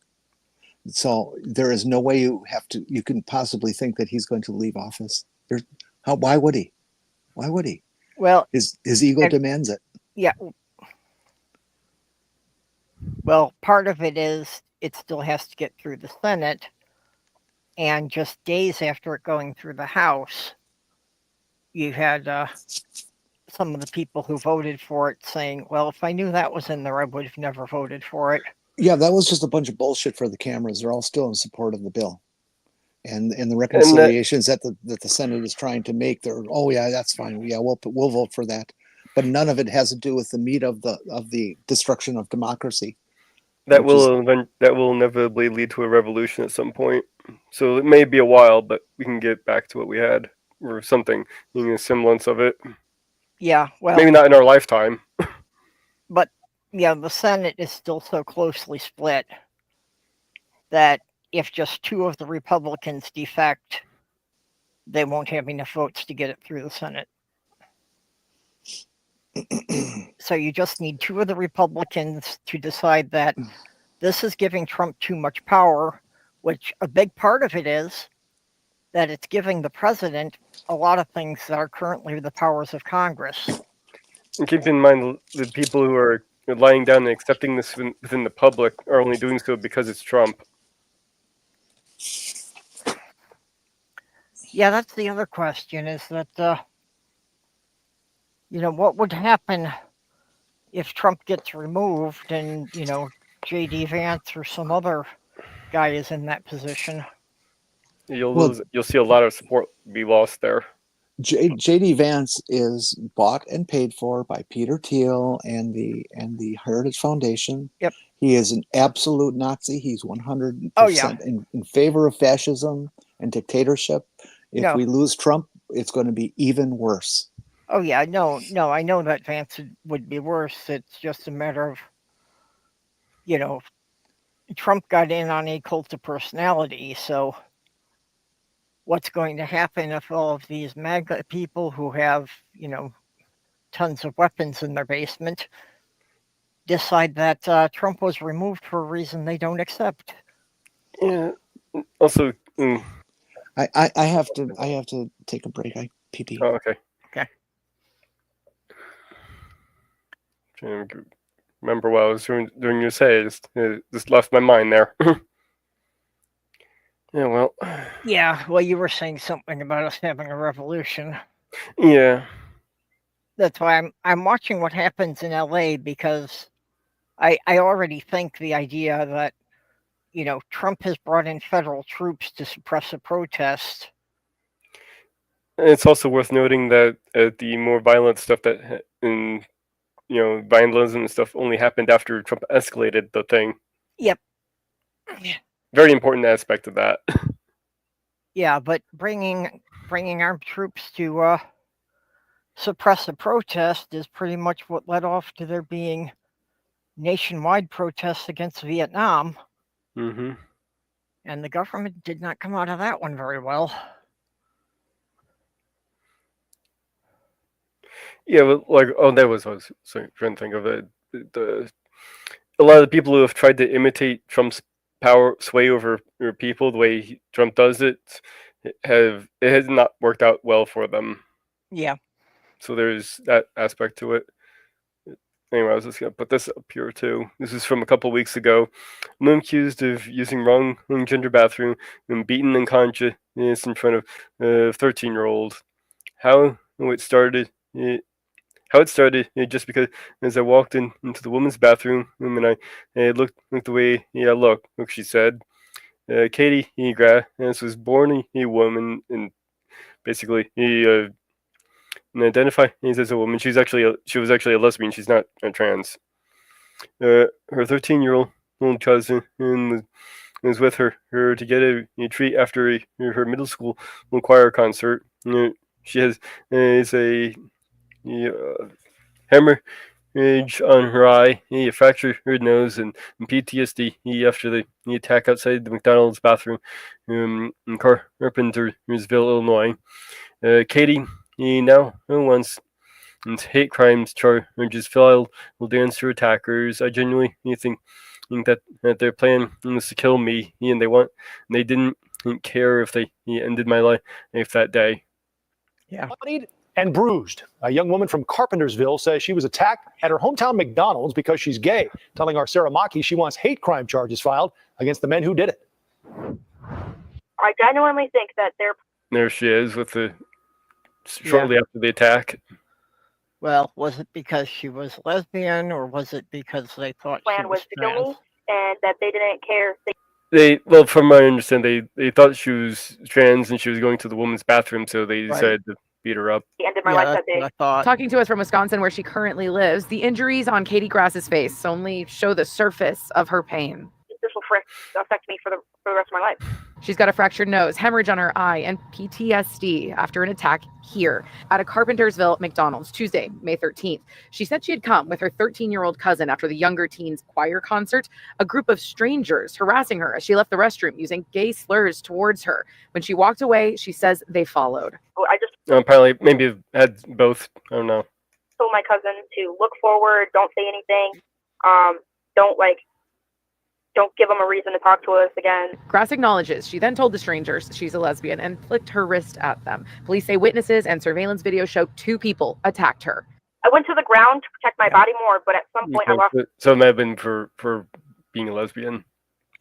So there is no way you can possibly think that he's going to leave office. Why would he? Why would he? Well, his ego demands it. Yeah. Well, part of it is it still has to get through the Senate, and just days after it going through the House, you had some of the people who voted for it saying, well, if I knew that was in there, I would have never voted for it. Yeah, that was just a bunch of bullshit for the cameras. They're all still in support of the bill. And the reconciliations that the Senate is trying to make, yeah, that's fine. Yeah, we'll vote for that. But none of it has to do with the meat of the destruction of democracy. That will inevitably lead to a revolution at some point. So it may be a while, but we can get back to what we had, or something in a semblance of it. Yeah, well, maybe not in our lifetime. But the Senate is still so closely split that if just two of the Republicans defect, they won't have enough votes to get it through the Senate. So you just need two of the Republicans to decide that this is giving Trump too much power, which a big part of it is that it's giving the president a lot of things that are currently the powers of Congress. And keep in mind, the people who are lying down and accepting this within the public are only doing so because it's Trump. Yeah, that's the other question, is that, what would happen if Trump gets removed and, J.D. Vance or some other guy is in that position? You'll see a lot of support be lost there. J.D. Vance is bought and paid for by Peter Thiel and the Heritage Foundation. Yep. He is an absolute Nazi. He's 100% in favor of fascism and dictatorship. If we lose Trump, it's going to be even worse. Oh, yeah. No, I know that Vance would be worse. It's just a matter of, Trump got in on a cult of personality. So what's going to happen if all of these MAGA people who have, tons of weapons in their basement decide that Trump was removed for a reason they don't accept. Yeah. Also, I have to take a break. I pee. oh, okay. Okay. Trying to remember what I was doing your say. Just left my mind there. Yeah, well. Yeah, well, you were saying something about us having a revolution. Yeah. That's why I'm watching what happens in LA, because I already think the idea that, Trump has brought in federal troops to suppress a protest. It's also worth noting that the more violent stuff vandalism and stuff only happened after Trump escalated the thing. Yep. Very important aspect of that. Yeah, but bringing armed troops to suppress a protest is pretty much what led off to there being nationwide protests against Vietnam. Mm-hmm. And the government did not come out of that one very well. Yeah, but that was what I was trying to think of it. A lot of the people who have tried to imitate Trump's sway over people the way Trump does it has not worked out well for them. Yeah. So there's that aspect to it. Anyway, I was just gonna put this up here too. This is from a couple weeks ago. A woman accused of using wrong gender bathroom and beaten unconscious in front of a 13-year-old. How it started just because as I walked into the women's bathroom and I looked the way I look, she said. Katie Grass was born a woman, and basically he identified as a woman. She was actually a lesbian. She's not trans. Her 13-year-old cousin was with her to get a treat after her middle school choir concert. She has is a hemorrhage on her eye, a fractured her nose, and PTSD after the attack outside the McDonald's bathroom in Carpentersville, Illinois. Katie now wants hate crimes charges filed against her attackers. I genuinely think that their plan was to kill me, and they didn't care if they ended my life that day. Yeah. And bruised. A young woman from Carpentersville says she was attacked at her hometown McDonald's because she's gay, telling our Sarah Maki she wants hate crime charges filed against the men who did it. I genuinely think that There she is with shortly after the attack. Well, was it because she was lesbian, or was it because they thought plan she was was to kill trans? me and that they didn't care. From my understanding, they thought she was trans and she was going to the women's bathroom, so they decided to beat her up. They ended my Yeah, life that's that day. what I thought. Talking to us from Wisconsin, where she currently lives, the injuries on Katie Grass's face only show the surface of her pain. This will affect me for the rest of my life. She's got a fractured nose, hemorrhage on her eye, and PTSD after an attack here at a Carpentersville McDonald's Tuesday, May 13th. She said she had come with her 13-year-old cousin after the younger teen's choir concert, a group of strangers harassing her as she left the restroom using gay slurs towards her. When she walked away, she says they followed. I just Apparently, maybe had both. I don't know. told my cousin to look forward, don't say anything, don't give them a reason to talk to us again. Grass acknowledges she then told the strangers she's a lesbian and flicked her wrist at them. Police say witnesses and surveillance video show 2 people attacked her. I went to the ground to protect my body more, but at some point I lost So it might have been for being a lesbian.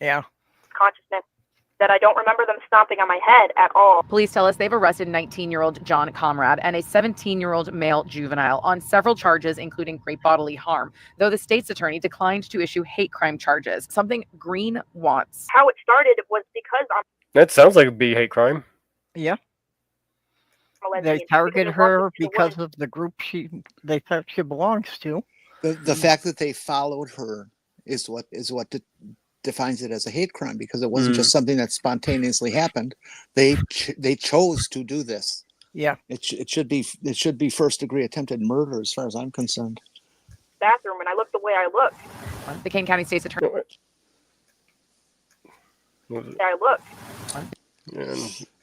Yeah. consciousness that I don't remember them stomping on my head at all. Police tell us they've arrested 19-year-old John Comrade and a 17-year-old male juvenile on several charges, including great bodily harm, though the state's attorney declined to issue hate crime charges, something Green wants. How it started was because I'm That sounds like it'd be hate crime. Yeah. a lesbian. They target Because her it wasn't because of the group they thought she belongs to. The fact that they followed her is what defines it as a hate crime, because it wasn't just something that spontaneously happened. They chose to do this. Yeah. It should be first degree attempted murder as far as I'm concerned. bathroom and I looked the way I looked. The Kane County State's attorney. I looked. Yeah.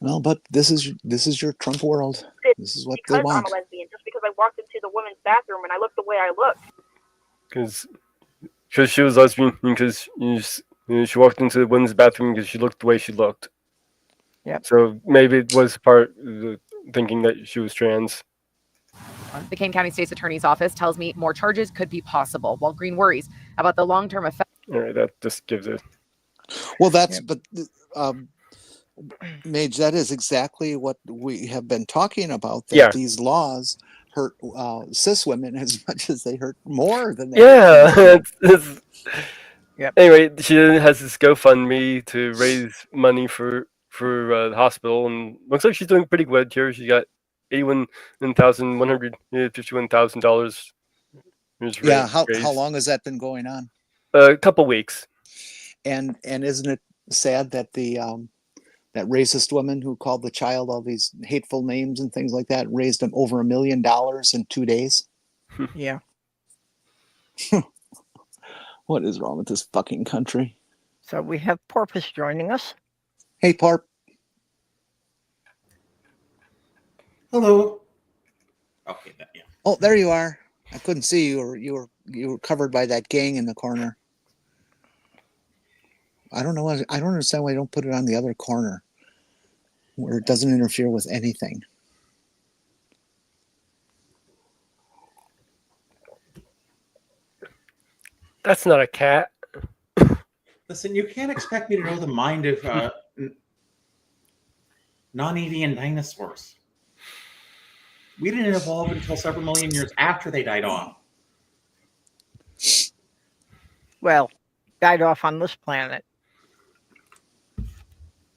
Well, but this is your Trump world. This is what they Because I'm want. a lesbian, just because I walked into the women's bathroom and I looked the way I looked. Because because she was lesbian, because she walked into the women's bathroom because she looked the way she looked. Yep. So maybe it was part of the thinking that she was trans. The Kane County State's Attorney's Office tells me more charges could be possible, while Green worries about the long-term effect. All right, that just gives it. Well, that's but Mage, that is exactly what we have been talking about. That these laws hurt cis women as much as they hurt more than they hurt. Yep. Anyway, she has this GoFundMe to raise money for the hospital, and looks like she's doing pretty good here. She got $81,151,000. Yeah, how long has that been going on? A couple weeks. And isn't it sad that the that racist woman who called the child all these hateful names and things like that raised him over $1 million in 2 days? Yeah. What is wrong with this fucking country? So we have Porpoise joining us. Hey, Porp. Hello. Okay. Yeah. Oh, there you are. I couldn't see you. You were covered by that gang in the corner. I don't know. I don't understand why you don't put it on the other corner where it doesn't interfere with anything. That's not a cat. Listen, you can't expect me to know the mind of non-avian dinosaurs. We didn't evolve until several million years after they died off. Well, died off on this planet.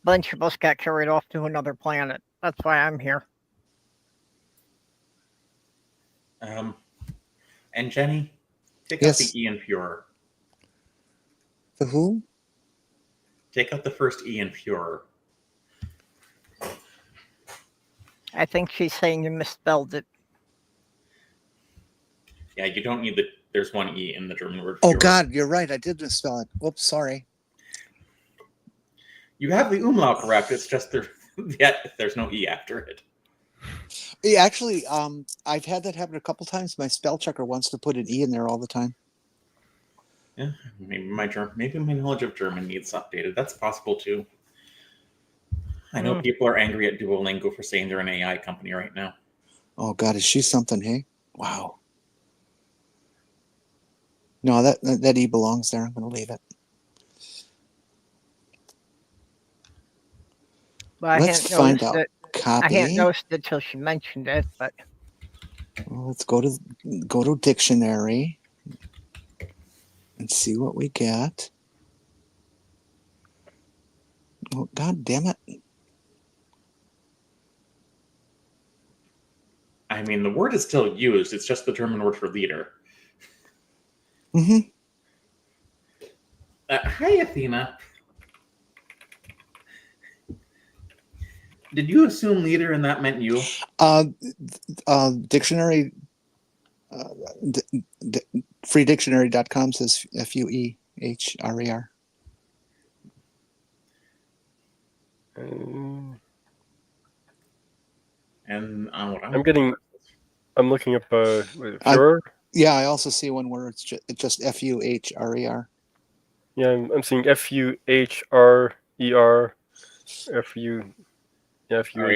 Bunch of us got carried off to another planet. That's why I'm here. And Jenny, take Yes. out the E in Pure. The who? Take out the first E in Pure. I think she's saying you misspelled it. Yeah, you don't need there's one E in the German word. Oh Pure. God, you're right. I did misspell it. Oops, sorry. You have the umlaut correct. It's just there's no E after it. Yeah, actually, I've had that happen a couple times. My spell checker wants to put an E in there all the time. Yeah, maybe my knowledge of German needs updated. That's possible too. I know people are angry at Duolingo for saying they're an AI company right now. Oh God, is she something? Hey, wow. No, that E belongs there. I'm going to leave it. Well, Let's find out. Copy. I hadn't noticed it till she mentioned it, but Well, let's go to dictionary and see what we get. Oh, God damn it. I mean, the word is still used. It's just the German word for leader. Mm-hmm. Hi, Athena. Did you assume leader and that meant you? Dictionary, freedictionary.com says FUEHRER. And I'm looking up Führer. Yeah, I also see one where it's just FUHRER. Yeah, I'm seeing FUHRER.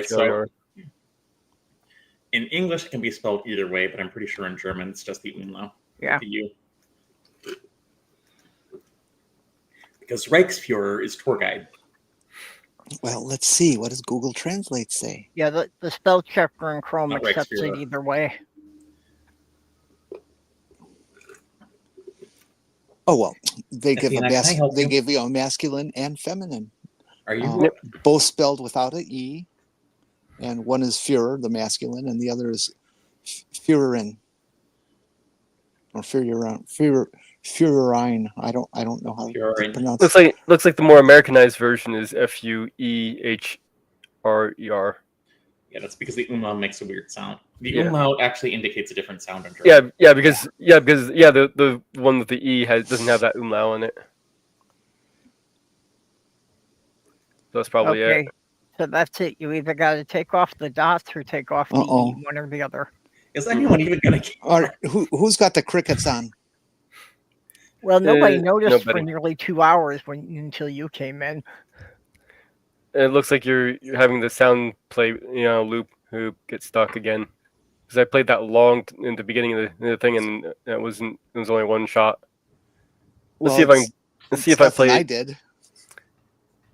So in English, it can be spelled either way, but I'm pretty sure in German it's just the umlaut. Yeah. The U. Because Reichsführer is tour guide. Well, let's see. What does Google Translate say? yeah, the spell checker in Chrome Not accepts Reichsführer. it either way. Oh well, they give Athena, can I help they you? give you a masculine and feminine, Are you? both spelled without an E, and one is Führer, the masculine, and the other is Führerin or Führerin. I don't know how to Führerin. pronounce. Looks like the more Americanized version is FUEHRER. Yeah, that's because the umlaut makes a weird sound. The Yeah. umlaut actually indicates a different sound in German. Because the one with the E doesn't have that umlaut in it. That's probably Okay, it. so that's it. You either got to take off the dots or take off the Uh-oh. E, one or the other. Is anyone even going to All right, who's got the crickets on? Well, nobody noticed for nobody. nearly 2 hours until you came in. It looks like you're having the sound play, loop get stuck again. Because I played that long in the beginning of the thing, and it was only one shot. Let's see if I can. Let's see if I nothing play. I did.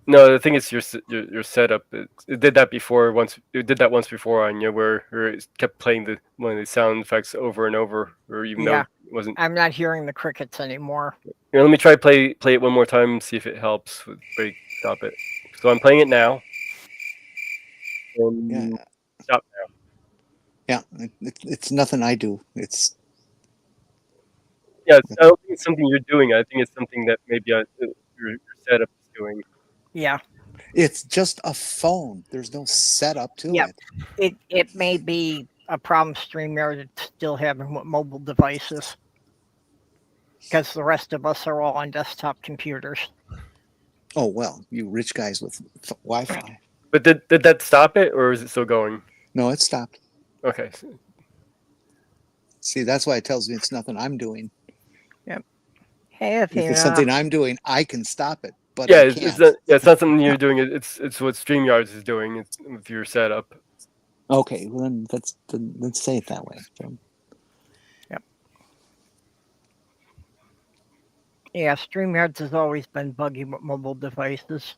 No, the thing is your setup. It did that before once. It did that once before on you, where it kept playing one of the sound effects over and over, or even though Yeah. it wasn't. I'm not hearing the crickets anymore. Let me try play it one more time and see if it helps with break stop it. So I'm playing it now. Yeah. Stop now. Yeah, it's nothing I do. It's Yeah, I don't think it's something you're doing. I think it's something that maybe your setup is doing. Yeah. it's just a phone. There's no setup to Yep. it. It may be a problem StreamYard is still having with mobile devices. Because the rest of us are all on desktop computers. Oh well, you rich guys with Wi-Fi. But did that stop it, or is it still going? No, it stopped. Okay. See, that's why it tells me it's nothing I'm doing. Hey, If it's something I'm doing, I can stop it. But Yeah, I it's can't. not. Yeah, it's not something you're doing. It's what StreamYards is doing. It's with your setup. Okay, well then let's say it that way. So, Yeah, StreamYards has always been buggy with mobile devices.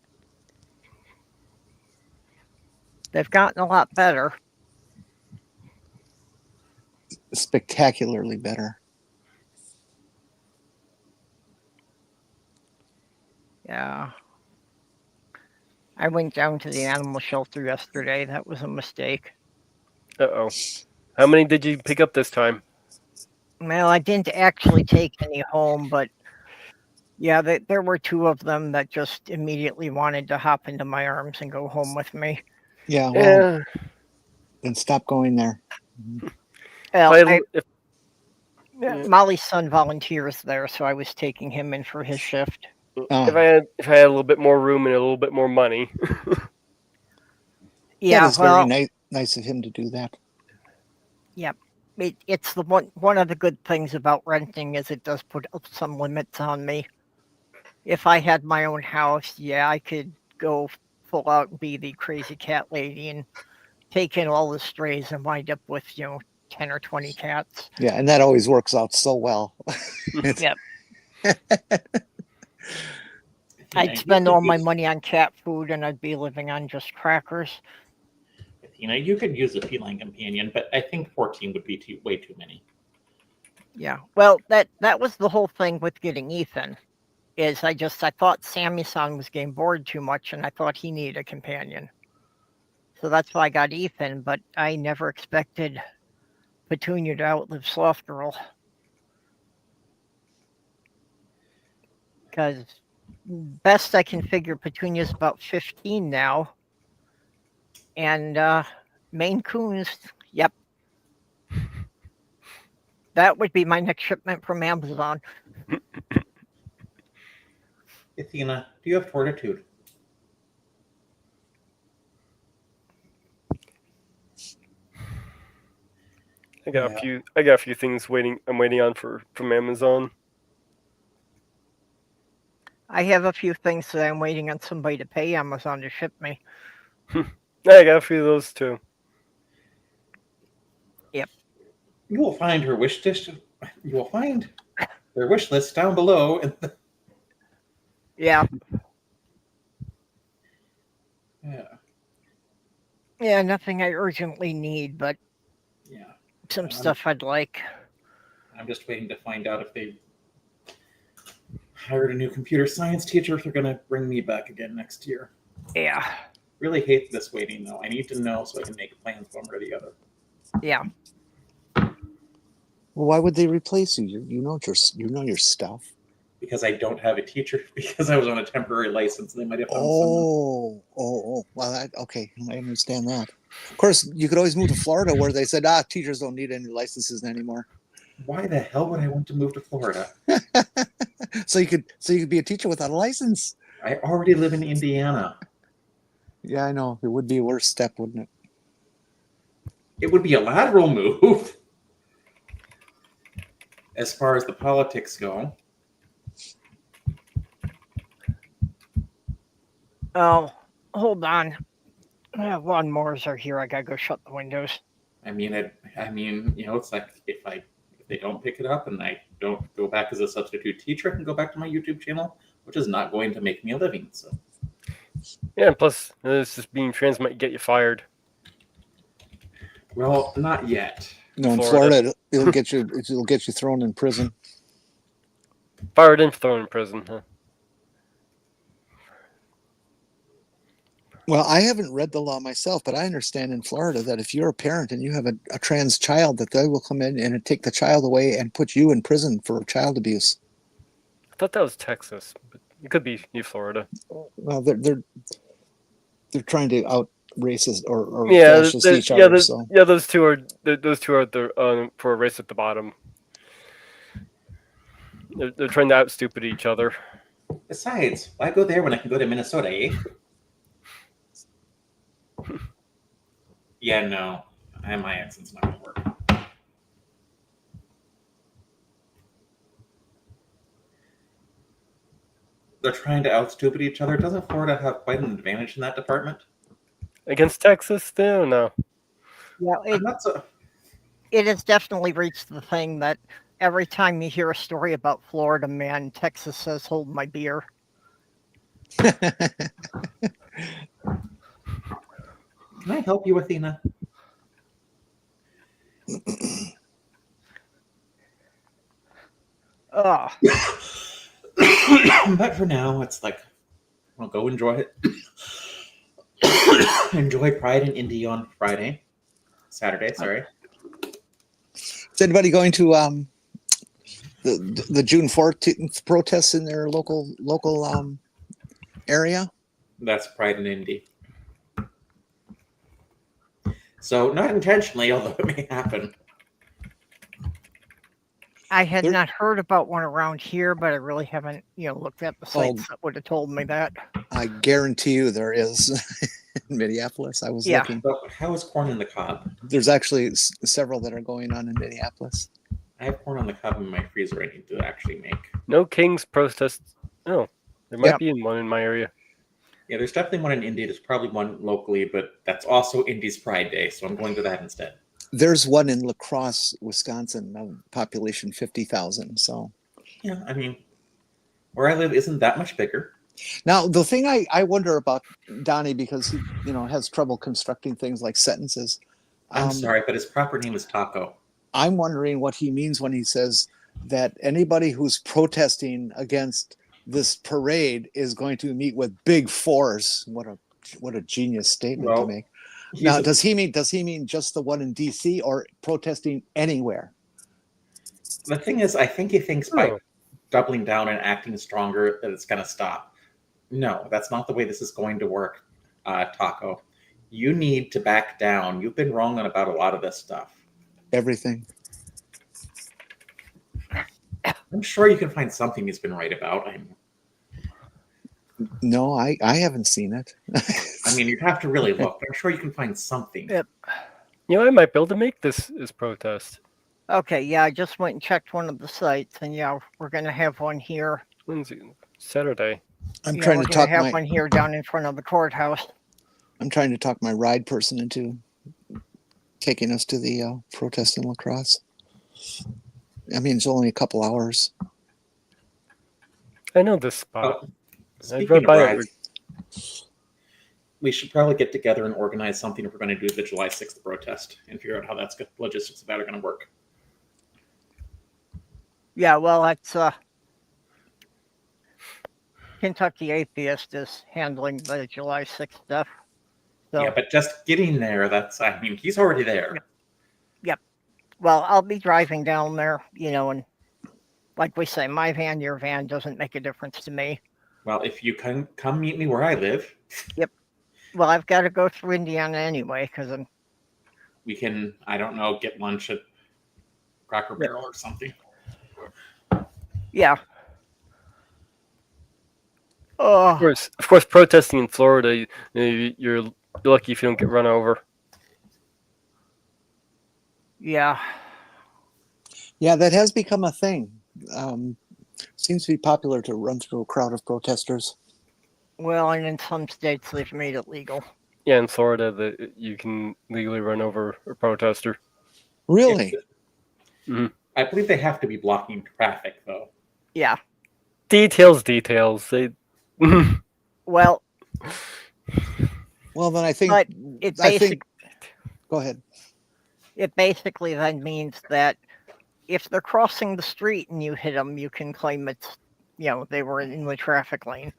They've gotten a lot better. spectacularly better. Yeah. I went down to the animal shelter yesterday. That was a mistake. Uh-oh. How many did you pick up this time? Well, I didn't actually take any home, but yeah, there were 2 of them that just immediately wanted to hop into my arms and go home with me. Yeah, well, Yeah. then stop going there. Well, If Molly's son volunteers there, so I was taking him in for his shift. Oh, I had a little bit more room and a little bit more money. Yeah, that's well, very nice of him to do that. it's the one of the good things about renting is it does put up some limits on me. If I had my own house, yeah, I could go full out and be the crazy cat lady and take in all the strays and wind up with 10 or 20 cats. Yeah, and that always works out so well. Yep. I'd spend all my money on cat food and I'd be living on just crackers. You could use a feline companion, but I think 14 would be way too many. Yeah. Well, that was the whole thing with getting Ethan. Is I thought Sammy-san was getting bored too much and I thought he needed a companion. So that's why I got Ethan, but I never expected Petunia to outlive Sloth Girl. Because best I can figure, Petunia's about 15 now. And Maine Coons, yep. That would be my next shipment from Amazon. Athena, do you have fortitude? I got a few things waiting. I'm waiting on from Amazon. I have a few things that I'm waiting on somebody to pay Amazon to ship me. I got a few of those too. Yep. You will find her wish list. You will find their wish list down below. Yeah. Yeah. Yeah, nothing I urgently need, but Yeah. some stuff I'd like. I'm just waiting to find out if they hired a new computer science teacher, if they're going to bring me back again next year. Yeah. Really hate this waiting, though. I need to know so I can make plans one way or the other. Yeah. Well, why would they replace you? You know your stuff. Because I don't have a teacher, because I was on a temporary license, they might have found someone. Oh. Well, okay, I understand that. Of course, you could always move to Florida, where they said, teachers don't need any licenses anymore. Why the hell would I want to move to Florida? so you could be a teacher without a license. I already live in Indiana. Yeah, I know. It would be a worse step, wouldn't it? It would be a lateral move. As far as the politics go. Oh, hold on. Lawnmowers are here. I gotta go shut the windows. I mean, it's like if they don't pick it up and I don't go back as a substitute teacher, I can go back to my YouTube channel, which is not going to make me a living. So Yeah, and plus, this just being trans might get you fired. well, not yet. No, in Florida. Florida, it'll get you thrown in prison. Fired and thrown in prison, huh? Well, I haven't read the law myself, but I understand in Florida that if you're a parent and you have a trans child, that they will come in and take the child away and put you in prison for child abuse. I thought that was Texas, but it could be New Florida. Well, they're trying to out racist or Yeah, fascist each other. So those two are the for a race at the bottom. They're trying to out stupid each other. Besides, why go there when I can go to Minnesota, eh? Yeah, no. My accent's not going to work. They're trying to out-stupid each other. Doesn't Florida have quite an advantage in that department? Against Texas, though? No. Yeah, I'm not so... it has definitely reached the thing that every time you hear a story about Florida man, Texas says, "Hold my beer." Can I help you, Athena? Oh, But for now, it's like, I'll go enjoy it. Enjoy Pride and Indy on Saturday, sorry. is anybody going to the June 14th protests in their local area? That's Pride and Indy. So not intentionally, although it may happen. I had not heard about one around here, but I really haven't, looked at the sites that would have told me that. I guarantee you there is in Minneapolis. I was looking. So how is corn in the cob? There's actually several that are going on in Minneapolis. I have corn on the cob in my freezer I need to actually make. No King's protests. Oh, there might be one in my area. Yeah, there's definitely one in Indy. There's probably one locally, but that's also Indy's Pride Day, so I'm going to that instead. There's one in La Crosse, Wisconsin, population 50,000. So, yeah, I mean, where I live isn't that much bigger. Now, the thing I wonder about Donnie, because he has trouble constructing things like sentences. I'm sorry, but his proper name is Taco. I'm wondering what he means when he says that anybody who's protesting against this parade is going to meet with big force. What a genius statement to make. Now, does he mean just the one in DC or protesting anywhere? The thing is, I think he thinks by doubling down and acting stronger that it's going to stop. No, that's not the way this is going to work, Taco. You need to back down. You've been wrong on about a lot of this stuff. Everything. I'm sure you can find something he's been right about. No, I haven't seen it. I mean, you'd have to really look, but I'm sure you can find something. Yep. I might be able to make this protest. Okay, yeah, I just went and checked one of the sites, and we're going to have one here. Wednesday, Saturday. I'm trying to talk have one here down in front of the courthouse. I'm trying to talk my ride person into taking us to the protest in La Crosse. I mean, it's only a couple hours. I know this spot. Speaking of rides, we should probably get together and organize something if we're going to do the July 6th protest and figure out how logistics of that are going to work. Yeah, well, that's Kentucky Atheist is handling the July 6th stuff. So, yeah, but just getting there, he's already there. Yep. Well, I'll be driving down there, and like we say, my van, your van doesn't make a difference to me. Well, if you can come meet me where I live. Yep. Well, I've got to go through Indiana anyway, because we can, I don't know, get lunch at Cracker Barrel or something. Yeah. Of course, protesting in Florida, you're lucky if you don't get run over. Yeah. Yeah, that has become a thing. Seems to be popular to run through a crowd of protesters. Well, and in some states they've made it legal. Yeah, in Florida, that you can legally run over a protester. Really? I believe they have to be blocking traffic, though. Yeah. Details. They. Well, Well, then I think. but it I basically think. Go ahead. it basically then means that if they're crossing the street and you hit them, you can claim it's they were in the traffic lane.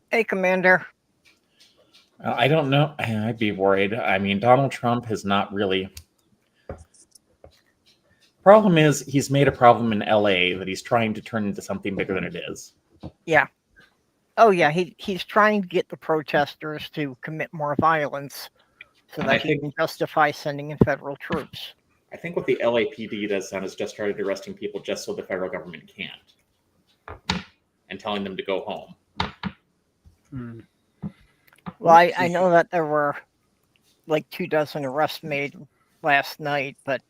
Hey, Commander. I don't know. I'd be worried. I mean, Donald Trump has not really. Problem is, he's made a problem in LA that he's trying to turn into something bigger than it is. Yeah. Oh, yeah. He's trying to get the protesters to commit more violence so that he can justify sending in federal troops. I think what the LAPD does then is just started arresting people just so the federal government can't, and telling them to go home. Well, I know that there were like 24 arrests made last night, but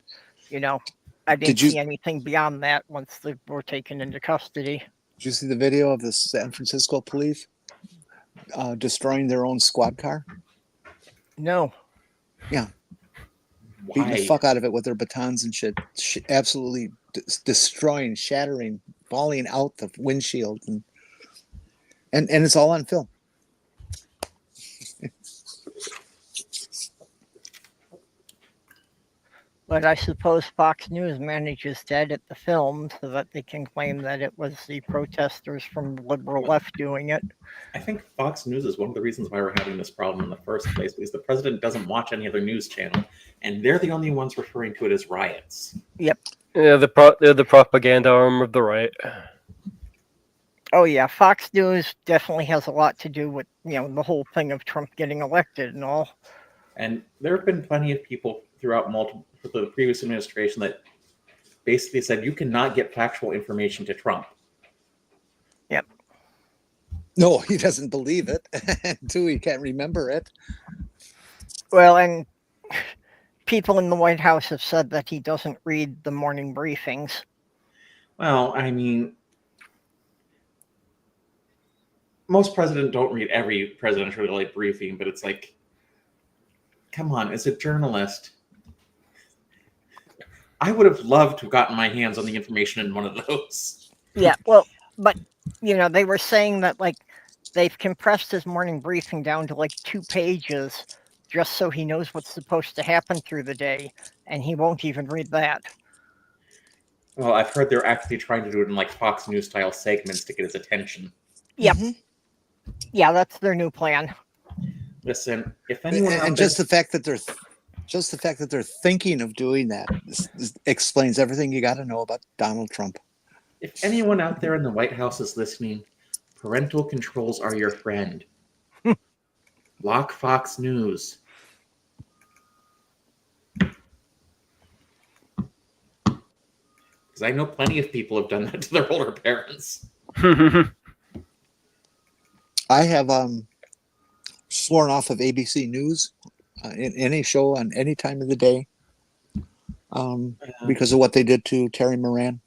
I didn't see anything beyond that once they were taken into custody. Did you see the video of the San Francisco police destroying their own squad car? No. Yeah. Beating the fuck out of it with their batons and shit. Absolutely destroying, shattering, falling out the windshield. And it's all on film. But I suppose Fox News manages to edit the film so that they can claim that it was the protesters from the liberal left doing it. I think Fox News is one of the reasons why we're having this problem in the first place, because the president doesn't watch any other news channel, and they're the only ones referring to it as riots. Yep. Yeah, they're the propaganda arm of the right. Oh yeah, Fox News definitely has a lot to do with the whole thing of Trump getting elected and all. And there have been plenty of people throughout the previous administration that basically said you cannot get factual information to Trump. Yep. No, he doesn't believe it. Too, he can't remember it. Well, and people in the White House have said that he doesn't read the morning briefings. Well, I mean, most presidents don't read every presidential briefing, but it's like, come on, as a journalist, I would have loved to have gotten my hands on the information in one of those. Yeah, well, but, they were saying that, they've compressed his morning briefing down to, 2 pages just so he knows what's supposed to happen through the day, and he won't even read that. Well, I've heard they're actually trying to do it in, Fox News-style segments to get his attention. Yep. Mm-hmm. Yeah, that's their new plan. Listen, if anyone and just the fact that they're thinking of doing that this explains everything you got to know about Donald Trump. If anyone out there in the White House is listening, parental controls are your friend. Block Fox News. Because I know plenty of people have done that to their older parents. I have sworn off of ABC News in any show on any time of the day because of what they did to Terry Moran.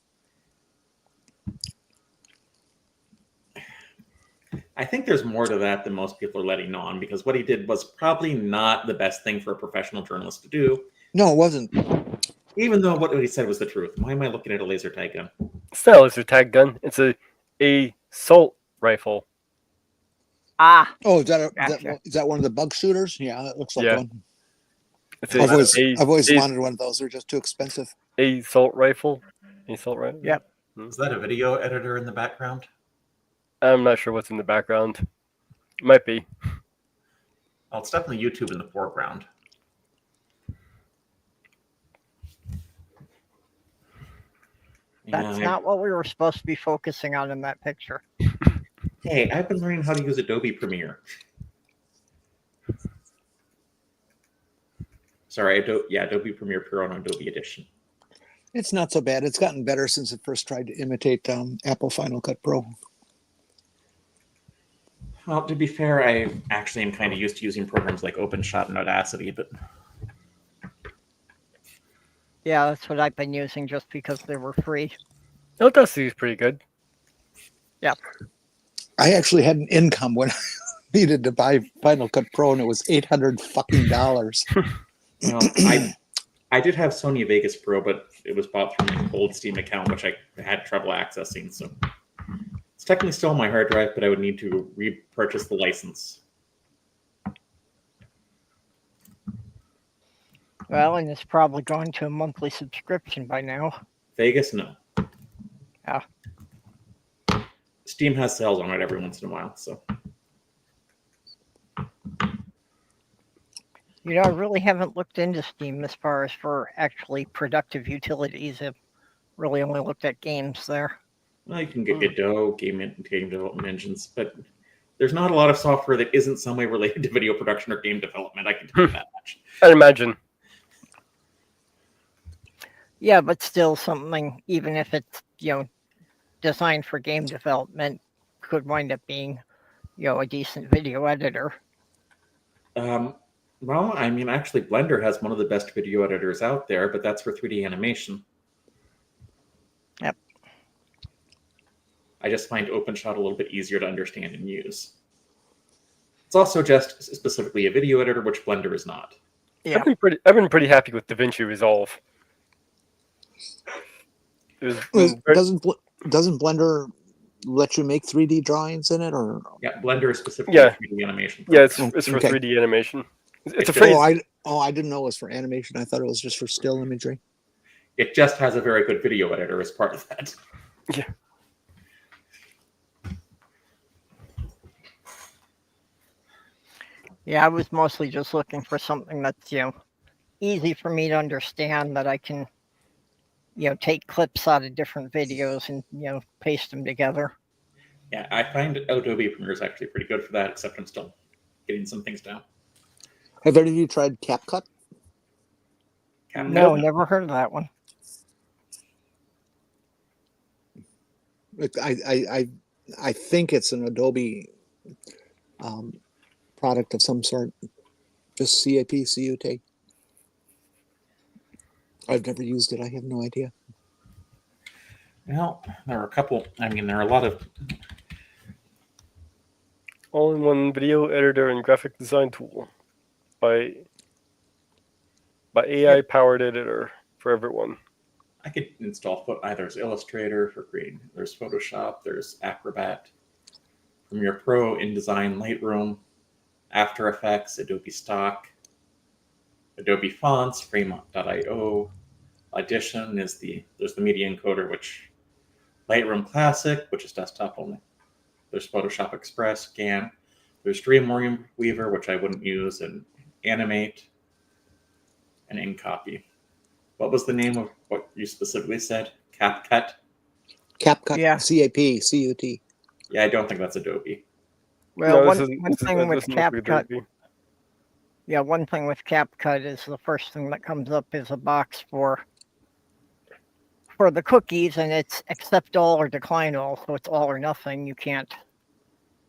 I think there's more to that than most people are letting on, because what he did was probably not the best thing for a professional journalist to do. No, it wasn't. Even though what he said was the truth. Why am I looking at a laser tag gun? It's not a laser tag gun. It's a assault rifle. Ah. Oh, is that one of the bug shooters? Yeah, that looks like one. I've always wanted one of those. They're just too expensive. Assault rifle. Assault rifle. Yep. Is that a video editor in the background? I'm not sure what's in the background. It might be. Oh, it's definitely YouTube in the foreground. That's not what we were supposed to be focusing on in that picture. Hey, I've been learning how to use Adobe Premiere. Sorry, Adobe Premiere Pro and Adobe Edition. It's not so bad. It's gotten better since it first tried to imitate Apple Final Cut Pro. Well, to be fair, I actually am kind of used to using programs like OpenShot and Audacity, but Yeah, that's what I've been using just because they were free. Audacity is pretty good. I actually had an income when I needed to buy Final Cut Pro, and it was $800 fucking dollars. well, I did have Sony Vegas Pro, but it was bought from an old Steam account, which I had trouble accessing. So it's technically still on my hard drive, but I would need to repurchase the license. Well, and it's probably going to a monthly subscription by now. Vegas, no. Yeah. Steam has sales on it every once in a while, so. You know, I really haven't looked into Steam as far as for actually productive utilities. I've really only looked at games there. Well, you can get Godot, game development engines, but there's not a lot of software that isn't some way related to video production or game development. I can tell you that much. I'd imagine. Yeah, but still something, even if it's, designed for game development, could wind up being, a decent video editor. Well, I mean, actually, Blender has one of the best video editors out there, but that's for 3D animation. Yep. I just find OpenShot a little bit easier to understand and use. It's also just specifically a video editor, which Blender is not. Yeah. I've been pretty happy with DaVinci Resolve. Doesn't Blender let you make 3D drawings in it, or? Yeah, Blender is specifically a 3D animation. Yeah, it's for Okay. 3D animation. It's a phrase. I didn't know it was for animation. I thought it was just for still imagery. It just has a very good video editor as part of that. Yeah. Yeah, I was mostly just looking for something that's, easy for me to understand, that I can, take clips out of different videos and, paste them together. Yeah, I find Adobe Premiere is actually pretty good for that, except I'm still getting some things down. Have any of you tried CapCut? No, never heard of that one. I think it's an Adobe product of some sort. Just CAT. I've never used it. I have no idea. Well, there are a couple. I mean, there are a lot of all-in-one video editor and graphic design tool by AI-powered editor for everyone. I could install there's Illustrator for creating. There's Photoshop. There's Acrobat, Premiere Pro, InDesign, Lightroom, After Effects, Adobe Stock, Adobe Fonts, Frame.io. Audition there's the media encoder, which Lightroom Classic, which is desktop only. There's Photoshop Express, Scan. There's Dreamweaver, which I wouldn't use, and Animate, and InCopy. What was the name of what you specifically said? CapCut? CapCut, Yeah. CAPCUT. Yeah, I don't think that's Adobe. Well, No, one this thing doesn't with look like CapCut, Adobe. yeah, one thing with CapCut is the first thing that comes up is a box for the cookies, and it's accept all or decline all, so it's all or nothing. You can't,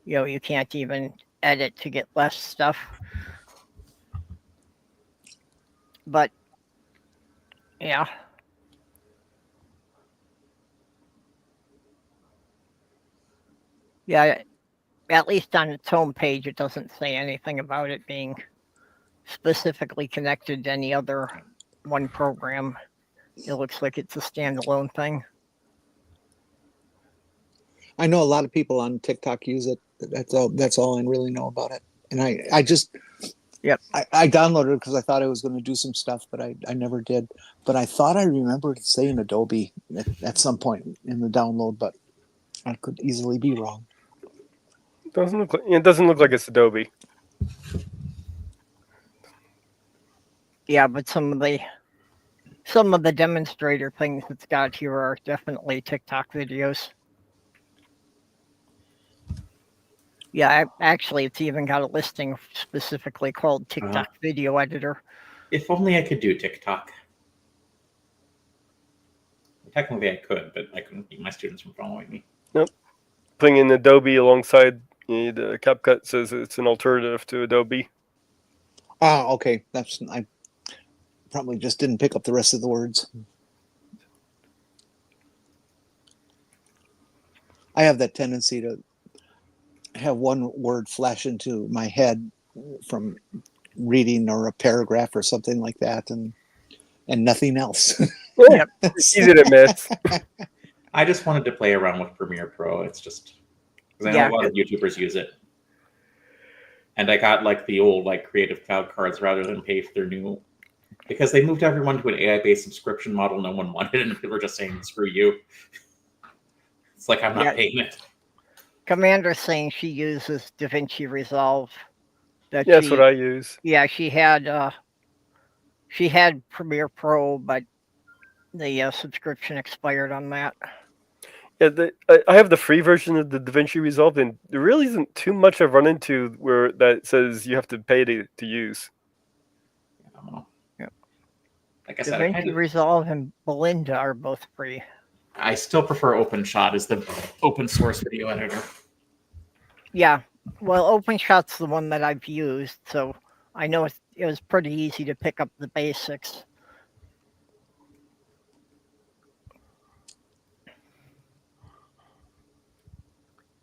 you can't even edit to get less stuff. But yeah. Yeah, at least on its homepage, it doesn't say anything about it being specifically connected to any other one program. It looks like it's a standalone thing. I know a lot of people on TikTok use it. That's all I really know about it. And I just I downloaded it because I thought I was going to do some stuff, but I never did. But I thought I remembered saying Adobe at some point in the download, but I could easily be wrong. It doesn't look like it's Adobe. Yeah, but some of the demonstrator things it's got here are definitely TikTok videos. Yeah, actually, it's even got a listing specifically called TikTok Video Editor. If only I could do TikTok. Technically, I could, but I couldn't keep my students from following me. Nope. Putting in Adobe alongside, The CapCut says it's an alternative to Adobe. Oh, okay. I probably just didn't pick up the rest of the words. I have that tendency to have one word flash into my head from reading or a paragraph or something like that, and nothing else. Yep. Easy to admit. I just wanted to play around with Premiere Pro. It's just because I know a lot of YouTubers use it, and I got like the old like Creative Cloud cards rather than pay for their new, because they moved everyone to an AI-based subscription model. No one wanted it, and people were just saying, "Screw you." It's like I'm not paying it. Commander's saying she uses DaVinci Resolve. That's what I use. Yeah, she had Premiere Pro, but the subscription expired on that. Yeah, I have the free version of the DaVinci Resolve, and there really isn't too much I've run into where that says you have to pay to use. I don't know. Yep. Like I said, DaVinci Resolve and Belinda are both free. I still prefer OpenShot as the open source video editor. Yeah, well, OpenShot's the one that I've used, so I know it was pretty easy to pick up the basics.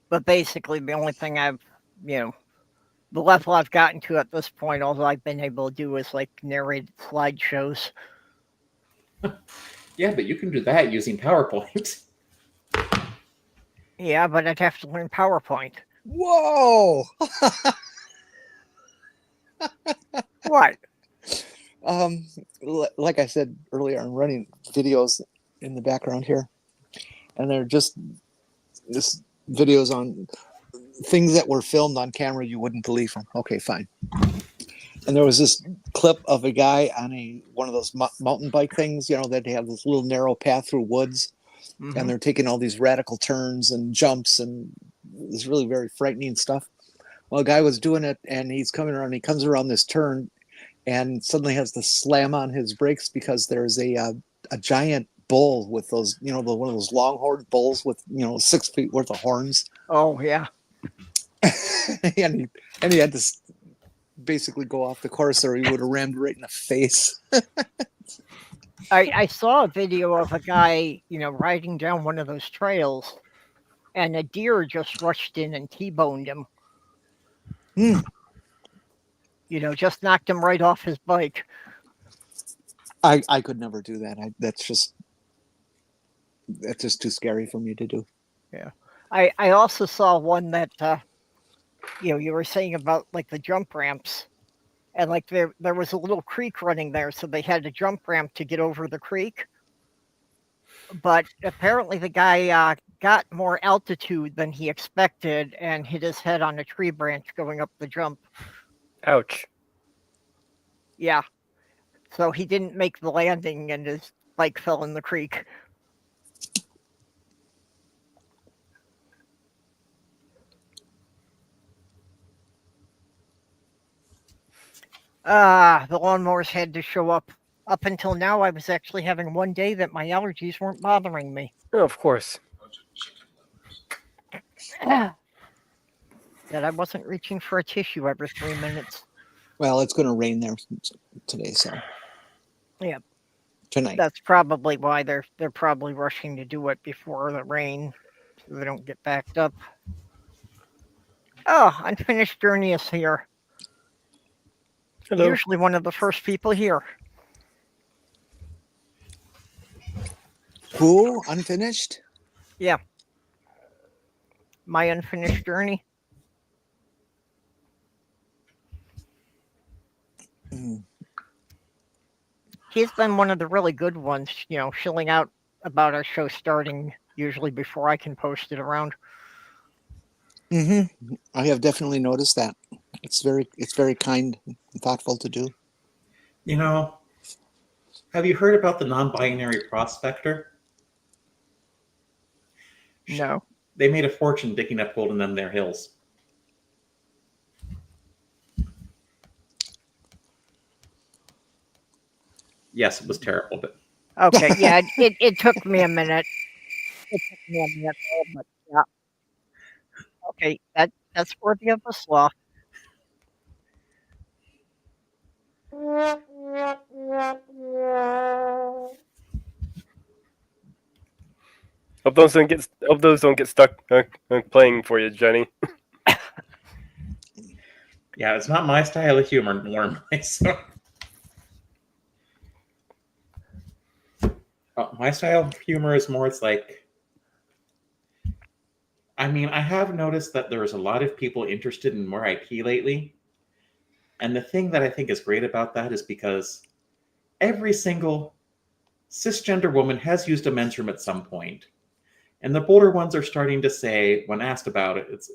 But basically, the only thing the level I've gotten to at this point, all I've been able to do is like narrate slideshows. Yeah, but you can do that using PowerPoint. Yeah, but I'd have to learn PowerPoint. Whoa! What? Like I said earlier, I'm running videos in the background here, and they're just videos on things that were filmed on camera you wouldn't believe them. Okay, fine. And there was this clip of a guy on one of those mountain bike things, that they have this little narrow path through woods, and they're taking all these radical turns and jumps, and it's really very frightening stuff. Well, a guy was doing it, and he's coming around. He comes around this turn, and suddenly has to slam on his brakes because there's a giant bull with those, one of those longhorn bulls with 6 feet worth of horns. Oh yeah. and he had to basically go off the course, or he would have rammed right in the face. I saw a video of a guy, riding down one of those trails, and a deer just rushed in and T-boned him. Just knocked him right off his bike. I could never do that. That's just too scary for me to do. Yeah. I also saw one that, you were saying about like the jump ramps, and like there was a little creek running there, so they had a jump ramp to get over the creek. But apparently the guy got more altitude than he expected and hit his head on a tree branch going up the jump. Ouch. Yeah. So he didn't make the landing and his bike fell in the creek. The lawnmowers had to show up. Up until now, I was actually having one day that my allergies weren't bothering me. Oh, of course. That I wasn't reaching for a tissue every 3 minutes. Well, it's going to rain there today, so. Yeah. Tonight. That's probably why they're probably rushing to do it before the rain, so they don't get backed up. Oh, Unfinished Journey is here. Hello. Usually one of the first people here. Who? Unfinished? Yeah. My Unfinished Journey. He's been one of the really good ones, shilling out about our show starting usually before I can post it around. I have definitely noticed that. It's very kind and thoughtful to do. Have you heard about the non-binary prospector? No. They made a fortune digging up gold in them there hills. Yes, it was terrible, but Okay, yeah, it took me a minute. But yeah. Okay, That's worthy of a sloth. Hope those don't get stuck playing for you, Jenny. Yeah, it's not my style of humor, Norm. So, my style of humor is more. It's like, I mean, I have noticed that there's a lot of people interested in more IP lately, and the thing that I think is great about that is because every single cisgender woman has used a men's room at some point. And the bolder ones are starting to say, when asked about it, it's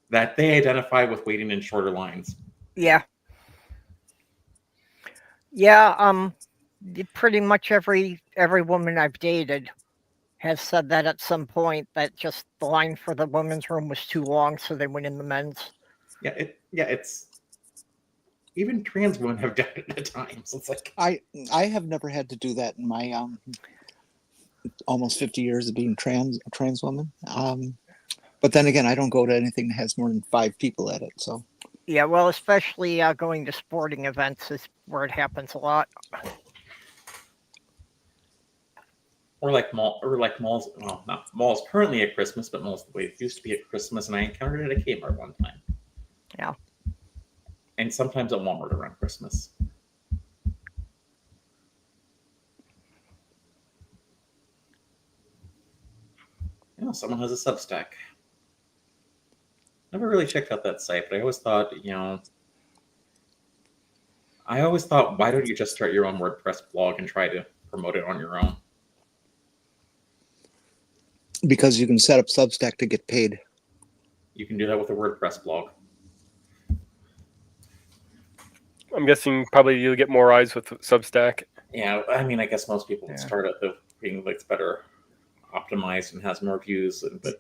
that they identify with waiting in shorter lines. Yeah. Yeah, pretty much every woman I've dated has said that at some point, that just the line for the women's room was too long, so they went in the men's. Yeah, it's even trans women have done it at times. It's like I have never had to do that in my almost 50 years of being a trans woman. But then again, I don't go to anything that has more than 5 people at it. So Yeah, well, especially going to sporting events is where it happens a lot. or like malls. Well, not malls currently at Christmas, but malls the way it used to be at Christmas. And I encountered it at Kmart one time. Yeah. And sometimes at Walmart around Christmas. You know, someone has a Substack. Never really checked out that site, but I always thought, why don't you just start your own WordPress blog and try to promote it on your own? because you can set up Substack to get paid. You can do that with a WordPress blog. I'm guessing probably you'll get more eyes with Substack. Yeah, I mean, I guess most people would start at the thing that's better optimized and has more views. But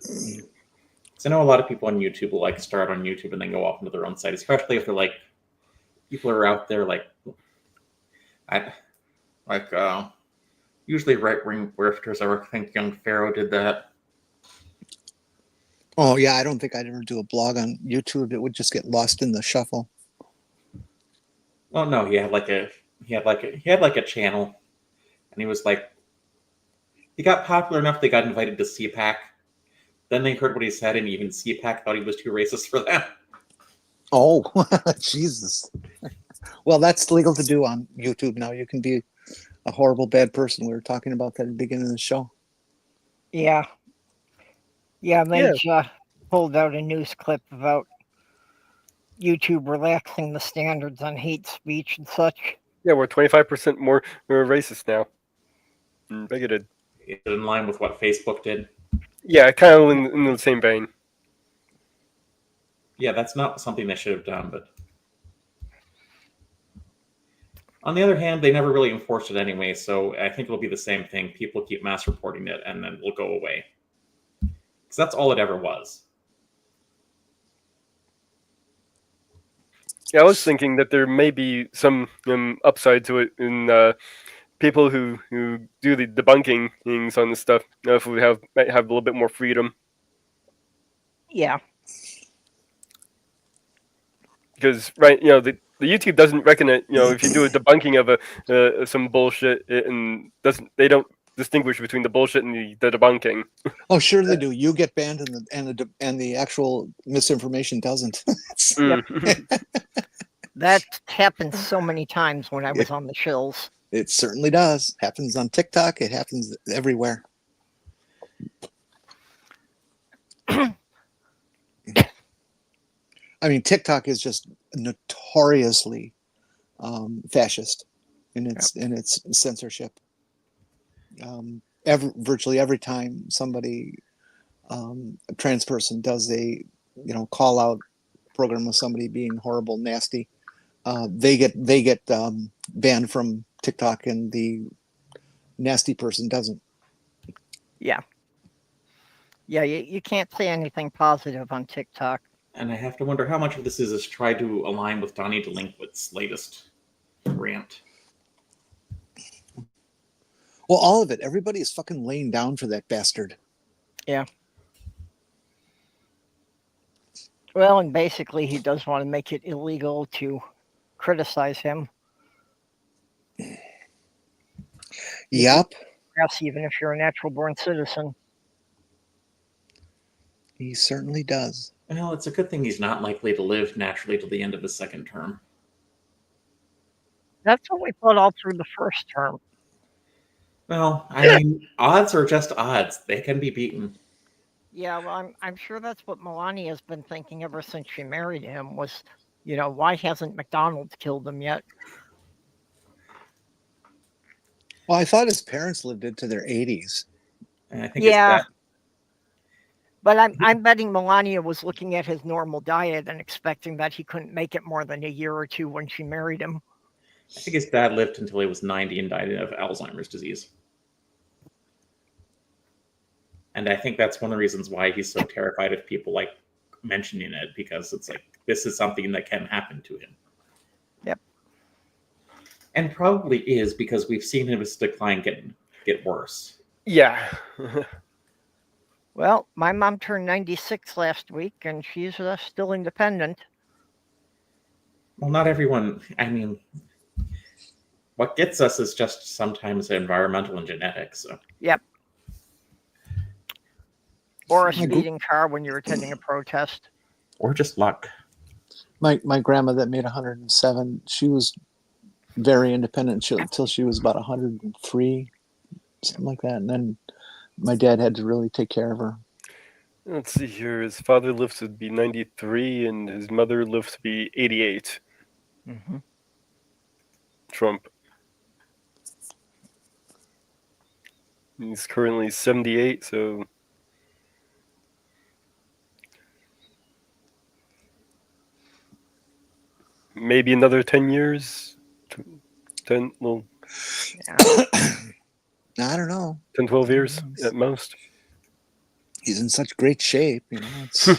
I know a lot of people on YouTube will like start on YouTube and then go off into their own site, especially if they're like people are out there usually right-wing grifters. I think Young Pharaoh did that. Oh yeah, I don't think I'd ever do a blog on YouTube. It would just get lost in the shuffle. Well, no, he had a channel, and he was like, he got popular enough they got invited to CPAC. Then they heard what he said, and even CPAC thought he was too racist for them. Oh, Jesus. Well, that's legal to do on YouTube now. You can be a horrible, bad person. We were talking about that at the beginning of the show. Yeah. Yeah, Mage pulled out a news clip about YouTube relaxing the standards on hate speech and such. Yeah, we're 25% more racist now. Bigoted. It's in line with what Facebook did. Yeah, kind of in the same vein. Yeah, that's not something they should have done, but on the other hand, they never really enforced it anyway, so I think it'll be the same thing. People keep mass reporting it, and then it'll go away. Because that's all it ever was. Yeah, I was thinking that there may be some upside to it in people who do the debunking things on this stuff. If we might have a little bit more freedom. Yeah. Because the YouTube doesn't reckon it. If you do a debunking of some bullshit, they don't distinguish between the bullshit and the debunking. Oh, sure they do. You get banned, and the actual misinformation doesn't. That happened so many times when I was on the shills. It certainly does. Happens on TikTok. It happens everywhere. I mean, TikTok is just notoriously fascist in its censorship. Virtually every time somebody, a trans person, does a call out program of somebody being horrible, nasty, they get banned from TikTok, and the nasty person doesn't. Yeah. Yeah, you can't say anything positive on TikTok. And I have to wonder how much of this is try to align with Donnie Delinquent's latest rant. Well, all of it. Everybody is fucking laying down for that bastard. Yeah. Well, and basically, he does want to make it illegal to criticize him. Yep. Yes, even if you're a natural-born citizen. He certainly does. Well, it's a good thing he's not likely to live naturally to the end of his second term. That's what we thought all through the first term. Well, I mean, odds are just odds. They can be beaten. Yeah, well, I'm sure that's what Melania has been thinking ever since she married him was, why hasn't McDonald's killed him yet? Well, I thought his parents lived into their 80s. And I think Yeah. it's that. But I'm betting Melania was looking at his normal diet and expecting that he couldn't make it more than a year or two when she married him. I think his dad lived until he was 90 and died of Alzheimer's disease. And I think that's one of the reasons why he's so terrified of people like mentioning it, because it's like this is something that can happen to him. Yep. And probably is because we've seen his decline get worse. Yeah. Well, my mom turned 96 last week, and she's still independent. Well, not everyone. I mean, what gets us is just sometimes environmental and genetics. So. Yep. Or a speeding car when you're attending a protest. Or just luck. My grandma that made 107, she was very independent until she was about 103, something like that. And then my dad had to really take care of her. Let's see here. His father lived to be 93, and his mother lived to be 88. Mm-hmm. Trump. He's currently 78, so... maybe another 10 years? 10, well... Yeah. I don't know. 10, 12 years at most. He's in such great shape, It's... What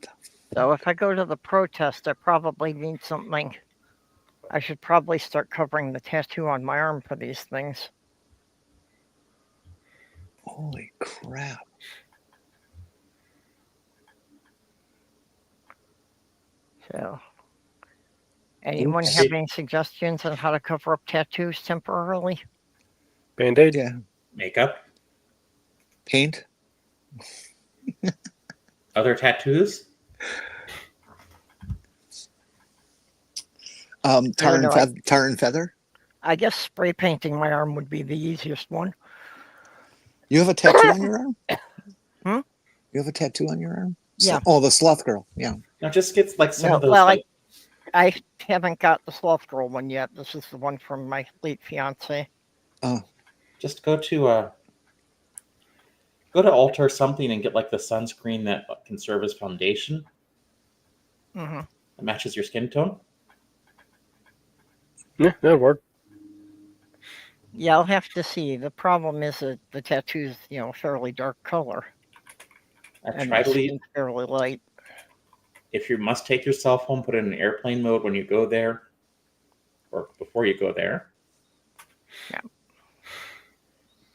the... So if I go to the protest, I probably need something. I should probably start covering the tattoo on my arm for these things. Holy crap. So, anyone have any suggestions on how to cover up tattoos temporarily? Band-Aid? Yeah. Makeup. Paint. Other tattoos. Tar and feather. I guess spray painting my arm would be the easiest one. You have a tattoo on your arm? Hmm? You have a tattoo on your arm? Yeah. Oh, the sloth girl. Yeah. Now just gets like some of those. Well, like, I haven't got the sloth girl one yet. This is the one from my late fiance. Oh. Just go to Alter something and get like the sunscreen that can serve as foundation. Mm-hmm. That matches your skin tone. Yeah, that'll work. Yeah, I'll have to see. The problem is that the tattoo's, fairly dark color. And Try to my leave. skin's fairly light. If you must take your cell phone, put it in airplane mode when you go there, or before you go there. Yeah.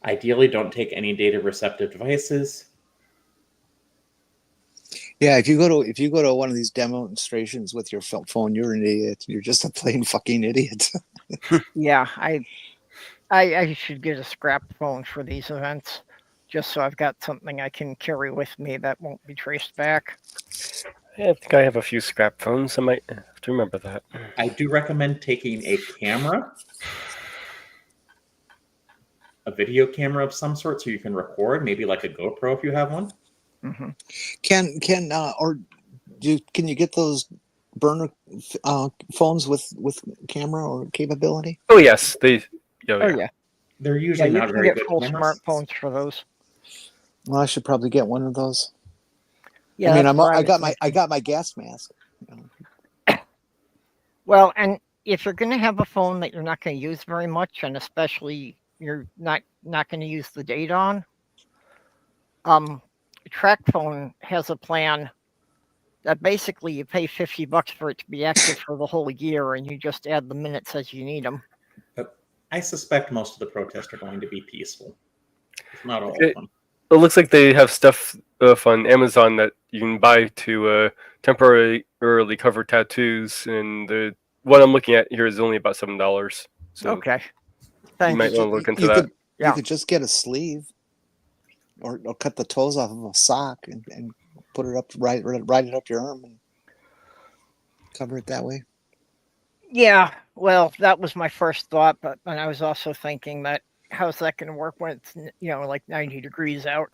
Ideally, don't take any data receptive devices. Yeah, if you go to one of these demonstrations with your phone, you're an idiot. You're just a plain fucking idiot. Yeah, I should get a scrap phone for these events, just so I've got something I can carry with me that won't be traced back. I think I have a few scrap phones. I might have to remember that. I do recommend taking a camera, a video camera of some sort, so you can record, maybe like a GoPro if you have one. Mm-hmm. Can you get those burner phones with camera or capability? Oh yes, they. Oh yeah, They're usually you not can very get good full cameras. smartphones for those. Well, I should probably get one of those. Yeah, I mean, that's what I got my gas mask. Well, and if you're going to have a phone that you're not going to use very much, and especially you're not going to use the data on, TrackPhone has a plan that basically you pay $50 for it to be active for the whole year, and you just add the minutes as you need them. But I suspect most of the protests are going to be peaceful. If not all Okay. of them. it looks like they have stuff on Amazon that you can buy to temporarily cover tattoos, and the what I'm looking at here is only about $7. So Okay. you Thanks. might want to look into you that. could Yeah. you could just get a sleeve, or cut the toes off of a sock and put it up right it up your arm and cover it that way. Yeah, well, that was my first thought, but and I was also thinking that how's that going to work when it's like 90 degrees out?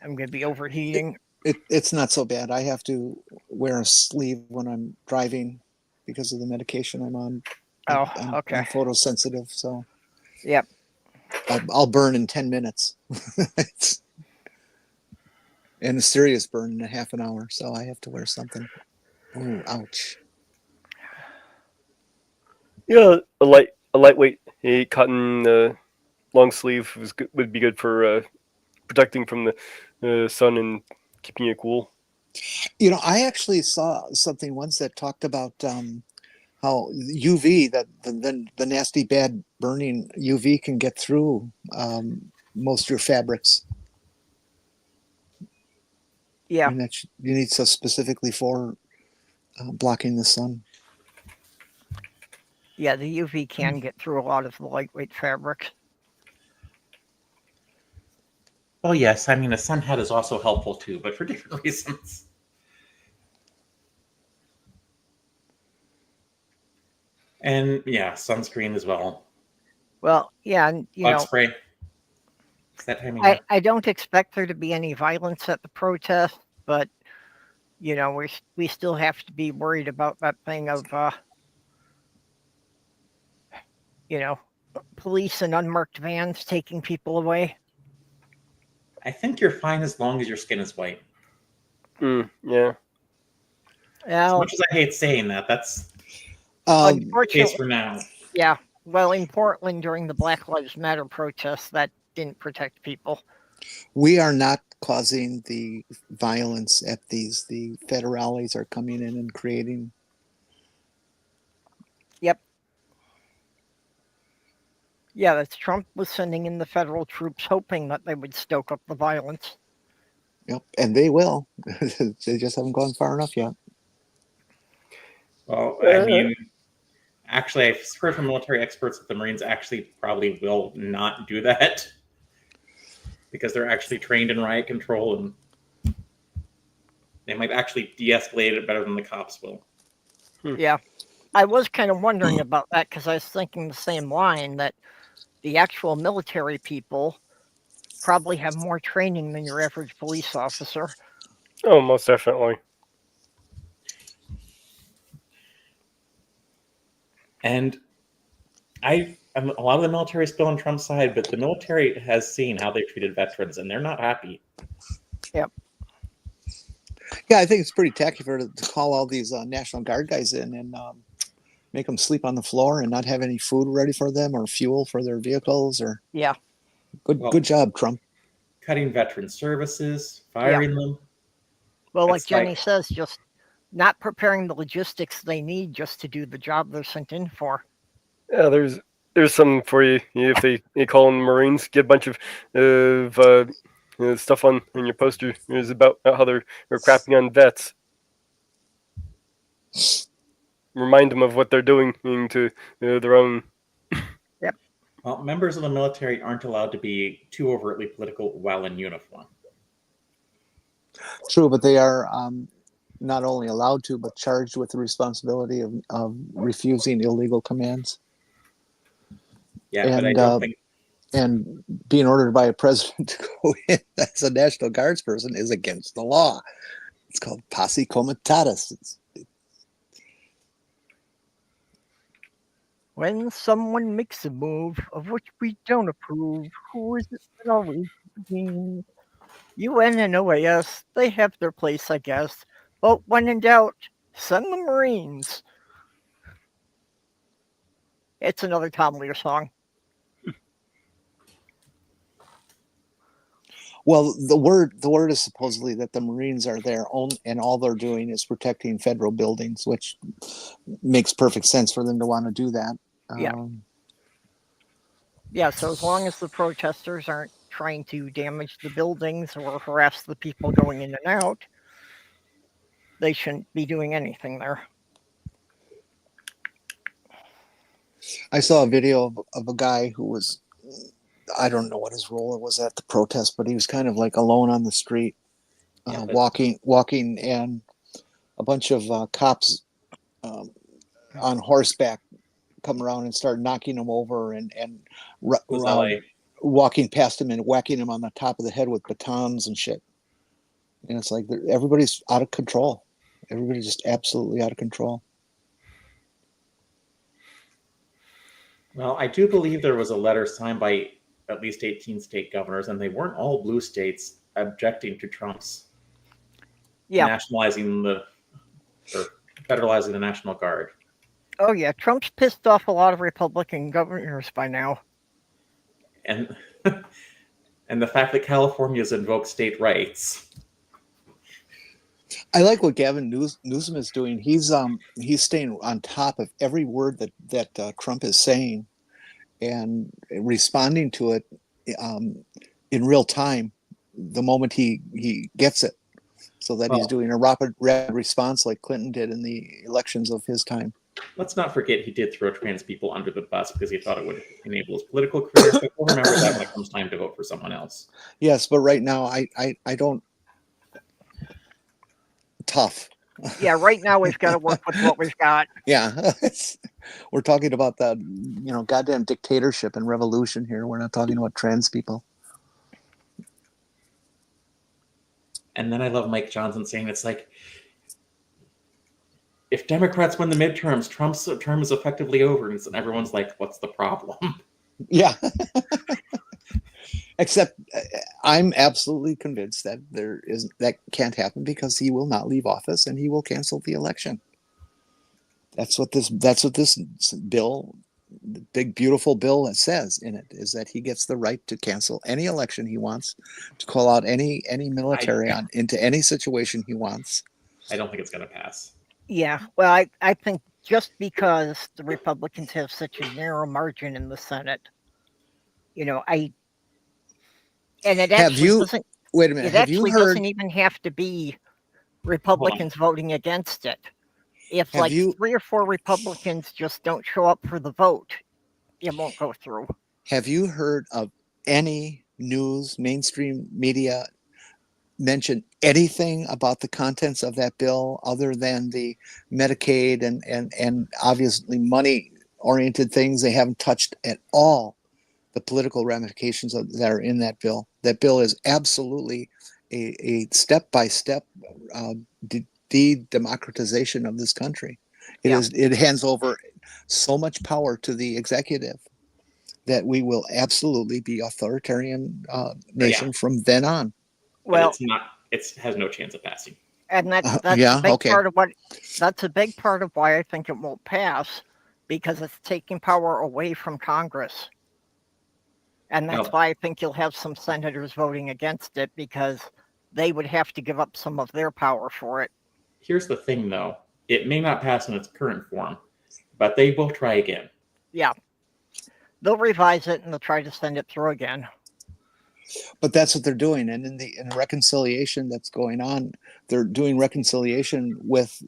I'm going to be overheating. It's not so bad. I have to wear a sleeve when I'm driving because of the medication I'm on. Oh, I'm okay. photosensitive, so Yep. I'll burn in 10 minutes. And a serious burn in a half an hour, so I have to wear something. Oh, ouch. Yeah, a lightweight cotton long sleeve would be good for protecting from the sun and keeping you cool. I actually saw something once that talked about how UV, that the nasty, bad burning UV can get through most of your fabrics. Yeah. And that you need so specifically for blocking the sun. Yeah, the UV can get through a lot of the lightweight fabrics. Well, yes. I mean, a sun hat is also helpful too, but for different reasons. And yeah, sunscreen as well. Well, yeah, and Bug spray. It's that time of year. I don't expect there to be any violence at the protest, but we still have to be worried about that thing of police and unmarked vans taking people away. I think you're fine as long as your skin is white. Yeah. As much as I hate saying that, that's Um, the case for now. Yeah. Well, in Portland during the Black Lives Matter protests, that didn't protect people. we are not causing the violence at these. The federales are coming in and creating. Yep. Yeah, that's Trump was sending in the federal troops hoping that they would stoke up the violence. Yep, and they will. They just haven't gone far enough yet. Well, I mean, actually, I've heard from military experts that the Marines actually probably will not do that because they're actually trained in riot control, and they might actually de-escalate it better than the cops will. Yeah. I was kind of wondering about that because I was thinking the same line that the actual military people probably have more training than your average police officer. Oh, most definitely. And a lot of the military is still on Trump's side, but the military has seen how they've treated veterans, and they're not happy. Yep. Yeah, I think it's pretty tacky for to call all these National Guard guys in and make them sleep on the floor and not have any food ready for them or fuel for their vehicles. Or Yeah. good job, Trump. Cutting veteran services, firing them. Well, like It's Jenny says, just not preparing the logistics they need just to do the job they're sent in for. Yeah, there's something for you if they call them Marines. Get a bunch of stuff on your poster is about how they're crapping on vets. Remind them of what they're doing to their own. Yep. Well, members of the military aren't allowed to be too overtly political while in uniform. True, but they are not only allowed to, but charged with the responsibility of refusing illegal commands. Yeah, but I don't think. And being ordered by a president to go in as a National Guards person is against the law. It's called posse comitatus. When someone makes a move of which we don't approve, who is it that always begins? UN and OAS, they have their place, I guess. But when in doubt, send the Marines. It's another Tom Lear song. Well, the word is supposedly that the Marines are there and all they're doing is protecting federal buildings, which makes perfect sense for them to want to do that. Yeah. Yeah, so as long as the protesters aren't trying to damage the buildings or harass the people going in and out, they shouldn't be doing anything there. I saw a video of a guy who was, I don't know what his role was at the protest, but he was kind of like alone on the street, Yeah, walking, and a bunch of cops on horseback come around and start knocking him over and was LA. walking past him and whacking him on the top of the head with batons and shit. And it's like everybody's out of control. Everybody's just absolutely out of control. Well, I do believe there was a letter signed by at least 18 state governors, and they weren't all blue states objecting to Trump's nationalizing or federalizing the National Guard. Oh yeah, Trump's pissed off a lot of Republican governors by now. And and the fact that California has invoked state rights. I like what Gavin Newsom is doing. He's staying on top of every word that Trump is saying and responding to it in real time the moment he gets it, so that he's doing a rapid response like Clinton did in the elections of his time. Let's not forget he did throw trans people under the bus because he thought it would enable his political career. So we'll remember that when it comes time to vote for someone else. Yes, but right now I don't. Tough. Yeah, right now we've got to work with what we've got. Yeah, we're talking about the goddamn dictatorship and revolution here. We're not talking about trans people. And then I love Mike Johnson saying it's like, if Democrats win the midterms, Trump's term is effectively over. And everyone's like, what's the problem? Yeah. Except I'm absolutely convinced that that can't happen because he will not leave office and he will cancel the election. That's what this bill, the big beautiful bill, says in it, is that he gets the right to cancel any election he wants, to call out any military into any situation he wants. I don't think it's going to pass. Yeah, well, I think just because the Republicans have such a narrow margin in the Senate, and it actually doesn't. Wait a minute. It actually doesn't even have to be Republicans voting against it. If 3 or 4 Republicans just don't show up for the vote, it won't go through. Have you heard of any news, mainstream media, mention anything about the contents of that bill other than the Medicaid and obviously money-oriented things? They haven't touched at all the political ramifications that are in that bill. That bill is absolutely a step-by-step de-democratization of this country. It hands over so much power to the executive that we will absolutely be authoritarian nation from then on. Well, it has no chance of passing. And that's a big part of that's a big part of why I think it won't pass, because it's taking power away from Congress. And that's why I think you'll have some senators voting against it, because they would have to give up some of their power for it. Here's the thing, though. It may not pass in its current form, but they will try again. Yeah. They'll revise it and they'll try to send it through again. But that's what they're doing. And in the reconciliation that's going on, they're doing reconciliation with,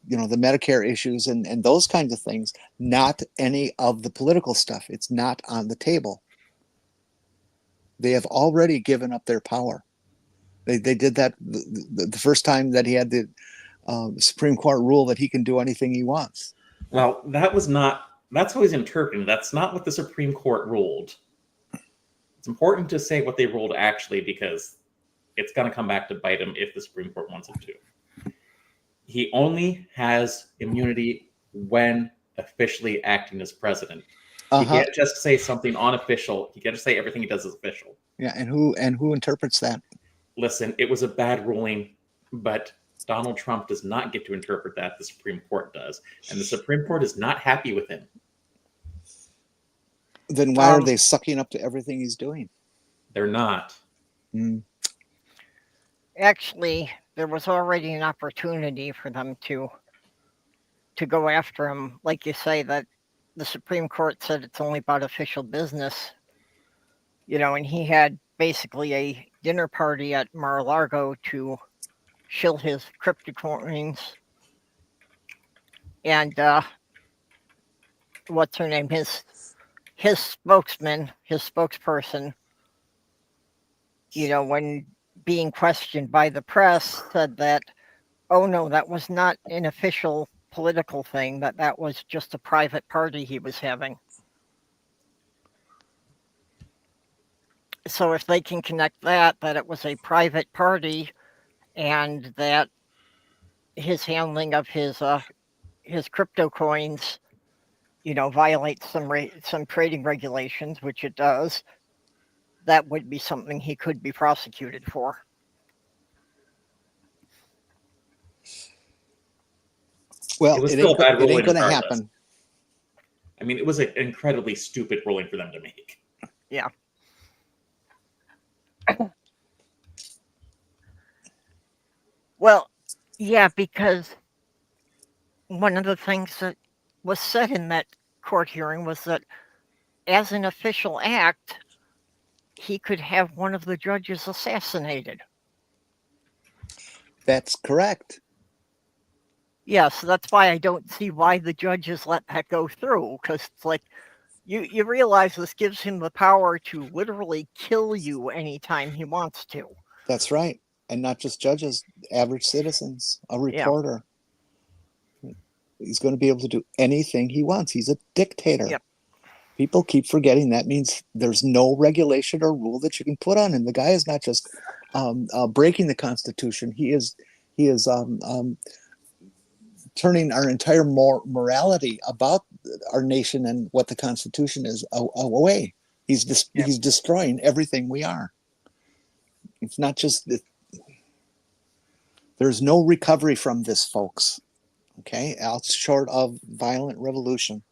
the Medicare issues and those kinds of things, not any of the political stuff. It's not on the table. They have already given up their power. They did that the first time that he had the Supreme Court rule that he can do anything he wants. Well, that's how he's interpreting. That's not what the Supreme Court ruled. It's important to say what they ruled actually, because it's going to come back to bite him if the Supreme Court wants him to. He only has immunity when officially acting as president. He can't just say something unofficial. He can't just say everything he does is official. Yeah, and who interprets that? Listen, it was a bad ruling, but Donald Trump does not get to interpret that. The Supreme Court does. And the Supreme Court is not happy with him. Then why are they sucking up to everything he's doing? They're not. Actually, there was already an opportunity for them to go after him. Like you say, that the Supreme Court said it's only about official business, and he had basically a dinner party at Mar-a-Lago to shill his cryptocoins. And what's her name? His spokesperson, when being questioned by the press, said that, oh no, that was not an official political thing, that was just a private party he was having. So if they can connect that it was a private party and that his handling of his crypto coins, violates some trading regulations, which it does, that would be something he could be prosecuted for. Well, It was it still a bad ain't ruling going to regardless. happen. I mean, it was an incredibly stupid ruling for them to make. Yeah. Well, yeah, because one of the things that was said in that court hearing was that as an official act, he could have one of the judges assassinated. That's correct. Yeah, so that's why I don't see why the judges let that go through, because it's like, you realize this gives him the power to literally kill you anytime he wants to. That's right. And not just judges, average citizens, a reporter. Yeah. He's going to be able to do anything he wants. He's a dictator. Yep. People keep forgetting that means there's no regulation or rule that you can put on him. The guy is not just breaking the Constitution. He is turning our entire morality about our nation and what the Constitution is away. He's destroying everything we are. It's not just that. There's no recovery from this, folks. Okay, out short of violent revolution.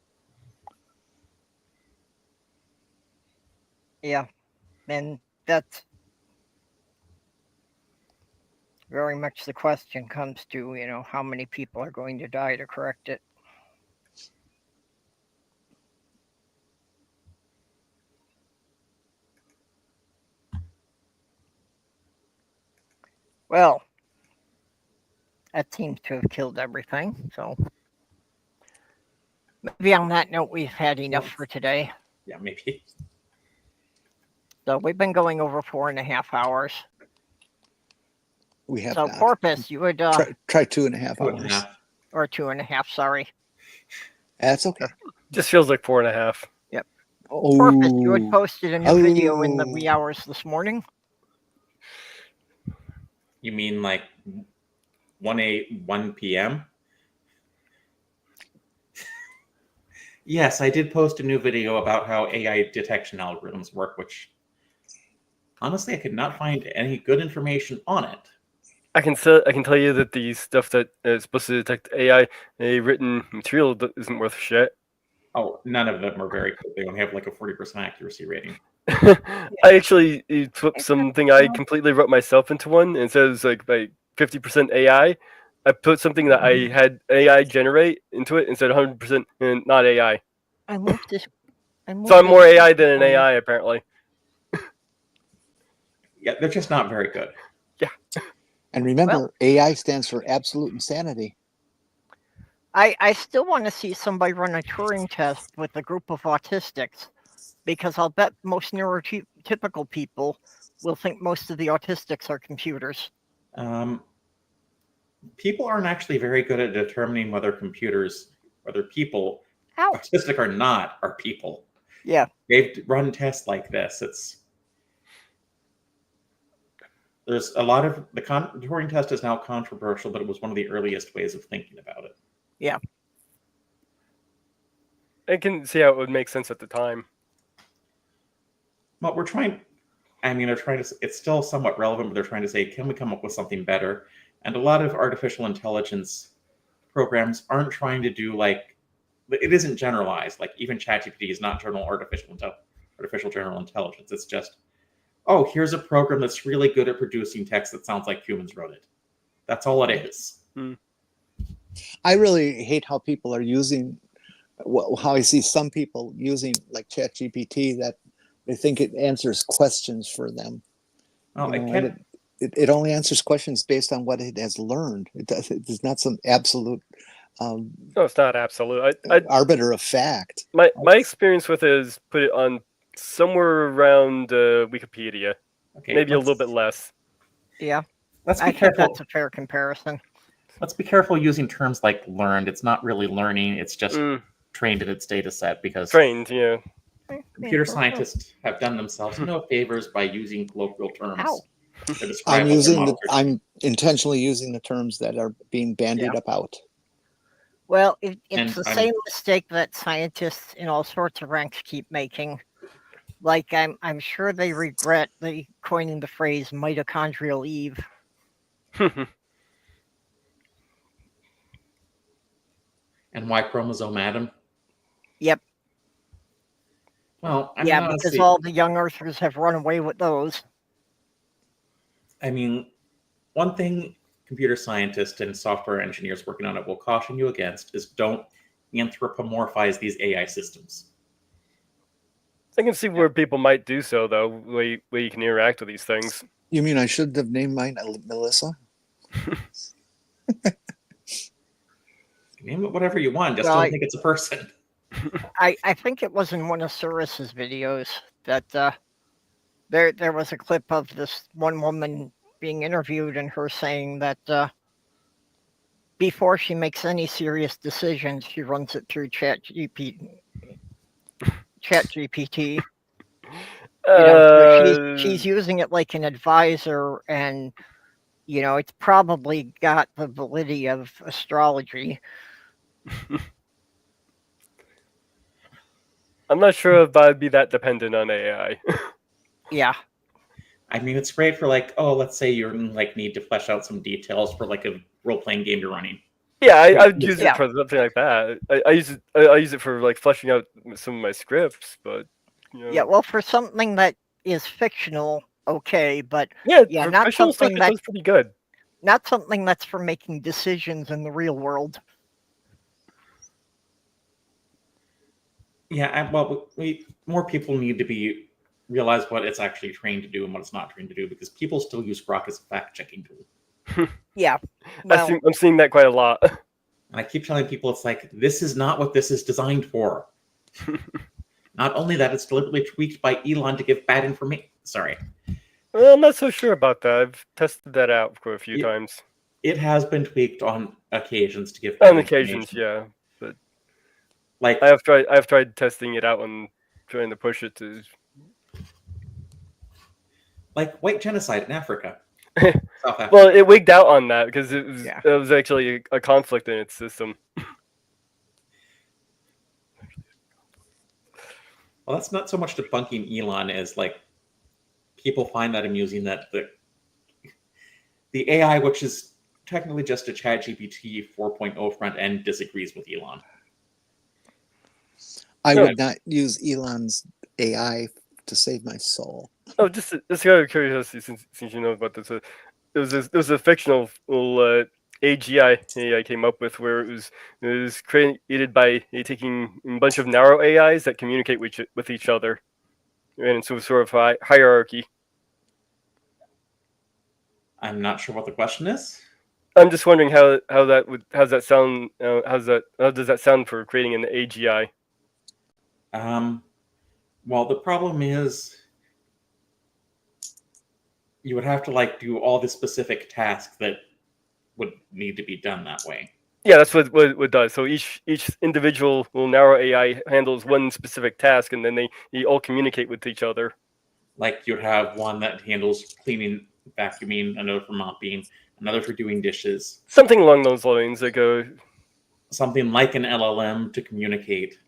Yeah, and that's very much the question comes to, how many people are going to die to correct it. Well, that seems to have killed everything, so maybe on that note, we've had enough for today. Yeah, maybe. So we've been going over 4.5 hours. We have so not. Porpoise, you would try 2.5 hours. 2.5. Or 2.5, sorry. That's okay. Just feels like 4.5. Yep. Oh. Porpoise, you had posted a new video in the wee hours this morning. You mean like 1 p.m.? Yes, I did post a new video about how AI detection algorithms work, which honestly I could not find any good information on it. I can tell you that the stuff that is supposed to detect AI, a written material, isn't worth shit. Oh, none of them are very good. They only have like a 40% accuracy rating. I actually put something I completely wrote myself into one, and it says like by 50% AI. I put something that I had AI generate into it and said 100% not AI. I moved this. So I'm more AI than an AI, apparently. Yeah, they're just not very good. Yeah. And remember, AI stands for absolute insanity. I still want to see somebody run a Turing test with a group of autistics, because I'll bet most neurotypical people will think most of the autistics are computers. People aren't actually very good at determining whether people, autistic or not, are people. Yeah. They've run tests like this. There's a lot of the Turing test is now controversial, but it was one of the earliest ways of thinking about it. Yeah. I can see how it would make sense at the time. Well, they're trying to, it's still somewhat relevant, but they're trying to say, can we come up with something better? And a lot of artificial intelligence programs aren't trying to do it isn't generalized. Like even ChatGPT is not artificial general intelligence. It's just, oh, here's a program that's really good at producing text that sounds like humans wrote it. That's all it is. I really hate how people are using, how I see some people using like ChatGPT They think it answers questions for them. Well, You it know, can. and it only answers questions based on what it has learned. It's not some absolute No, it's not absolute. I arbiter of fact. my experience with it is put it on somewhere around Wikipedia, Okay, maybe a little bit less. Yeah, Let's I be think careful. that's a fair comparison. Let's be careful using terms like learned. It's not really learning. It's just Mm, trained in its data set because trained, yeah. computer scientists have done themselves no favors by using colloquial terms Ow. to describe what their models are. I'm intentionally using the terms that are being bandied about. Well, it's And the I'm- same mistake that scientists in all sorts of ranks keep making. Like I'm sure they regret the coining the phrase mitochondrial Eve. And Y chromosome Adam. Yep. Well, I Yeah, mean, because honestly, all the young earthers have run away with those. I mean, one thing computer scientists and software engineers working on it will caution you against is don't anthropomorphize these AI systems. I can see where people might do so, though, where you can interact with these things. You mean I should have named mine Melissa? Name it whatever you want, just Well, don't think it's a person. I think it was in one of Cirrus's videos that there was a clip of this one woman being interviewed and her saying that before she makes any serious decisions, she runs it through ChatGPT. You know, so she's using it like an advisor, and you know it's probably got the validity of astrology. I'm not sure if I'd be that dependent on AI. Yeah. I mean, it's great for like, oh, let's say you like need to flesh out some details for like a role-playing game you're running. Yeah, I'd use Yeah. it for something like that. I use it for like fleshing out some of my scripts, but you know. Yeah, well, for something that is fictional, okay, but yeah, yeah, for not fictional stuff, something it that does pretty good. not something that's for making decisions in the real world. Yeah, well, more people need to realize what it's actually trained to do and what it's not trained to do, because people still use Grok as a fact-checking tool. Yeah. Well, I'm seeing that quite a lot. And I keep telling people, it's like, this is not what this is designed for. Not only that, it's deliberately tweaked by Elon to give bad information. Sorry. Well, I'm not so sure about that. I've tested that out for a few times. It has been tweaked on occasions to give On occasions, yeah. But like I have tried testing it out and trying to push it to like white genocide in Africa. South Africa. Well, it wigged out on that because it was Yeah. it was actually a conflict in its system. Well, that's not so much debunking Elon as like people find that amusing that the AI, which is technically just a ChatGPT 4.0 front end, disagrees with Elon. I No. would not use Elon's AI to save my soul. Oh, just out of curiosity, since you know about this, there was a fictional AGI I came up with where it was created by taking a bunch of narrow AIs that communicate with each other, and so sort of hierarchy. I'm not sure what the question is. I'm just wondering how does that sound for creating an AGI? Well, the problem is you would have to like do all the specific tasks that would need to be done that way. Yeah, that's what it does. So each individual narrow AI handles one specific task, and then they all communicate with each other. Like you'd have one that handles cleaning, vacuuming, another for mopping, another for doing dishes. Something along those lines. Something like an LLM to communicate.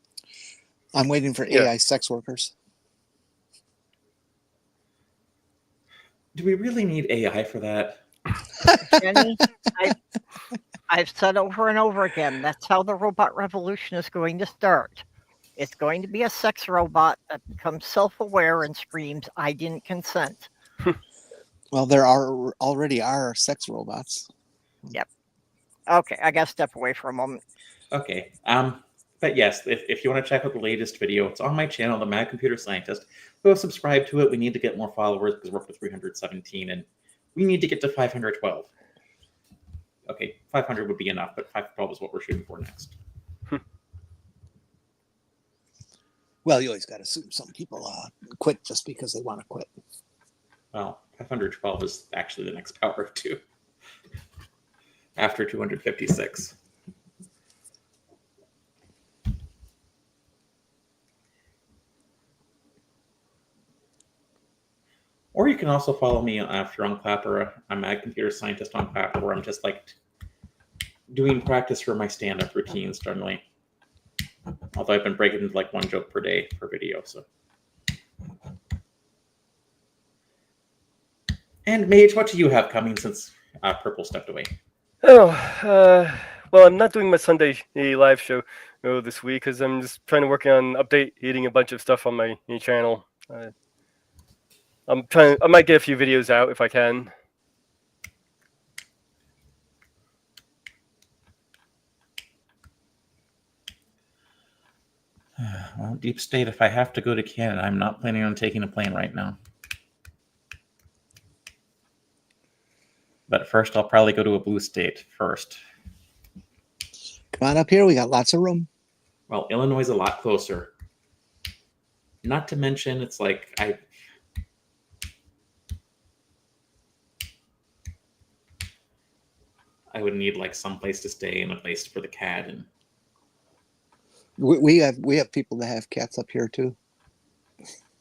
I'm waiting for AI sex workers. Do we really need AI for that? Jenny, I've said over and over again, that's how the robot revolution is going to start. It's going to be a sex robot that becomes self-aware and screams, "I didn't consent." Well, there already are sex robots. Yep. Okay, I gotta step away for a moment. Okay. But yes, if you want to check out the latest video, it's on my channel, The Mad Computer Scientist. go subscribe to it. We need to get more followers because we're up to 317, and we need to get to 512. Okay, 500 would be enough, but 512 is what we're shooting for next. Well, you always got to assume some people quit just because they want to quit. Well, 512 is actually the next power of 2 after 256. Or you can also follow me if you're on Clapper. I'm a computer scientist on Clapper, where I'm just like doing practice for my stand-up routines generally. Although I've been breaking into like 1 joke per day per video. So. And Mage, what do you have coming since Purple stepped away? Oh, well, I'm not doing my Sunday live show this week because I'm just trying to work on updating a bunch of stuff on my channel. I might get a few videos out if I can. Well, Deep State, if I have to go to Canada, I'm not planning on taking a plane right now. But first, I'll probably go to a blue state first. Come on up here. We got lots of room. Well, Illinois is a lot closer. Not to mention, it's like I would need like some place to stay and a place for the cat, and We have people that have cats up here too,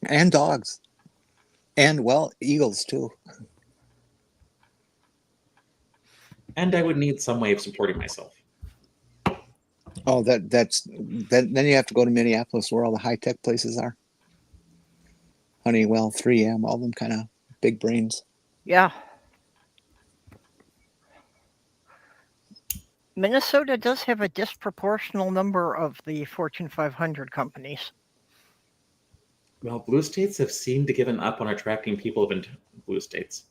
and dogs, and well, eagles too. I would need some way of supporting myself. Oh, then you have to go to Minneapolis, where all the high tech places are. Honeywell, 3M, all them kind of big brains. Yeah. Minnesota does have a disproportional number of the Fortune 500 companies. Well, blue states have seemed to given up on attracting people of blue states.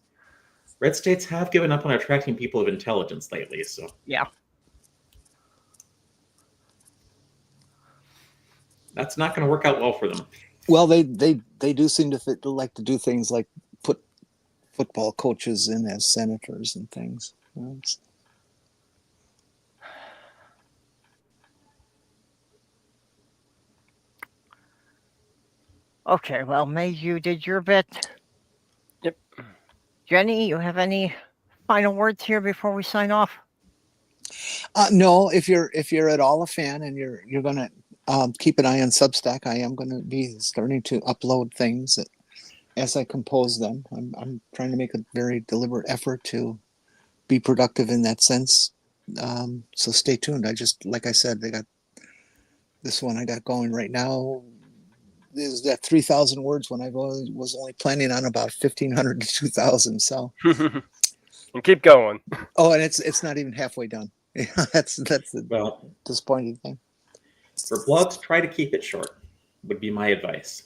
Red states have given up on attracting people of intelligence lately, so Yeah. that's not going to work out well for them. Well, they do seem to like to do things like put football coaches in as senators and things. Okay, well, May, you did your bit. Yep. Jenny, you have any final words here before we sign off? No, if you're at all a fan and you're gonna keep an eye on Substack, I am gonna be starting to upload things as I compose them. I'm trying to make a very deliberate effort to be productive in that sense. So stay tuned. Like I said, they got this one I got going right now. Is that 3,000 words when I was only planning on about 1,500 to 2,000. So And keep going. oh, and it's not even halfway done. That's the Well, disappointing thing. for blogs, try to keep it short, would be my advice.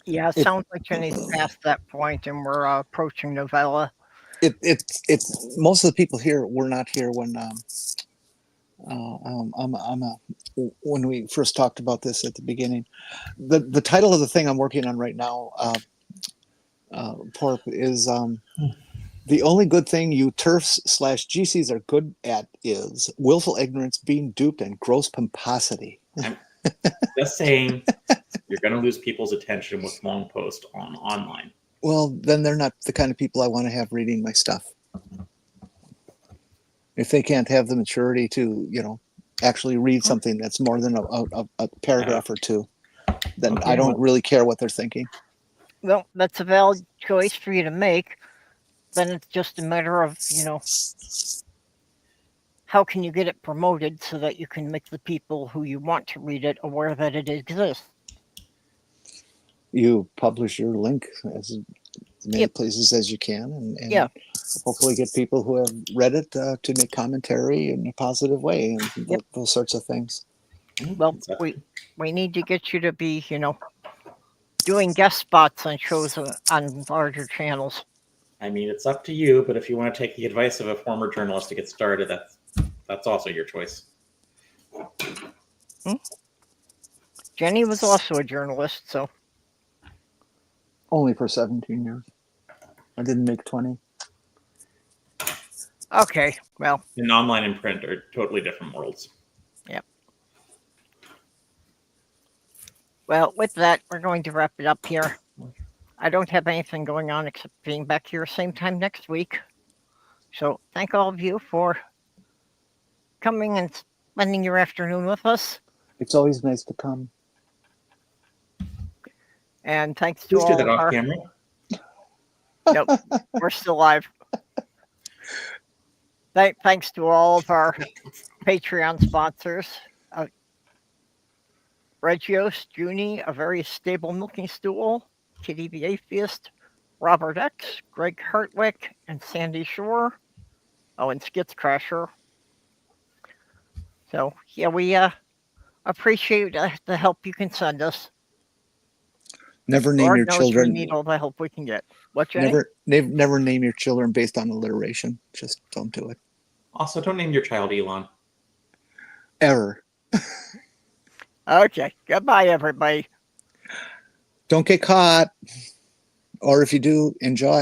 Yeah, it sounds like Jenny's past that point and we're approaching novella. It's most of the people here were not here when when we first talked about this at the beginning. The title of the thing I'm working on right now, Porp, is the only good thing you TERFs/GCs are good at is willful ignorance, being duped, and gross pomposity. I'm just saying, you're going to lose people's attention with long posts online. Well, then they're not the kind of people I want to have reading my stuff. If they can't have the maturity to, actually read something that's more than a paragraph or two, then Okay, I don't really care what they're thinking. Well, that's a valid choice for you to make. Then it's just a matter of, how can you get it promoted so that you can make the people who you want to read it aware that it exists? You publish your link as many places as you can, and hopefully get people who have read it to make commentary in a positive way, and those sorts of things. Well, we need to get you to be, doing guest spots on shows on larger channels. I mean, it's up to you, but if you want to take the advice of a former journalist to get started, that's also your choice. Jenny was also a journalist, so Only for 17 years. I didn't make 20. okay. Well, And online and print are totally different worlds. yep. Well, with that, we're going to wrap it up here. I don't have anything going on except being back here same time next week. So thank all of you for coming and spending your afternoon with us. It's always nice to come. And thanks to Please do all that of off our... camera. Nope, we're still live. Thanks to all of our Patreon sponsors. Regios, Junie, A Very Stable Milking Stool, Kitty the Atheist, Robert X, Greg Hartwick, and Sandy Shore. Oh, and Skitzcrasher. So, yeah, we appreciate the help you can send us. Never name Lord your knows children. we need all the help we can get. What, Jenny? Never name your children based on alliteration. Just don't do it. Also, don't name your child Elon. Error. Okay, goodbye, everybody. Don't get caught. Or if you do, enjoy.